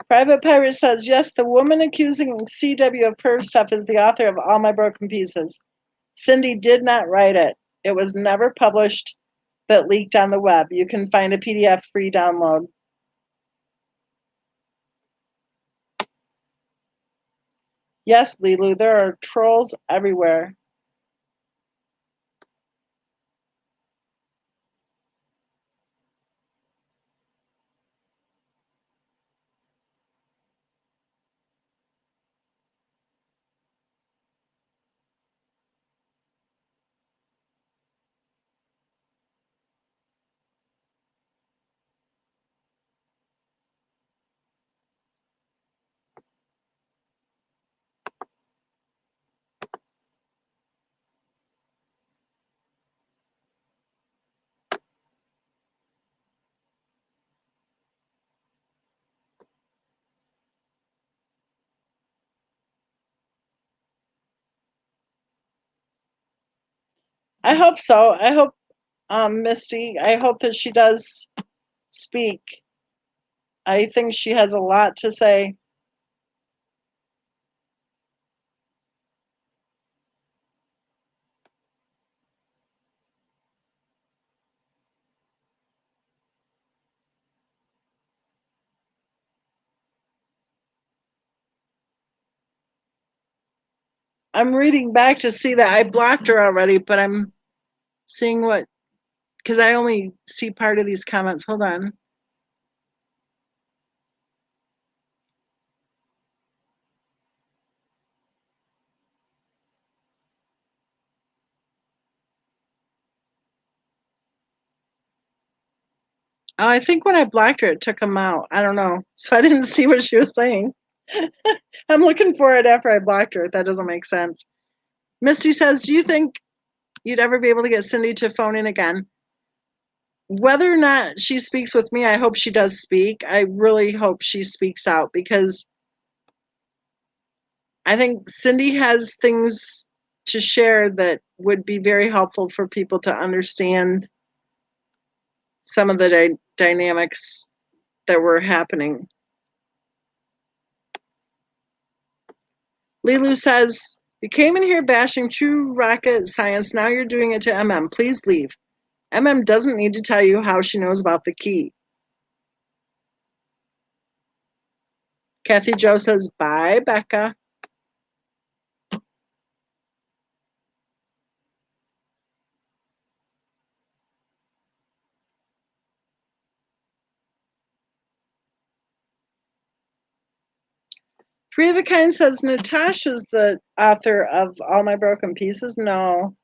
Private Pirate says, yes, the woman accusing CW of perv stuff is the author of All My Broken Pieces. Cindy did not write it. It was never published, but leaked on the web. You can find a PDF free download. Yes, Lilu, there are trolls everywhere. I hope so. I hope, Misty, I hope that she does speak. I think she has a lot to say. I'm reading back to see that I blocked her already, but I'm seeing what, because I only see part of these comments. Hold on. Oh, I think when I blocked her, it took them out. I don't know. So I didn't see what she was saying. I'm looking for it after I blocked her. That doesn't make sense. Misty says, do you think you'd ever be able to get Cindy to phone in again? Whether or not she speaks with me, I hope she does speak. I really hope she speaks out because I think Cindy has things to share that would be very helpful for people to understand some of the dynamics that were happening. Lilu says, you came in here bashing true rocket science. Now you're doing it to MM. Please leave. MM doesn't need to tell you how she knows about the key. Kathy Jo says, bye, Becca. Three of a Kind says, Natasha's the author of All My Broken Pieces. No,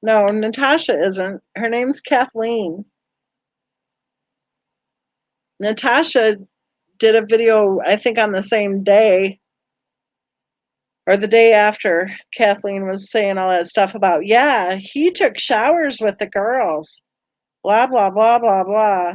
Natasha isn't. Her name's Kathleen. Natasha did a video, I think, on the same day or the day after Kathleen was saying all that stuff about, yeah, he took showers with the girls. Blah, blah, blah, blah, blah.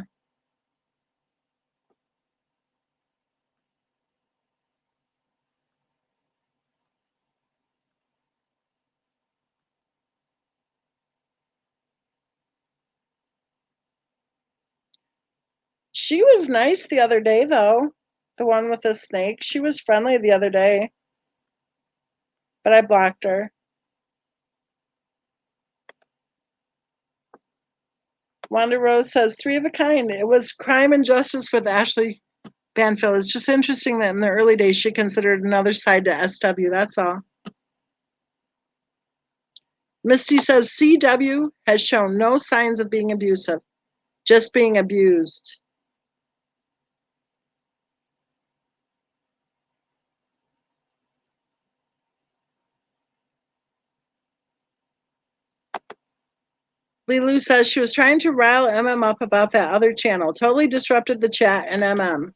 She was nice the other day, though. The one with the snake. She was friendly the other day. But I blocked her. Wanda Rose says, Three of a Kind. It was Crime and Justice with Ashley Banfield. It's just interesting that in the early days she considered another side to SW. That's all. Misty says, CW has shown no signs of being abusive, just being abused. Lilu says she was trying to rile MM up about that other channel. Totally disrupted the chat and MM.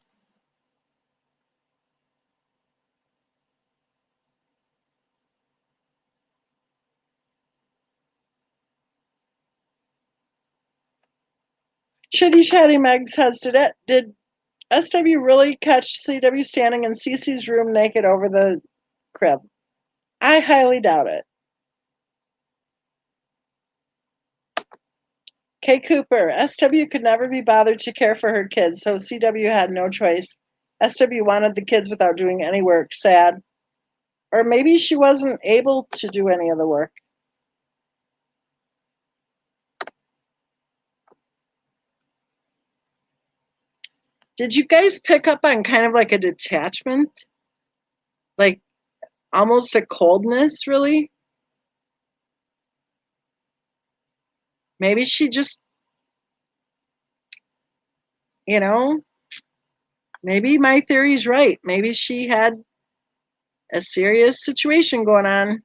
Chitty Chatty Meg says, did SW really catch CW standing in Cece's room naked over the crib? I highly doubt it. Kay Cooper, SW could never be bothered to care for her kids, so CW had no choice. SW wanted the kids without doing any work. Sad. Or maybe she wasn't able to do any of the work. Did you guys pick up on kind of like a detachment? Like almost a coldness, really? Maybe she just, you know, maybe my theory's right. Maybe she had a serious situation going on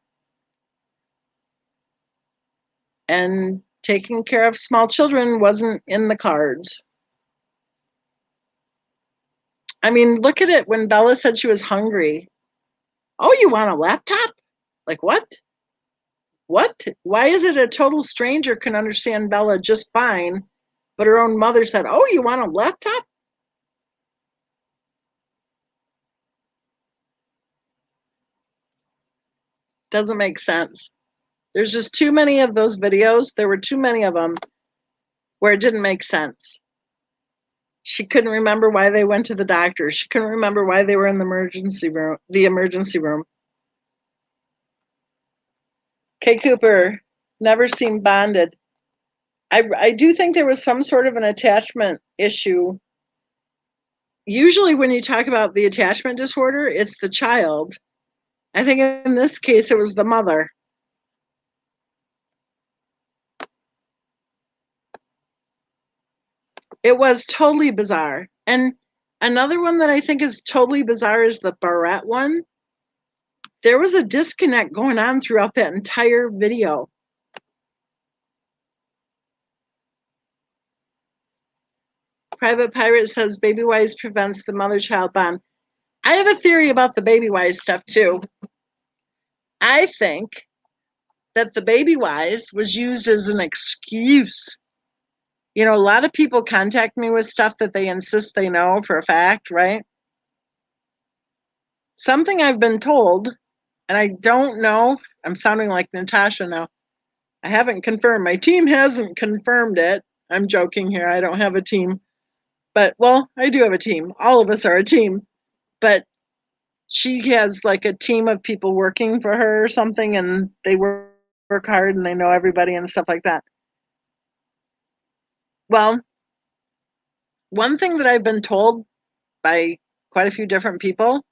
and taking care of small children wasn't in the cards. I mean, look at it when Bella said she was hungry. Oh, you want a laptop? Like what? What? Why is it a total stranger can understand Bella just fine, but her own mother said, oh, you want a laptop? Doesn't make sense. There's just too many of those videos. There were too many of them where it didn't make sense. She couldn't remember why they went to the doctor. She couldn't remember why they were in the emergency room. Kay Cooper never seemed bonded. I do think there was some sort of an attachment issue. Usually when you talk about the attachment disorder, it's the child. I think in this case it was the mother. It was totally bizarre. And another one that I think is totally bizarre is the Barrette one. There was a disconnect going on throughout that entire video. Private Pirate says Baby Wise prevents the mother-child bond. I have a theory about the Baby Wise stuff too. I think that the Baby Wise was used as an excuse. You know, a lot of people contact me with stuff that they insist they know for a fact, right? Something I've been told, and I don't know, I'm sounding like Natasha now. I haven't confirmed. My team hasn't confirmed it. I'm joking here. I don't have a team. But, well, I do have a team. All of us are a team. But she has like a team of people working for her or something, and they work hard and they know everybody and stuff like that. Well, one thing that I've been told by quite a few different people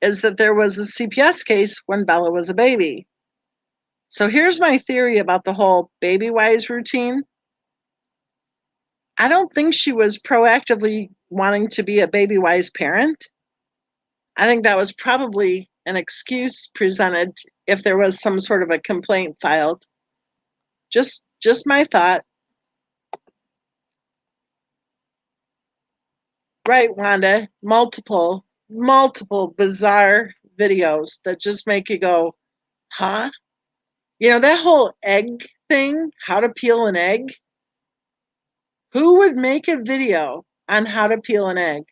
is that there was a CPS case when Bella was a baby. So here's my theory about the whole Baby Wise routine. I don't think she was proactively wanting to be a Baby Wise parent. I think that was probably an excuse presented if there was some sort of a complaint filed. Just my thought. Right, Wanda. Multiple bizarre videos that just make you go, huh? You know, that whole egg thing, how to peel an egg. Who would make a video on how to peel an egg?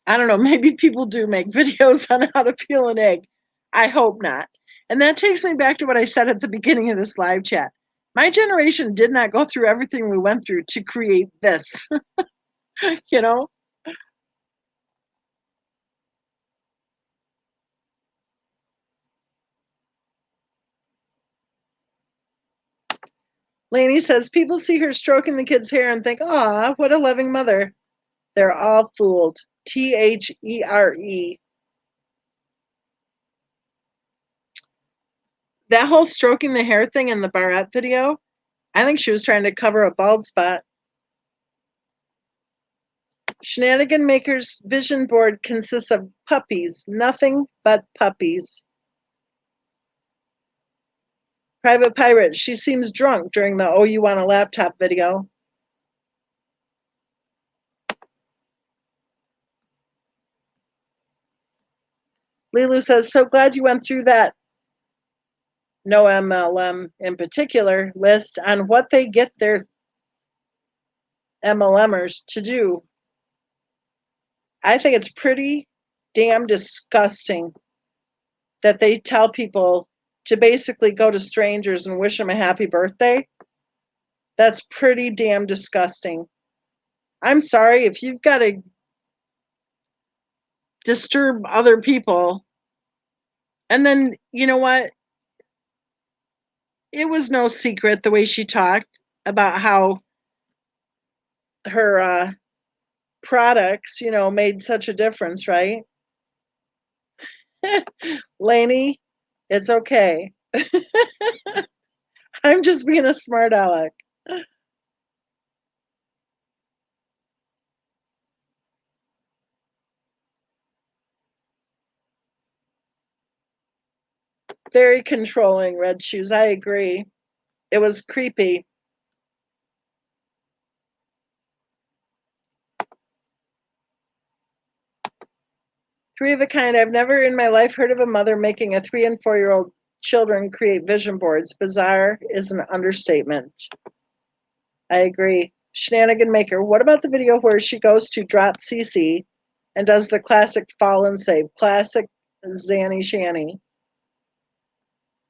I don't know. Maybe people do make videos on how to peel an egg. I hope not. And that takes me back to what I said at the beginning of this live chat. My generation did not go through everything we went through to create this, you know? Lainey says people see her stroking the kid's hair and think, "Ah, what a loving mother." They're all fooled. THERE. That whole stroking the hair thing in the Barrette video, I think she was trying to cover a bald spot. Shenanigan Maker's vision board consists of puppies, nothing but puppies. Private Pirate, she seems drunk during the "Oh, you want a laptop" video. Lilu says, so glad you went through that no MLM in particular list on what they get their MLMers to do. I think it's pretty damn disgusting that they tell people to basically go to strangers and wish them a happy birthday. That's pretty damn disgusting. I'm sorry if you've got to disturb other people. And then, you know what? It was no secret the way she talked about how her products, you know, made such a difference, right? Lainey, it's okay. I'm just being a smart aleck. Very controlling, Red Shoes. I agree. It was creepy. Three of a kind. I've never in my life heard of a mother making a 3 and 4-year-old children create vision boards. Bizarre is an understatement. I agree. Shenanigan Maker. What about the video where she goes to drop Cece and does the classic fall and save? Classic Zanny Shanny.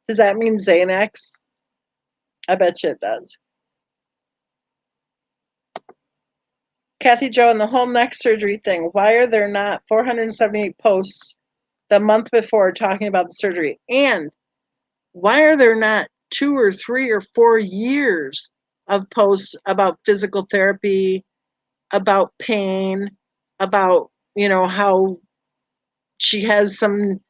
Does that mean Xanax? I bet you it does. Kathy Joe and the whole neck surgery thing. Why are there not 478 posts the month before talking about the surgery? And why are there not 2 or 3 or 4 years of posts about physical therapy, about pain, about, you know, how she has some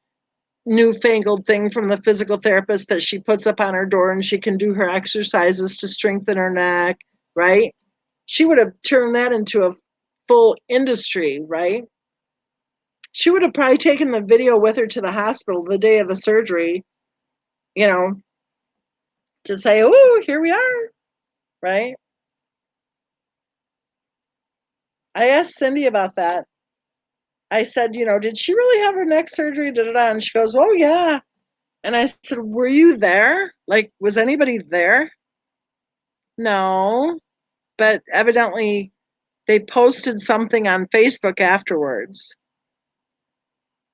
newfangled thing from the physical therapist that she puts up on her door and she can do her exercises to strengthen her neck, right? She would have turned that into a full industry, right? She would have probably taken the video with her to the hospital the day of the surgery, you know, to say, oh, here we are, right? I asked Cindy about that. I said, did she really have her neck surgery? Da, da, da. And she goes, oh, yeah. And I said, were you there? Like, was anybody there? No. But evidently they posted something on Facebook afterwards.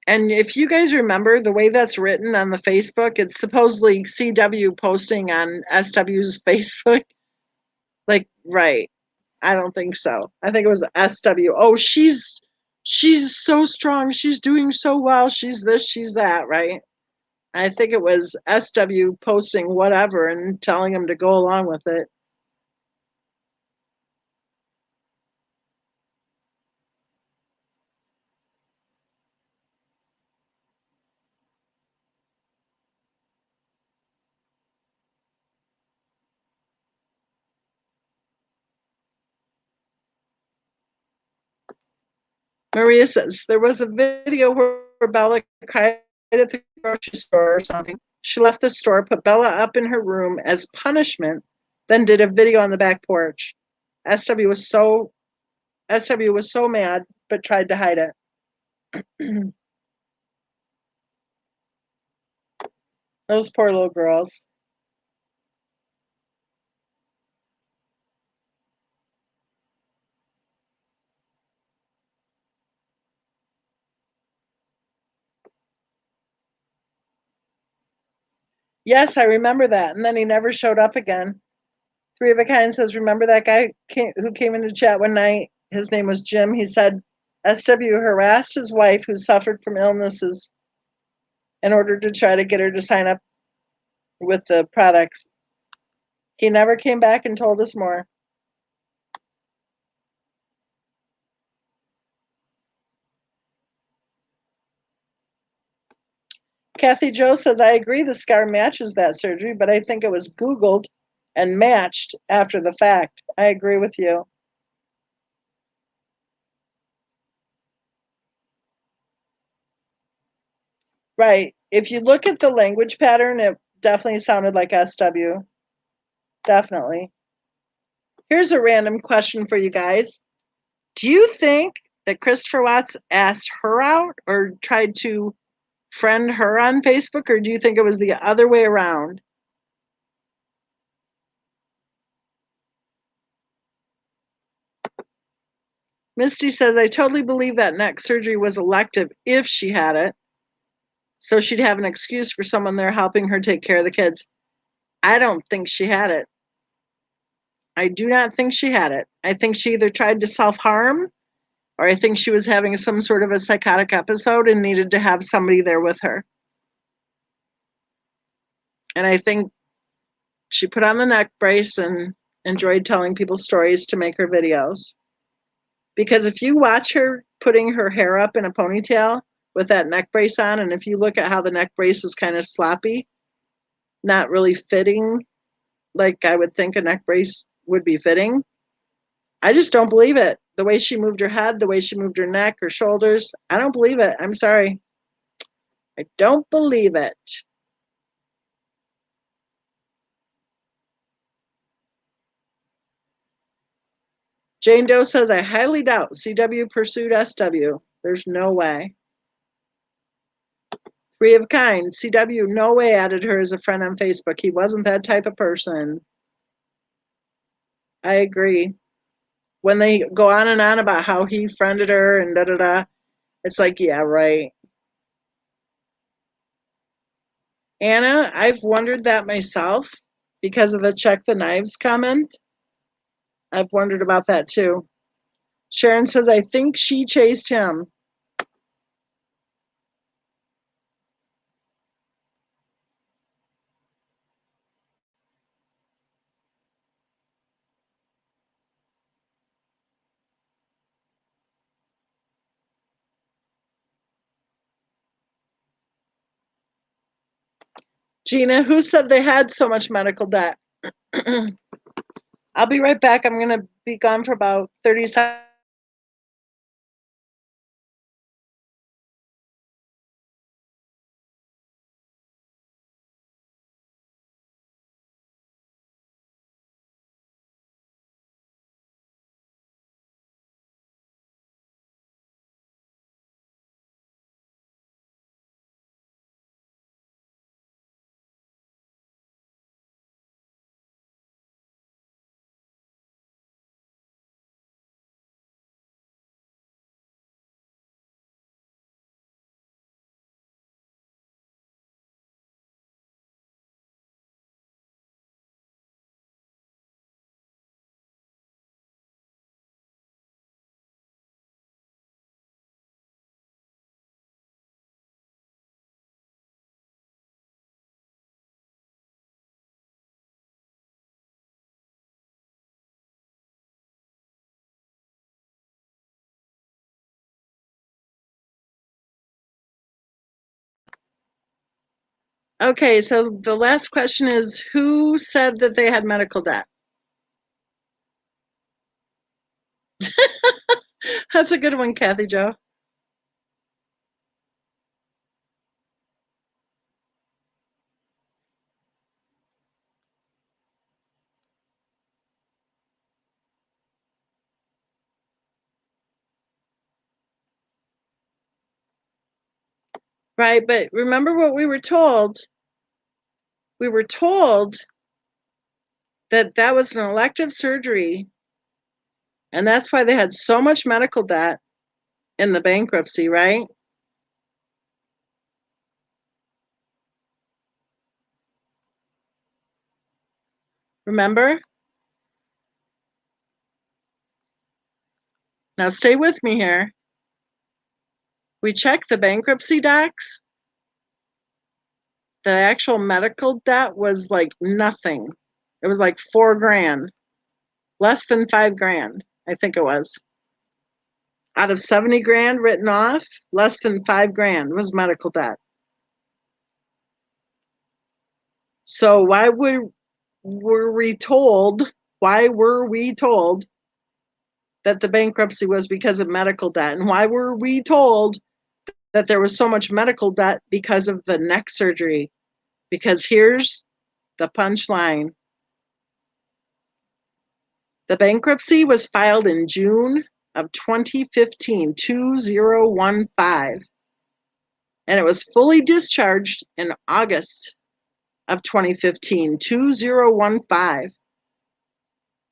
And if you guys remember the way that's written on the Facebook, it's supposedly CW posting on SW's Facebook. Like, right. I don't think so. I think it was SW. Oh, she's so strong. She's doing so well. She's this, she's that, right? I think it was SW posting whatever and telling him to go along with it. Maria says there was a video where Bella cried at the grocery store or something. She left the store, put Bella up in her room as punishment, then did a video on the back porch. SW was so SW was so mad, but tried to hide it. Those poor little girls. Yes, I remember that. And then he never showed up again. Three of a Kind says, remember that guy who came into chat one night? His name was Jim. He said SW harassed his wife who suffered from illnesses in order to try to get her to sign up with the products. He never came back and told us more. Kathy Joe says, I agree the scar matches that surgery, but I think it was Googled and matched after the fact. I agree with you. Right. If you look at the language pattern, it definitely sounded like SW. Definitely. Here's a random question for you guys. Do you think that Christopher Watts asked her out or tried to friend her on Facebook, or do you think it was the other way around? Misty says, I totally believe that neck surgery was elective if she had it. So she'd have an excuse for someone there helping her take care of the kids. I don't think she had it. I do not think she had it. I think she either tried to self harm or I think she was having some sort of a psychotic episode and needed to have somebody there with her. And I think she put on the neck brace and enjoyed telling people stories to make her videos. Because if you watch her putting her hair up in a ponytail with that neck brace on, and if you look at how the neck brace is kind of sloppy, not really fitting like I would think a neck brace would be fitting, I just don't believe it. The way she moved her head, the way she moved her neck, her shoulders, I don't believe it. I'm sorry. I don't believe it. Jane Doe says, I highly doubt CW pursued SW. There's no way. Three of a Kind, CW no way added her as a friend on Facebook. He wasn't that type of person. I agree. When they go on and on about how he friended her and da da da, it's like, yeah, right. Anna, I've wondered that myself because of the check the knives comment. I've wondered about that too. Sharon says, I think she chased him. Gina, who said they had so much medical debt? I'll be right back. I'm going to be gone for about 30 seconds. Okay, so the last question is, who said that they had medical debt? That's a good one, Kathy Jo. Right, but remember what we were told? We were told that that was an elective surgery, and that's why they had so much medical debt in the bankruptcy, right? Remember? Now stay with me here. We checked the bankruptcy docs. The actual medical debt was like nothing. It was like 4 grand, less than 5 grand, I think it was. Out of 70 grand written off, less than 5 grand was medical debt. So were we told? Why were we told that the bankruptcy was because of medical debt? And why were we told that there was so much medical debt because of the neck surgery? Because here's the punchline. The bankruptcy was filed in June of 2015, 2015, and it was fully discharged in August of 2015, 2015.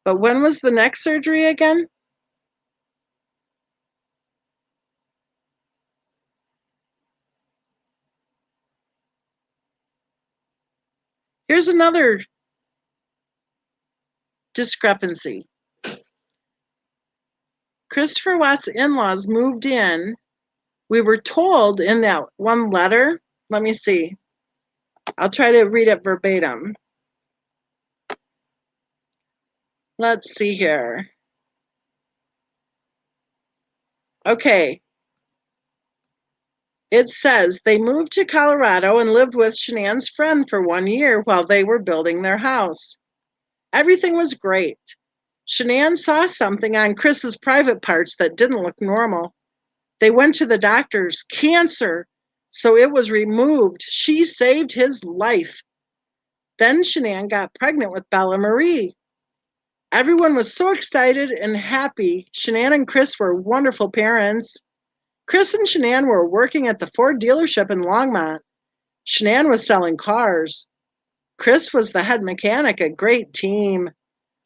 But when was the neck surgery again? Here's another discrepancy. Christopher Watt's in-laws moved in. We were told in that one letter, let me see. I'll try to read it verbatim. Let's see here. Okay. It says they moved to Colorado and lived with Shanann's friend for 1 year while they were building their house. Everything was great. Shanann saw something on Chris's private parts that didn't look normal. They went to the doctors. Cancer. So it was removed. She saved his life. Then Shanann got pregnant with Bella Marie. Everyone was so excited and happy. Shanann and Chris were wonderful parents. Chris and Shanann were working at the Ford dealership in Longmont. Shanann was selling cars. Chris was the head mechanic, a great team.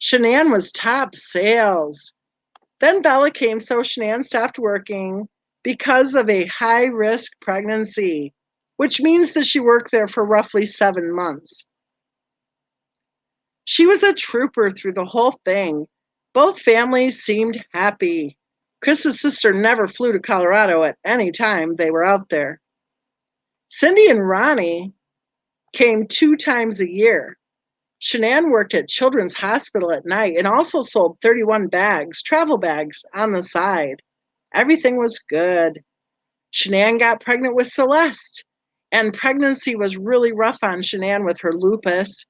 Shanann was top sales. Then Bella came, so Shanann stopped working because of a high-risk pregnancy, which means that she worked there for roughly 7 months. She was a trooper through the whole thing. Both families seemed happy. Chris's sister never flew to Colorado at any time they were out there. Cindy and Ronnie came 2 times a year. Shanann worked at Children's Hospital at night and also sold 31 bags, travel bags, on the side. Everything was good. Shanann got pregnant with Celeste. And pregnancy was really rough on Shanann with her lupus.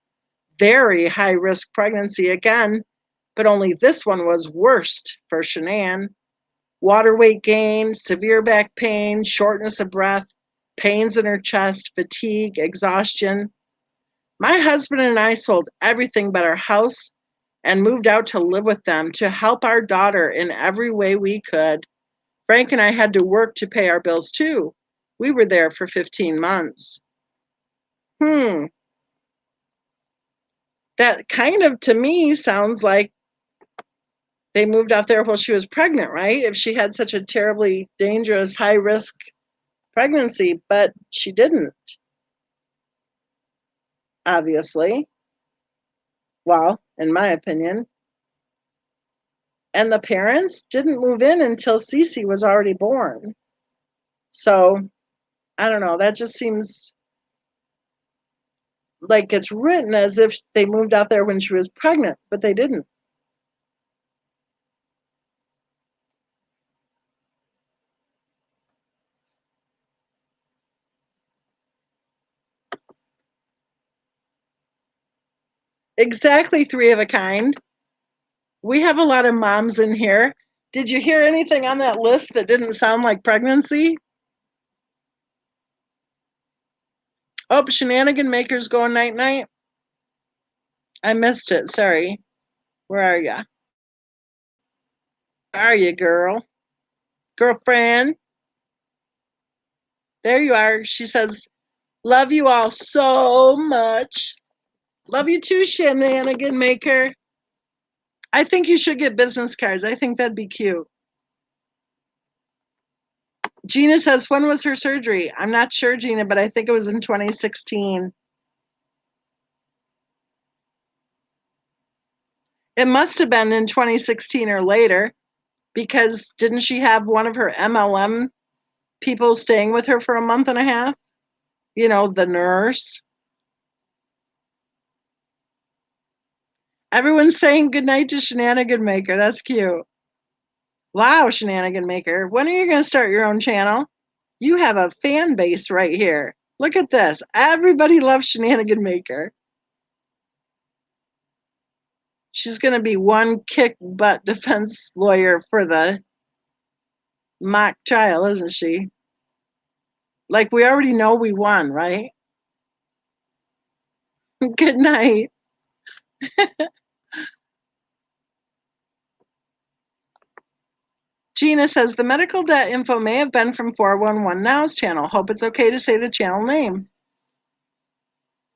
Very high risk pregnancy again, but only this one was worst for Shanann. Water weight gain, severe back pain, shortness of breath, pains in her chest, fatigue, exhaustion. My husband and I sold everything but our house and moved out to live with them to help our daughter in every way we could. Frank and I had to work to pay our bills too. We were there for 15 months. That kind of to me sounds like they moved out there while she was pregnant, right? If she had such a terribly dangerous, high risk pregnancy, but she didn't, obviously. Well, in my opinion. And the parents didn't move in until Cece was already born. So I don't know. That just seems like it's written as if they moved out there when she was pregnant, but they didn't. Exactly, three of a kind. We have a lot of moms in here. Did you hear anything on that list that didn't sound like pregnancy? Oh, Shenanigan Maker's going night night. I missed it. Sorry. Where are ya? Where are you, girl? Girlfriend? There you are. She says, love you all so much. Love you too, Shenanigan Maker. I think you should get business cards. I think that'd be cute. Gina says, when was her surgery? I'm not sure, Gina, but I think it was in 2016. It must have been in 2016 or later, because didn't she have one of her MLM people staying with her for a month and a half? You know, the nurse. Everyone's saying goodnight to Shenanigan Maker. That's cute. Wow, Shenanigan Maker. When are you going to start your own channel? You have a fan base right here. Look at this. Everybody loves Shenanigan Maker. She's going to be one kick butt defense lawyer for the mock trial, isn't she? Like, we already know we won, right? Good night. Gina says the medical debt info may have been from 411 Now's channel. Hope it's okay to say the channel name.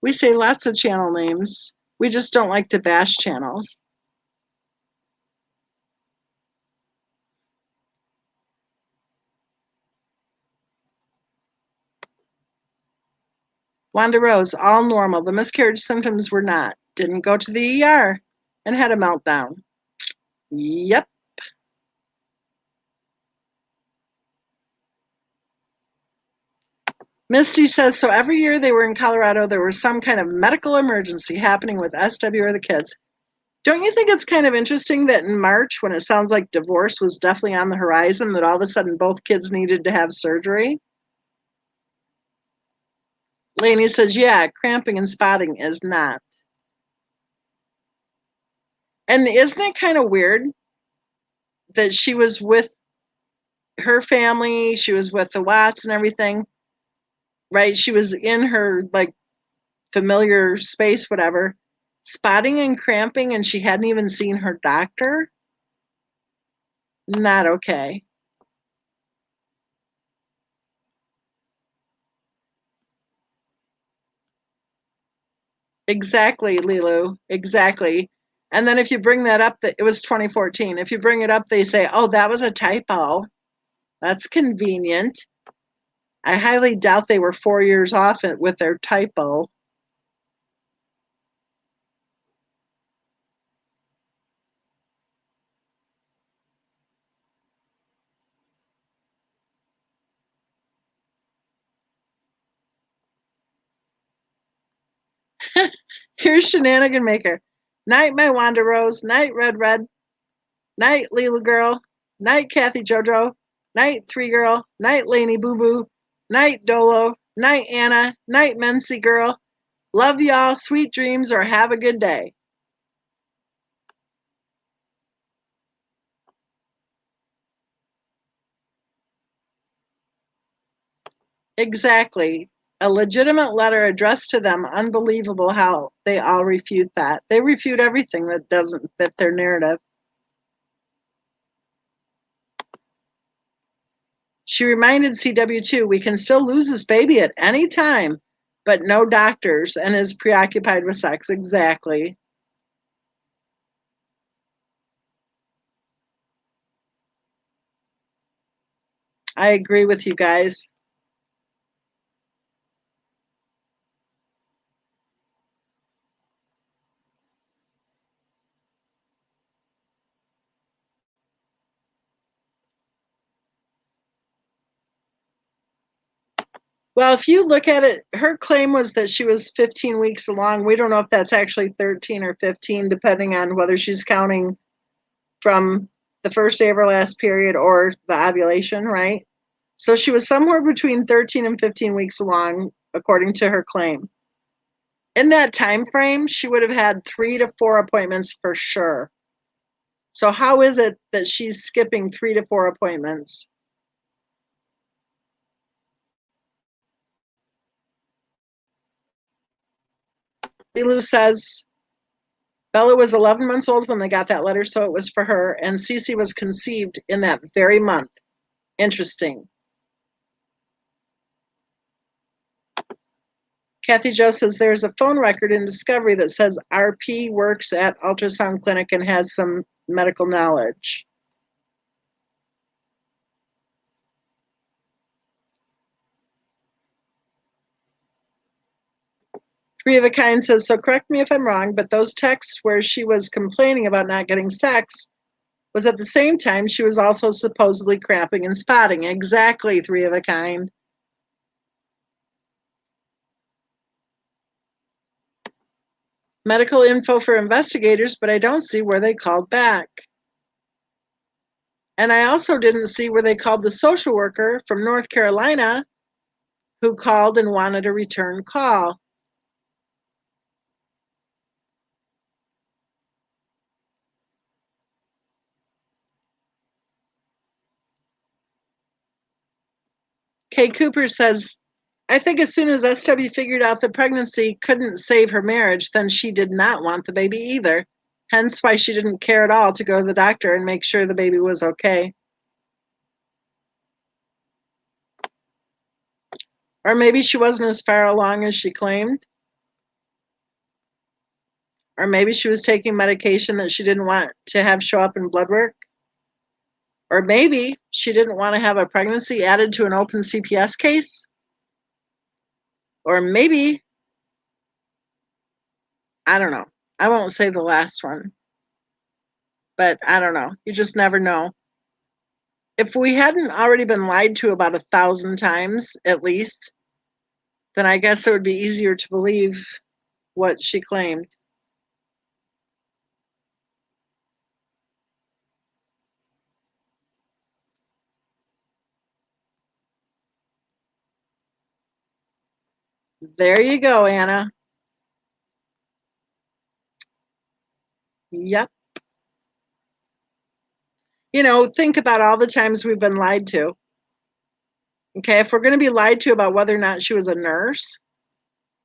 We say lots of channel names. We just don't like to bash channels. Wanda Rose, all normal. The miscarriage symptoms were not. Didn't go to the ER and had a meltdown. Yep. Misty says, so every year they were in Colorado, there was some kind of medical emergency happening with SW or the kids. Don't you think it's kind of interesting that in March, when it sounds like divorce was definitely on the horizon, that all of a sudden both kids needed to have surgery? Lainey says, yeah, cramping and spotting is not. And isn't it kind of weird that she was with her family, she was with the Watts and everything, right? She was in her like familiar space, whatever, spotting and cramping, and she hadn't even seen her doctor? Not okay. Exactly, Lilu. Exactly. And then if you bring that up, that it was 2014. If you bring it up, they say, oh, that was a typo. That's convenient. I highly doubt they were 4 years off it with their typo. Here's Shenanigan Maker. Night, my Wanda Rose. Night, Red Red. Night, Leela Girl. Night, Kathy Jojo. Night, Three Girl. Night, Laney Boo Boo. Night, Dolo. Night, Anna. Night, Mency girl. Love y'all. Sweet dreams or have a good day. Exactly. A legitimate letter addressed to them. Unbelievable how they all refute that. They refute everything that doesn't fit their narrative. She reminded CW2, we can still lose this baby at any time, but no doctors, and is preoccupied with sex. Exactly. I agree with you guys. Well, if you look at it, her claim was that she was 15 weeks along. We don't know if that's actually 13 or 15, depending on whether she's counting from the first day of her last period or the ovulation, right? So she was somewhere between 13 and 15 weeks along, according to her claim. In that time frame, she would have had 3 to 4 appointments for sure. So how is it that she's skipping 3 to 4 appointments? Lilu says Bella was 11 months old when they got that letter, so it was for her, and Cece was conceived in that very month. Interesting. Kathy Jo says there's a phone record in Discovery that says RP works at ultrasound clinic and has some medical knowledge. Three of a Kind says, so correct me if I'm wrong, but those texts where she was complaining about not getting sex was at the same time she was also supposedly cramping and spotting. Exactly, Three of a Kind. Medical info for investigators, but I don't see where they called back. And I also didn't see where they called the social worker from North Carolina who called and wanted a return call. Kay Cooper says, I think as soon as SW figured out the pregnancy couldn't save her marriage, then she did not want the baby either. Hence why she didn't care at all to go to the doctor and make sure the baby was okay. Or maybe she wasn't as far along as she claimed. Or maybe she was taking medication that she didn't want to have show up in blood work. Or maybe she didn't want to have a pregnancy added to an open CPS case. Or maybe, I don't know. I won't say the last one, but I don't know. You just never know. If we hadn't already been lied to about 1,000 times, at least, then I guess it would be easier to believe what she claimed. There you go, Anna. Yep. You know, think about all the times we've been lied to. Okay, if we're going to be lied to about whether or not she was a nurse,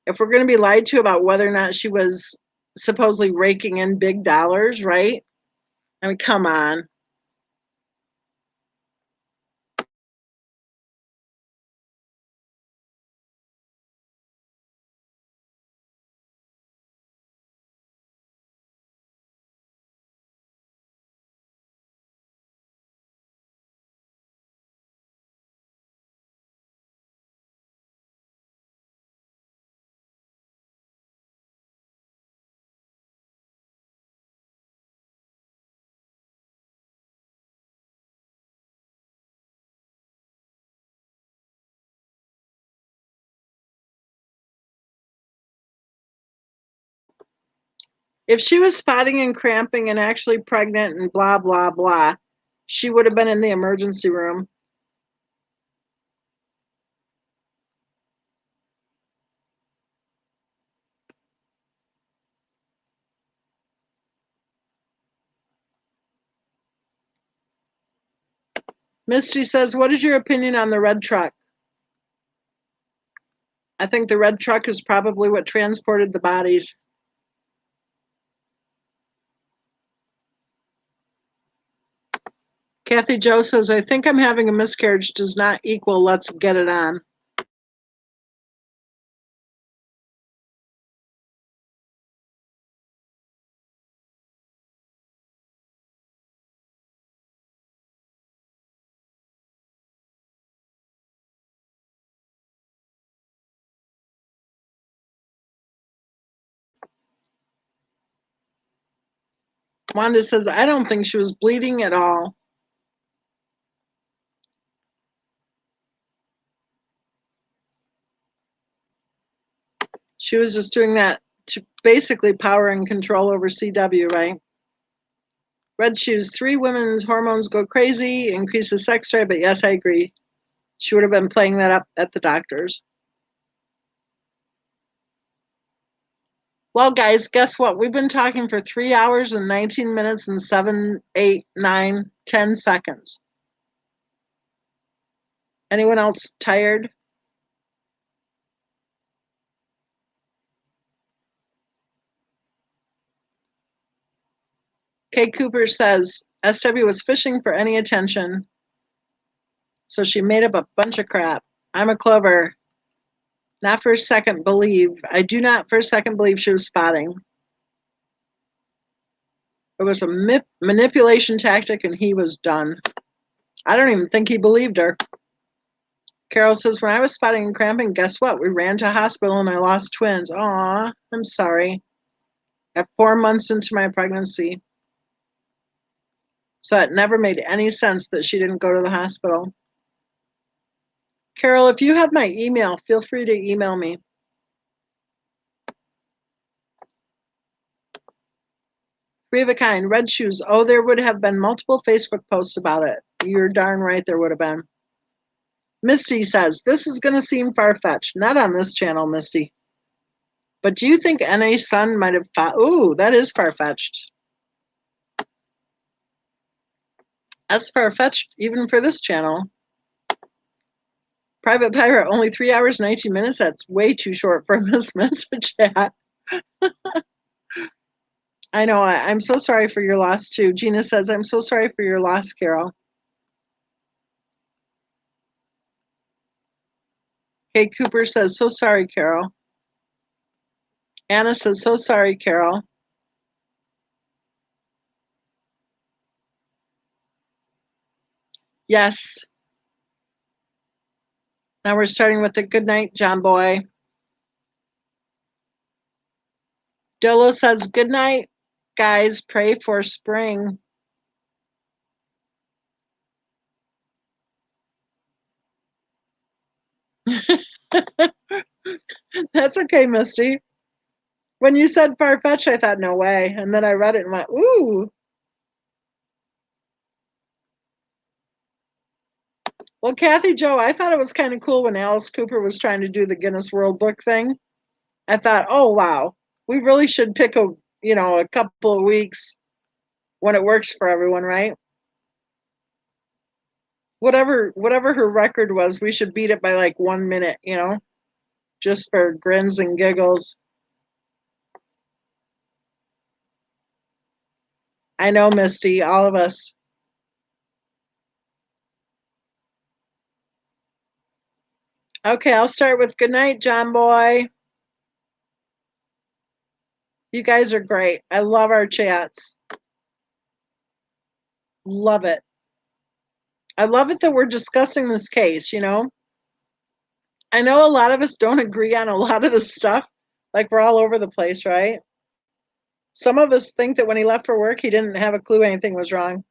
if we're going to be lied to about whether or not she was supposedly raking in big dollars, right? I mean, come on. If she was spotting and cramping and actually pregnant and blah, blah, blah, she would have been in the emergency room. Misty says, what is your opinion on the red truck? I think the red truck is probably what transported the bodies. Kathy Jo says, I think I'm having a miscarriage does not equal let's get it on. Wanda says, I don't think she was bleeding at all. She was just doing that to basically power and control over CW, right? Red Shoes, 3 women's hormones go crazy, increases sex drive, but yes, I agree. She would have been playing that up at the doctor's. Well, guys, guess what? We've been talking for 3 hours and 19 minutes and 7, 8, 9, 10 seconds. Anyone else tired? Kay Cooper says SW was fishing for any attention, so she made up a bunch of crap. I'm a Clover. Not for a second believe. I do not for a second believe she was spotting. It was a manipulation tactic, and he was done. I don't even think he believed her. Carol says, when I was spotting and cramping, guess what? We ran to hospital and I lost twins. Aw, I'm sorry. At 4 months into my pregnancy. So it never made any sense that she didn't go to the hospital. Carol, if you have my email, feel free to email me. Three of a kind, red shoes. Oh, there would have been multiple Facebook posts about it. You're darn right there would have been. Misty says, this is going to seem far-fetched. Not on this channel, Misty. But do you think NA's son might have thought, ooh, that is far-fetched. That's far-fetched even for this channel. Private Pirate, only 3 hours, 19 minutes. That's way too short for a message chat. I know. I'm so sorry for your loss, too. Gina says, I'm so sorry for your loss, Carol. Kate Cooper says, so sorry, Carol. Anna says, so sorry, Carol. Yes. Now we're starting with the good night, John Boy. Dolo says, good night, guys. Pray for spring. That's okay, Misty. When you said far-fetched, I thought, no way. And then I read it and went, ooh. Well, Kathy Jo, I thought it was kind of cool when Alice Cooper was trying to do the Guinness World Book thing. I thought, oh, wow, we really should pick a couple of weeks when it works for everyone, right? Whatever her record was, we should beat it by like 1 minute, just for grins and giggles. I know, Misty, all of us. Okay, I'll start with good night, John Boy. You guys are great. I love our chats. Love it. I love it that we're discussing this case, I know a lot of us don't agree on a lot of the stuff. Like we're all over the place, right? Some of us think that when he left for work, he didn't have a clue anything was wrong.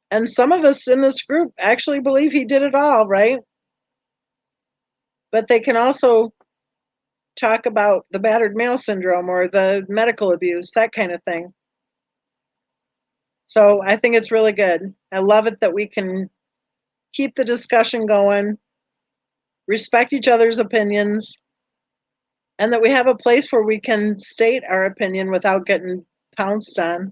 And some of us in this group actually believe he did it all, right? But they can also talk about the battered male syndrome or the medical abuse, that kind of thing. So I think it's really good. I love it that we can keep the discussion going, respect each other's opinions, and that we have a place where we can state our opinion without getting pounced on.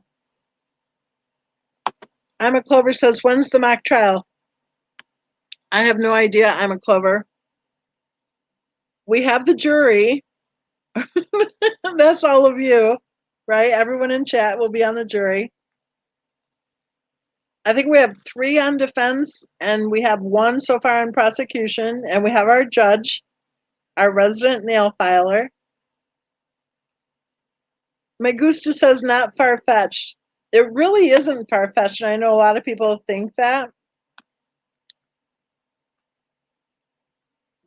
I'm a Clover says, when's the mock trial? I have no idea. I'm a Clover. We have the jury. That's all of you, right? Everyone in chat will be on the jury. I think we have 3 on defense, and we have 1 so far in prosecution, and we have our judge, our resident nail filer. Magusta says not far-fetched. It really isn't far-fetched, and I know a lot of people think that,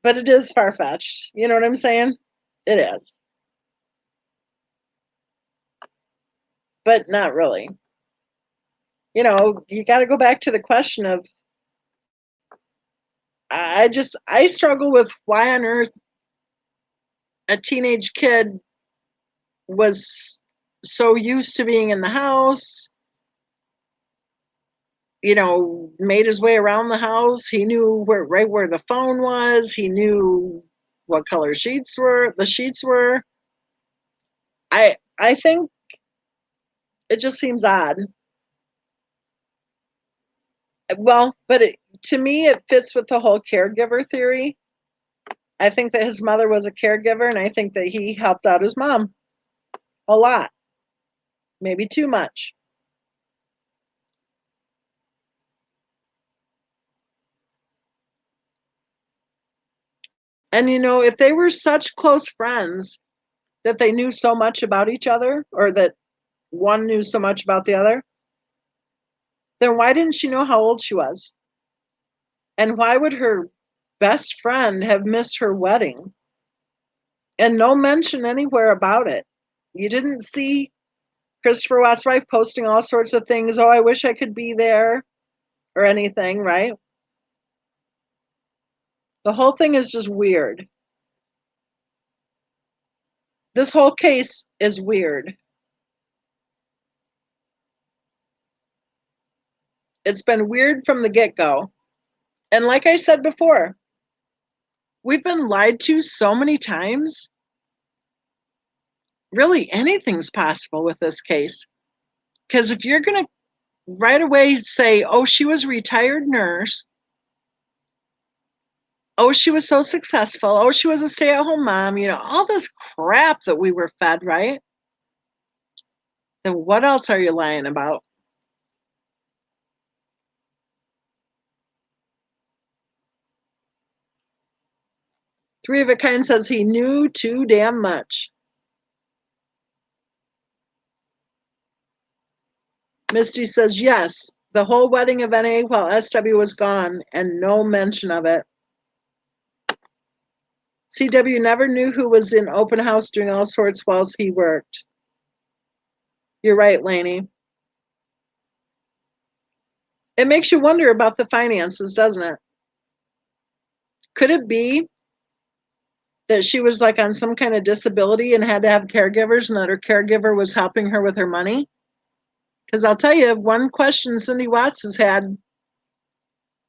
but it is far-fetched. You know what I'm saying? It is, but not really. You got to go back to the question of I struggle with why on earth a teenage kid was so used to being in the house, made his way around the house. He knew right where the phone was. He knew what color the sheets were. I think it just seems odd. Well, but to me, it fits with the whole caregiver theory. I think that his mother was a caregiver, and I think that he helped out his mom a lot, maybe too much. And if they were such close friends that they knew so much about each other, or that one knew so much about the other, then why didn't she know how old she was? And why would her best friend have missed her wedding? And no mention anywhere about it. You didn't see Christopher Watt's wife posting all sorts of things. Oh, I wish I could be there, or anything, right? The whole thing is just weird. This whole case is weird. It's been weird from the get-go. And like I said before, we've been lied to so many times. Really, anything's possible with this case. Because if you're going to right away say, oh, she was a retired nurse, oh, she was so successful, oh, she was a stay-at-home mom, all this crap that we were fed, right? Then what else are you lying about? Three of a Kind says he knew too damn much. Misty says yes, the whole wedding of NA while SW was gone, and no mention of it. CW never knew who was in open house doing all sorts whilst he worked. You're right, Lainey. It makes you wonder about the finances, doesn't it? Could it be that she was like on some kind of disability and had to have caregivers, and that her caregiver was helping her with her money? Because I'll tell you, one question Cindy Watts has had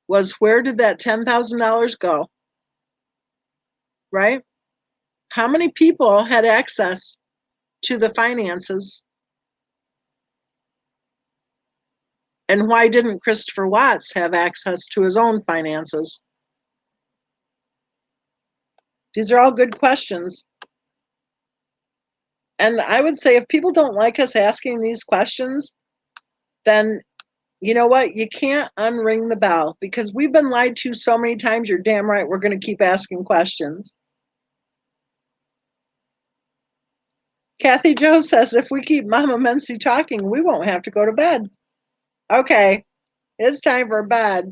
was, where did that $10,000 go? Right? How many people had access to the finances? And why didn't Christopher Watts have access to his own finances? These are all good questions. And I would say if people don't like us asking these questions, then you know what? You can't unring the bell, because we've been lied to so many times. You're damn right we're going to keep asking questions. Kathy Jo says if we keep Mama Mency talking, we won't have to go to bed. Okay, it's time for bed.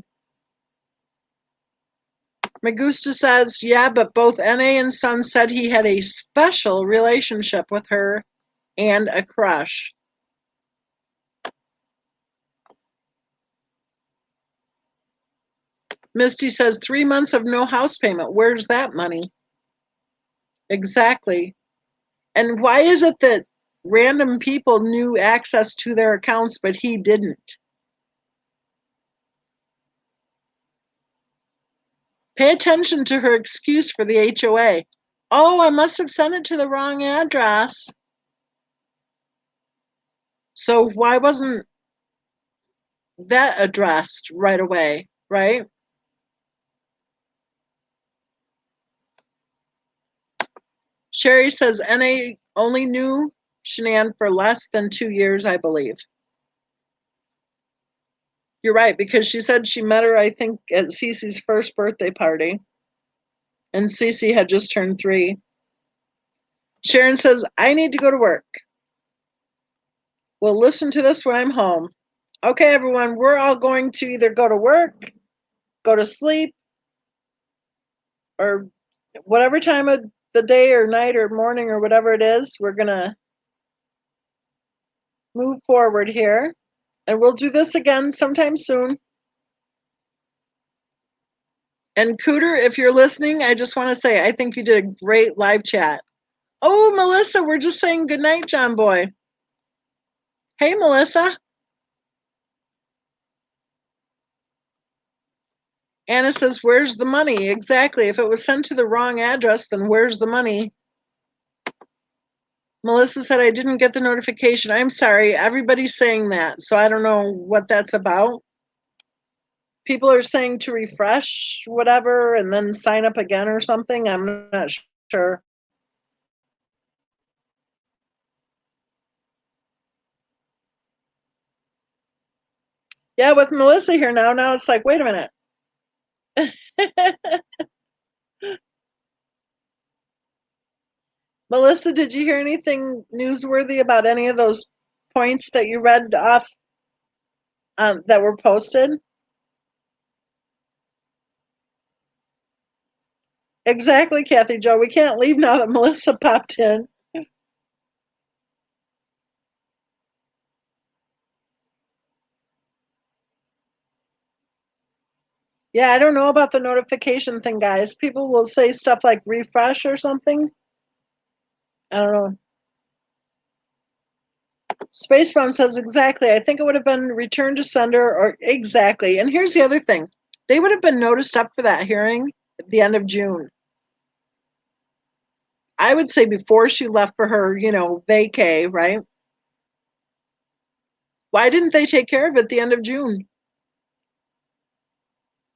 Magusta says, yeah, but both NA and Son said he had a special relationship with her and a crush. Misty says 3 months of no house payment. Where's that money? Exactly. And why is it that random people knew access to their accounts, but he didn't? Pay attention to her excuse for the HOA. Oh, I must have sent it to the wrong address. So why wasn't that addressed right away, right? Sherry says NA only knew Shanann for less than 2 years, I believe. You're right, because she said she met her, I think, at Cece's first birthday party. And Cece had just turned 3. Sharon says, I need to go to work. We'll listen to this when I'm home. Okay, everyone, we're all going to either go to work, go to sleep, or whatever time of the day or night or morning or whatever it is, we're going to move forward here. And we'll do this again sometime soon. And Cooter, if you're listening, I just want to say I think you did a great live chat. Oh, Melissa, we're just saying goodnight, John Boy. Hey, Melissa. Anna says, where's the money? Exactly. If it was sent to the wrong address, then where's the money? Melissa said, I didn't get the notification. I'm sorry. Everybody's saying that, so I don't know what that's about. People are saying to refresh whatever and then sign up again or something. I'm not sure. Yeah, with Melissa here now it's like, wait a minute. Melissa, did you hear anything newsworthy about any of those points that you read off that were posted? Exactly, Kathy Joe. We can't leave now that Melissa popped in. Yeah, I don't know about the notification thing, guys. People will say stuff like refresh or something. I don't know. Spacebound says exactly. I think it would have been return to sender or exactly. And here's the other thing. They would have been noticed up for that hearing at the end of June. I would say before she left for her, vacay, right? Why didn't they take care of it at the end of June?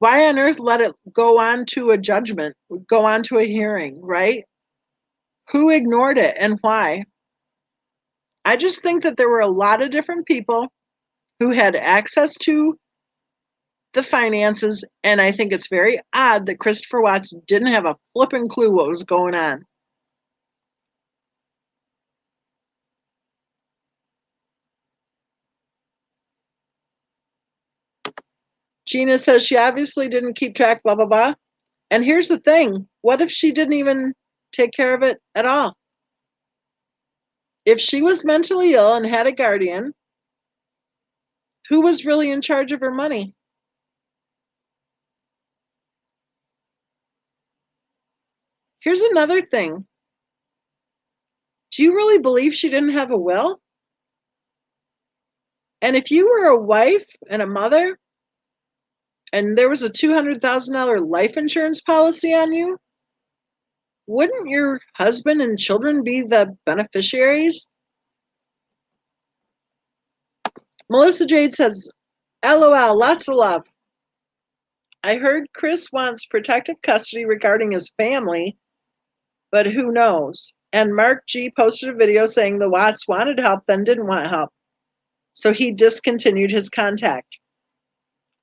Why on earth let it go on to a judgment, go on to a hearing, right? Who ignored it and why? I just think that there were a lot of different people who had access to the finances, and I think it's very odd that Christopher Watts didn't have a flipping clue what was going on. Gina says she obviously didn't keep track, blah, blah, blah. And here's the thing. What if she didn't even take care of it at all? If she was mentally ill and had a guardian, who was really in charge of her money? Here's another thing. Do you really believe she didn't have a will? And if you were a wife and a mother and there was a $200,000 life insurance policy on you, wouldn't your husband and children be the beneficiaries? Melissa Jade says, LOL, lots of love. I heard Chris wants protective custody regarding his family, but who knows? And Mark G posted a video saying the Watts wanted help, then didn't want help. So he discontinued his contact.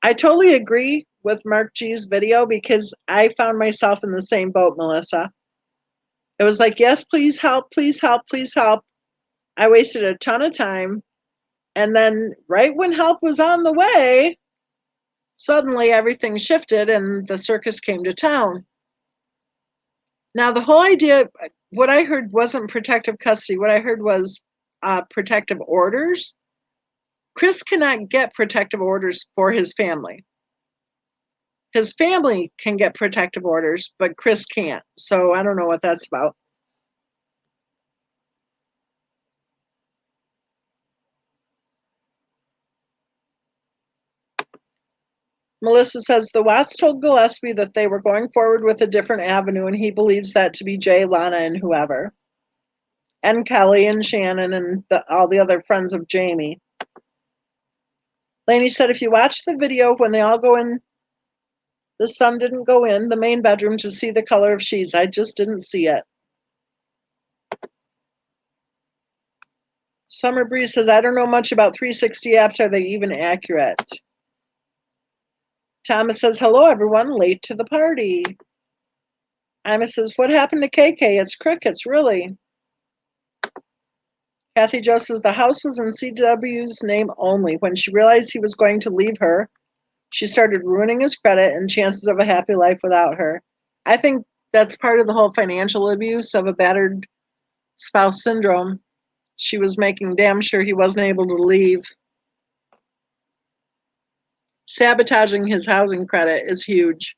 I totally agree with Mark G's video because I found myself in the same boat, Melissa. It was like, yes, please help, please help, please help. I wasted a ton of time. And then right when help was on the way, suddenly everything shifted and the circus came to town. Now, the whole idea, what I heard wasn't protective custody. What I heard was protective orders. Chris cannot get protective orders for his family. His family can get protective orders, but Chris can't. So I don't know what that's about. Melissa says the Watts told Gillespie that they were going forward with a different avenue, and he believes that to be Jay, Lana, and whoever. And Kelly and Shannon and all the other friends of Jamie. Lainey said if you watch the video when they all go in, the son didn't go in the main bedroom to see the color of sheets. I just didn't see it. Summer Breeze says, I don't know much about 360 apps. Are they even accurate? Thomas says, hello, everyone. Late to the party. Ima says, what happened to KK? It's crickets, really. Kathy Jo says, the house was in CW's name only. When she realized he was going to leave her, she started ruining his credit and chances of a happy life without her. I think that's part of the whole financial abuse of a battered spouse syndrome. She was making damn sure he wasn't able to leave. Sabotaging his housing credit is huge.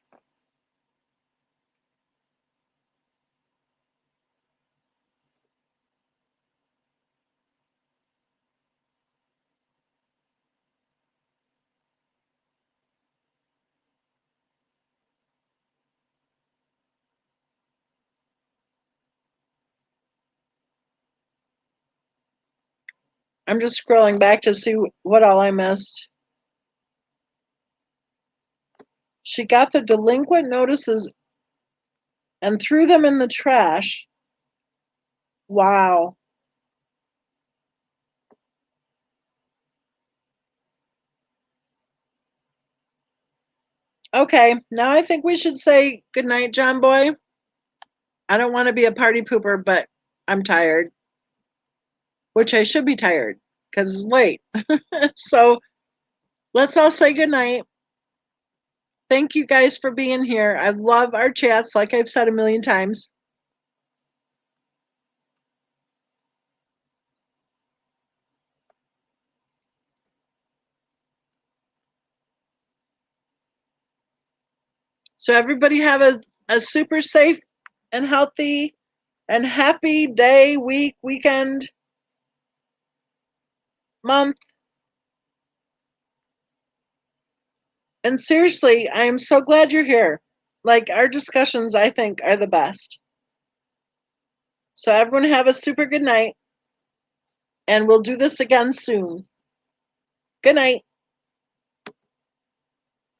I'm just scrolling back to see what all I missed. She got the delinquent notices and threw them in the trash. Wow. Okay, now I think we should say goodnight, John Boy. I don't want to be a party pooper, but I'm tired, which I should be tired because it's late. So let's all say goodnight. Thank you guys for being here. I love our chats, like I've said a million times. So everybody have a super safe and healthy and happy day, week, weekend, month. And seriously, I am so glad you're here. Like, our discussions, I think, are the best. So everyone have a super good night, and we'll do this again soon. Good night.